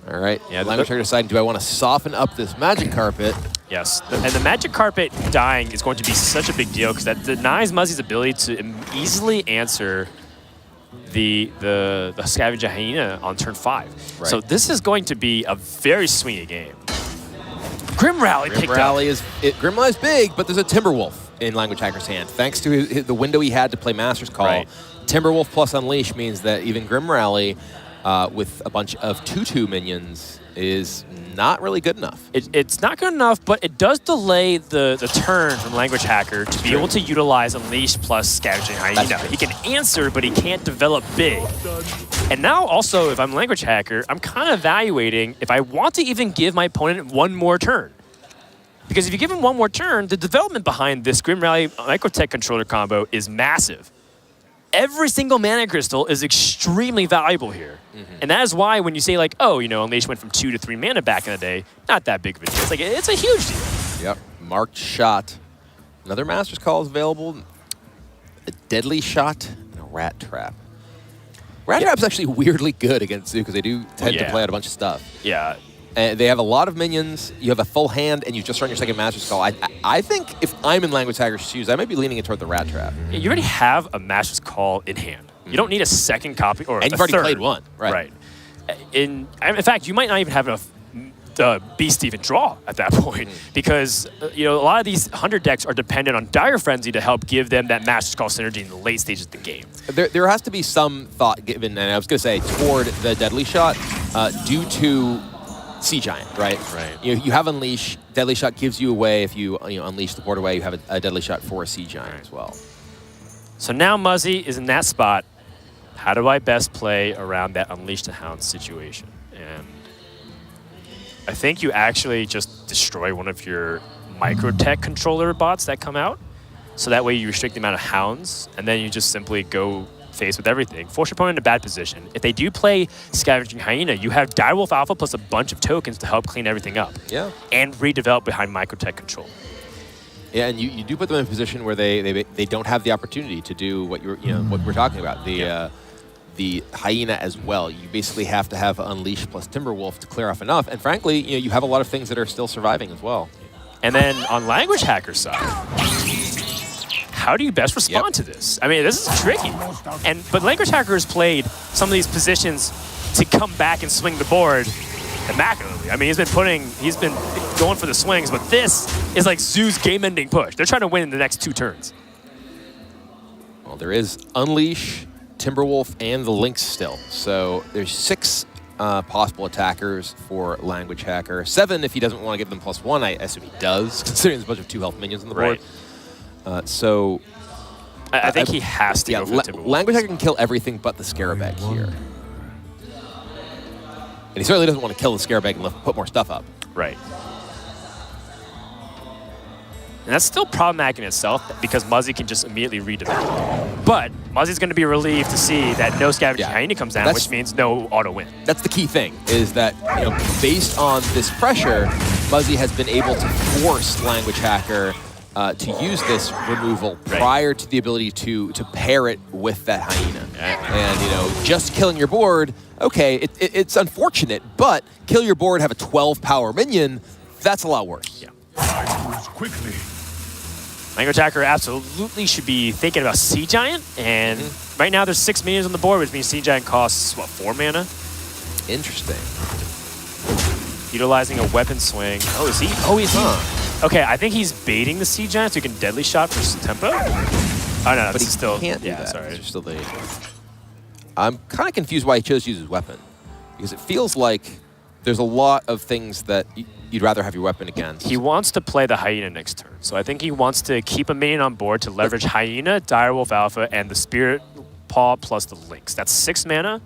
All right, Language Hacker deciding, do I want to soften up this Magic Carpet? Yes, and the Magic Carpet dying is going to be such a big deal because that denies Muzzy's ability to easily answer the Scavenging Hyena on turn 5. Right. So this is going to be a very swingy game. Grim Rally picked up. Grim Rally is big, but there's a Timberwolf in Language Hacker's hand. Thanks to the window he had to play Master's Call, Timberwolf plus Unleash means that even Grim Rally with a bunch of 2/2 minions is not really good enough. It's not good enough, but it does delay the turn from Language Hacker to be able to utilize Unleash plus Scavenging Hyena. He can answer, but he can't develop big. And now also, if I'm Language Hacker, I'm kind of evaluating if I want to even give my opponent one more turn. Because if you give him one more turn, the development behind this Grim Rally Microtech controller combo is massive. Every single mana crystal is extremely valuable here. And that is why when you say like, oh, Unleash went from 2 to 3 mana back in the day, not that big of a deal. It's a huge deal. Yep, Marked Shot. Another Master's Call is available. A Deadly Shot and a Rat Trap. Rat Trap's actually weirdly good against Zoo because they do tend to play out a bunch of stuff. Yeah. And they have a lot of minions. You have a full hand, and you just run your second Master's Call. I think if I'm in Language Hacker's shoes, I might be leaning it toward the Rat Trap. You already have a Master's Call in hand. You don't need a second copy or and you've already played one, right? In fact, you might not even have enough Beast to even draw at that point because a lot of these 100 decks are dependent on Dire Frenzy to help give them that Master's Call synergy in the late stages of the game. There has to be some thought given, and I was going to say toward the Deadly Shot due to Sea Giant, right? You have Unleash. Deadly Shot gives you away if you unleash the board away. You have a Deadly Shot for a Sea Giant as well. So now Muzzy is in that spot. How do I best play around that Unleash the Hound situation? And I think you actually just destroy one of your Microtech controller bots that come out. So that way you restrict the amount of hounds, and then you just simply go face with everything. Force your opponent in a bad position. If they do play Scavenging Hyena, you have Direwolf Alpha plus a bunch of tokens to help clean everything up. Yeah. And redevelop behind Microtech control. Yeah, and you do put them in a position where they don't have the opportunity to do what what we're talking about. the Hyena as well. You basically have to have Unleash plus Timberwolf to clear off enough. And frankly, you have a lot of things that are still surviving as well. And then on Language Hacker side, how do you best respond to this? I mean, this is tricky. But Language Hacker has played some of these positions to come back and swing the board immaculately. I mean, he's been going for the swings, but this is like Zoo's game-ending push. They're trying to win in the next 2 turns. Well, there is Unleash, Timberwolf, and the Lynx still. So there's 6 possible attackers for Language Hacker. 7 if he doesn't want to give them +1. I assume he does, considering there's a bunch of 2 health minions on the board. So I think he has to go for the Timberwolf. Language Hacker can kill everything but the Scarabag here. And he certainly doesn't want to kill the Scarabag and put more stuff up. Right. And that's still problematic in itself because Muzzy can just immediately redevelop. But Muzzy's going to be relieved to see that no Scavenging Hyena comes down, which means no auto-win. That's the key thing, is that based on this pressure, Muzzy has been able to force Language Hacker to use this removal prior to the ability to pair it with that Hyena. And just killing your board, okay, it's unfortunate, but kill your board, have a 12 power minion, that's a lot worse. Yeah. Quickly. Language Hacker absolutely should be thinking about Sea Giant, and right now there's 6 minions on the board, which means Sea Giant costs, what, 4 mana? Interesting. Utilizing a weapon swing. Oh, is he? Oh, is he? Okay, I think he's baiting the Sea Giant so he can deadly shot for tempo. Oh, no, but he still can't do that. Sorry. Still the... I'm kind of confused why he chose to use his weapon, because it feels like there's a lot of things that you'd rather have your weapon against. He wants to play the Hyena next turn, so I think he wants to keep a minion on board to leverage Hyena, Direwolf Alpha, and the Spirit Paw plus the Lynx. That's 6 mana.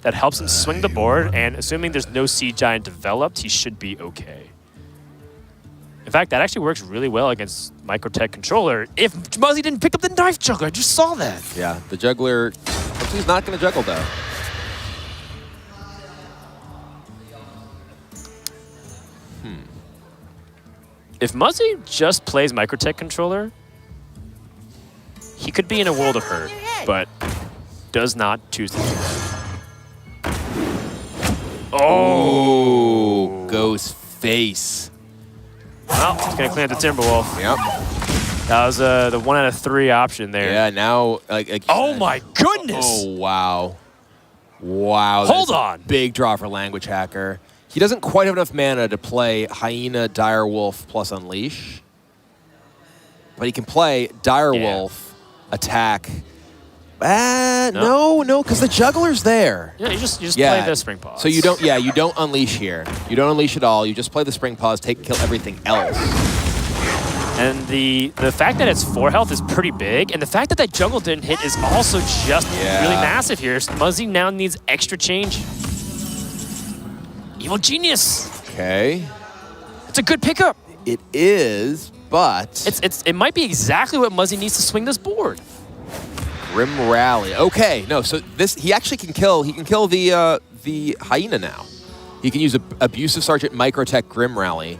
That helps him swing the board, and assuming there's no Sea Giant developed, he should be okay. In fact, that actually works really well against Microtech Controller. If Muzzy didn't pick up the Knife Juggler, I just saw that. Yeah, the Juggler, he's not going to juggle though. If Muzzy just plays Microtech Controller, he could be in a world of hurt, but does not choose to do that. Oh, goes face. Well, he's going to clean up the Timberwolf. Yep. That was the 1 out of 3 option there. Yeah, now... oh my goodness! Oh, wow. Wow. Hold on. Big draw for Language Hacker. He doesn't quite have enough mana to play Hyena, Direwolf plus Unleash. But he can play Direwolf, attack... no, because the Juggler's there. Yeah, you just play the Spring Paws. So you don't Unleash here. You don't Unleash at all. You just play the Spring Paws, kill everything else. And the fact that it's 4 health is pretty big, and the fact that Juggle didn't hit is also just really massive here. Muzzy now needs extra change. Evil Genius. Okay. It's a good pickup. It is, but it might be exactly what Muzzy needs to swing this board. Grim Rally. Okay, no, so he actually can kill. He can kill the Hyena now. He can use Abusive Sergeant Microtech Grim Rally.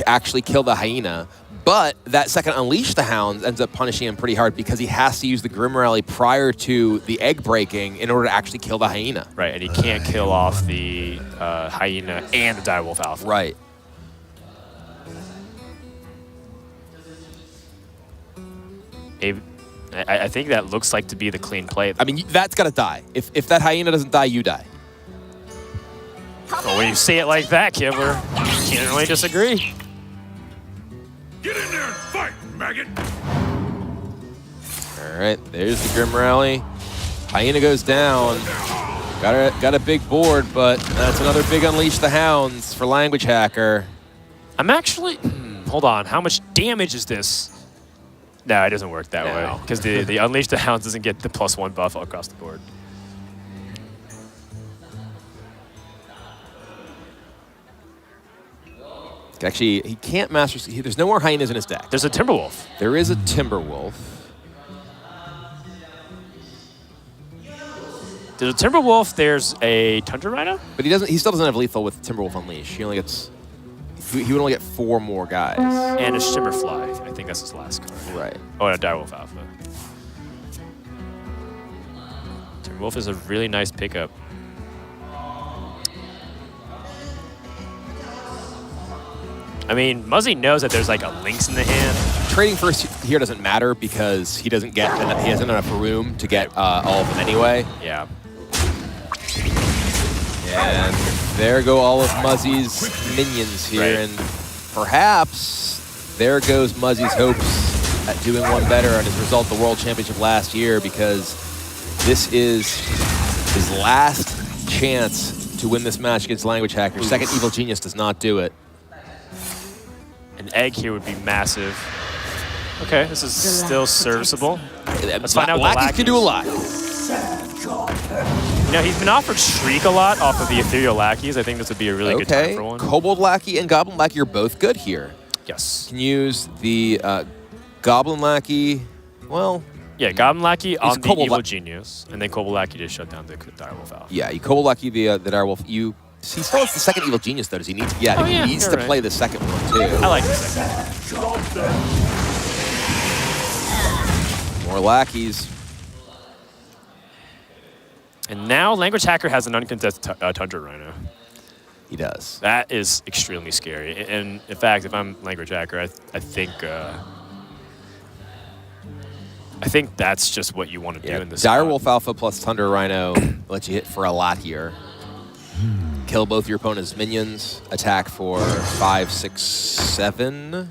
Actually kill the Hyena, but that second Unleash the Hounds ends up punishing him pretty hard because he has to use the Grim Rally prior to the egg breaking in order to actually kill the Hyena. Right, and he can't kill off the Hyena and the Direwolf Alpha. Right. I think that looks like to be the clean play. I mean, that's got to die. If that Hyena doesn't die, you die. Well, when you say it like that, Kibler, can't really disagree. Get in there and fight, maggot! All right, there's the Grim Rally. Hyena goes down. Got a big board, but that's another big Unleash the Hounds for Language Hacker. I'm actually... hold on, how much damage is this? No, it doesn't work that way. Because the Unleash the Hounds doesn't get the +1 buff all across the board. Actually, he can't master... There's no more Hyenas in his deck. There's a Timberwolf. There is a Timberwolf. There's a Timberwolf, there's a Tundra Rhino? But he still doesn't have lethal with Timberwolf Unleash. He only gets... He would only get 4 more guys. And a Shimmerfly. I think that's his last card. Right. Oh, and a Direwolf Alpha. Wolf is a really nice pickup. I mean, Muzzy knows that there's like a Lynx in the hand. Trading first here doesn't matter because he doesn't get he hasn't enough room to get all of them anyway. Yeah. And there go all of Muzzy's minions here, Right. and perhaps there goes Muzzy's hopes at doing one better and as a result the World Championship last year, because this is his last chance to win this match against Language Hacker. Second Evil Genius does not do it. An egg here would be massive. Okay, this is still serviceable. Let's find out what the Lackeys can do a lot. You know, he's been offered Shriek a lot off of the Ethereal Lackeys. I think this would be a really good time for one. Kobold Lackey and Goblin Lackey are both good here. Yes. Can use the Goblin Lackey, well... Yeah, Goblin Lackey on the Kobold Evil Genius, and then Kobold Lackey to shut down the Direwolf Alpha. Yeah, you Kobold Lackey the Direwolf. He still has the second Evil Genius, though. Does he need to? Yeah, he needs to play the second one, too. I like the second. More Lackeys. And now Language Hacker has an uncontested Tundra Rhino. He does. That is extremely scary. And in fact, if I'm Language Hacker, I think that's just what you want to do in this Direwolf Alpha plus Thunder Rhino lets you hit for a lot here. Kill both your opponent's minions. Attack for 5, 6, 7.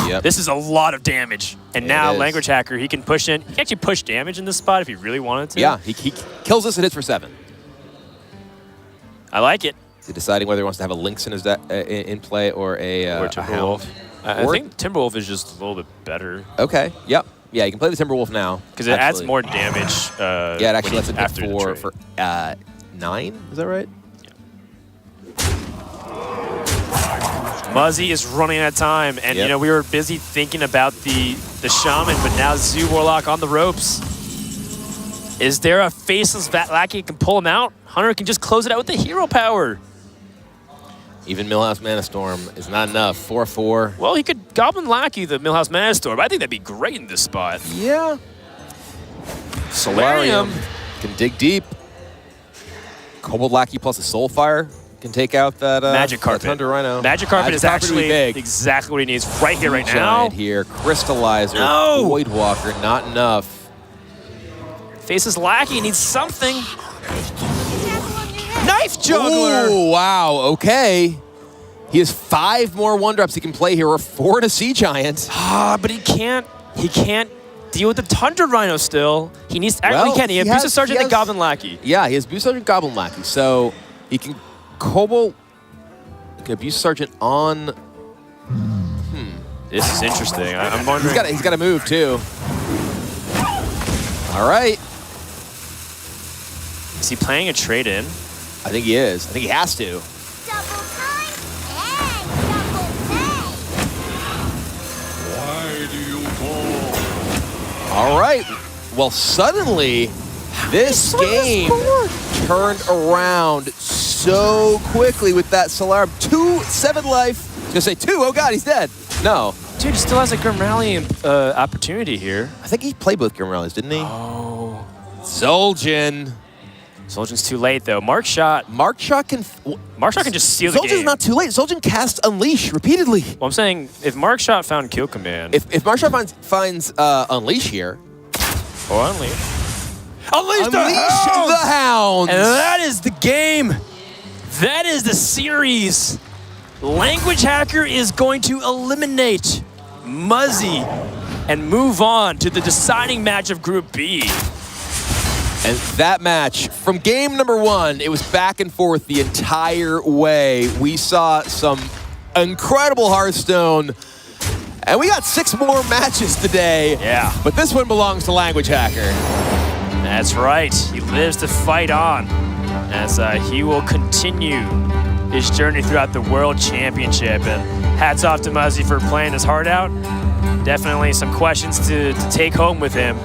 Yep. This is a lot of damage. And now is. Language Hacker, he can push in. He can actually push damage in this spot if he really wanted to. Yeah, he kills us and hits for 7. I like it. He's deciding whether he wants to have a Lynx in his in play or a Timberwolf. Hound. I think Timberwolf is just a little bit better. Okay. Yep. Yeah, you can play the Timberwolf now. Because it adds more damage. Yeah, it actually lets it hit after for 9. Is that right? Muzzy is running out of time, and you know we were busy thinking about the Shaman, but now Zoo Warlock on the ropes. Is there a faceless Lackey that can pull him out? Hunter can just close it out with the hero power. Even Millhouse Manastorm is not enough. 4/4. Well, he could Goblin Lackey the Millhouse Manastorm. I think that'd be great in this spot. Yeah. Solarium can dig deep. Kobold Lackey plus a Soulfire can take out that Magic Carpet. Thunder Rhino. Magic Carpet is actually big. exactly what he needs right here, right now. Giant here. Crystallizer. No! Voidwalker. Not enough. Faces Lackey needs something. Knife Juggler! Oh, wow. Okay. He has 5 more 1-drops he can play here, or 4 to Sea Giant. But he can't deal with the Tundra Rhino still. He needs, Well, he can. He has Booster Sergeant and Goblin Lackey. Yeah, he has Booster Sergeant Goblin Lackey, so he can Kobold. He can Abuse Sergeant on. This is interesting. I'm wondering. He's got to move too. All right. Is he playing a trade-in? I think he is. I think he has to. Why do you call? All right. Well, suddenly, this game turned around so quickly with that Solarium. 7 life. I was going to say 2. Oh, God, he's dead. No. Dude, he still has a Grim Rally opportunity here. I think he played both Grim Rallies, didn't he? Oh. Zul'jin. Zul'jin's too late, though. Mark Shot can just steal the game. Zul'jin's not too late. Zul'jin casts Unleash repeatedly. Well, I'm saying, if Mark Shot found Kill Command... If Mark Shot finds Unleash here... Or Unleash. Unleash the Hounds! And that is the game. That is the series. Language Hacker is going to eliminate Muzzy and move on to the deciding match of Group B. And that match, from game number 1, it was back and forth the entire way. We saw some incredible Hearthstone, and we got 6 more matches today. Yeah. But this one belongs to Language Hacker. That's right. He lives to fight on as he will continue his journey throughout the World Championship. And hats off to Muzzy for playing his heart out. Definitely some questions to take home with him.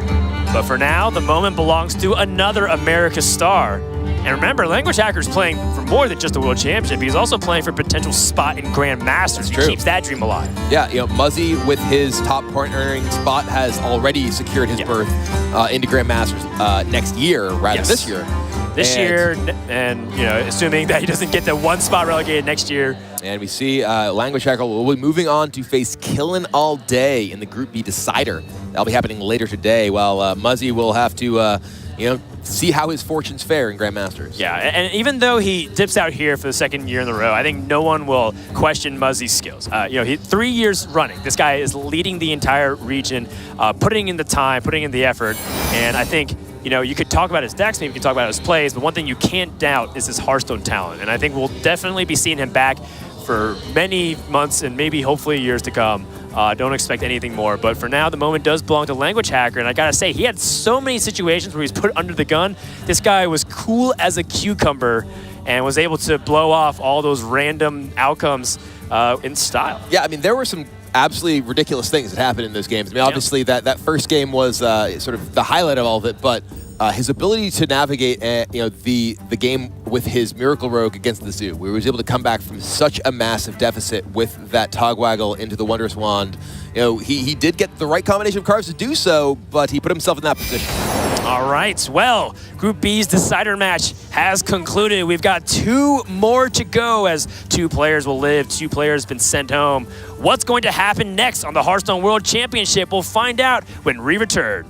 But for now, the moment belongs to another America star. And remember, languagehacker is playing for more than just a World Championship. He's also playing for a potential spot in Grandmasters. He keeps that dream alive. Yeah, Muzzy with his top point earning spot has already secured his berth into Grandmasters next year, rather this year. This year, and assuming that he doesn't get the one spot relegated next year. And we see languagehacker will be moving on to face Killin' All Day in the Group B Decider. That'll be happening later today, while Muzzy will have to, see how his fortunes fare in Grandmasters. Yeah, and even though he dips out here for the second year in a row, I think no one will question Muzzy's skills. 3 years running, this guy is leading the entire region, putting in the time, putting in the effort, and I think you could talk about his decks, maybe you can talk about his plays, but one thing you can't doubt is his Hearthstone talent. And I think we'll definitely be seeing him back for many months and maybe hopefully years to come. Don't expect anything more. But for now, the moment does belong to languagehacker. And I gotta say, he had so many situations where he was put under the gun. This guy was cool as a cucumber and was able to blow off all those random outcomes in style. Yeah, I mean, there were some absolutely ridiculous things that happened in those games. I mean, obviously that first game was sort of the highlight of all of it, but his ability to navigate the game with his Miracle Rogue against the Zoo, where he was able to come back from such a massive deficit with that Togwaggle into the Wondrous Wand. He did get the right combination of cards to do so, but he put himself in that position. All right, well, Group B's decider match has concluded. We've got 2 more to go as 2 players will live, 2 players have been sent home. What's going to happen next on the Hearthstone World Championship? We'll find out when we return.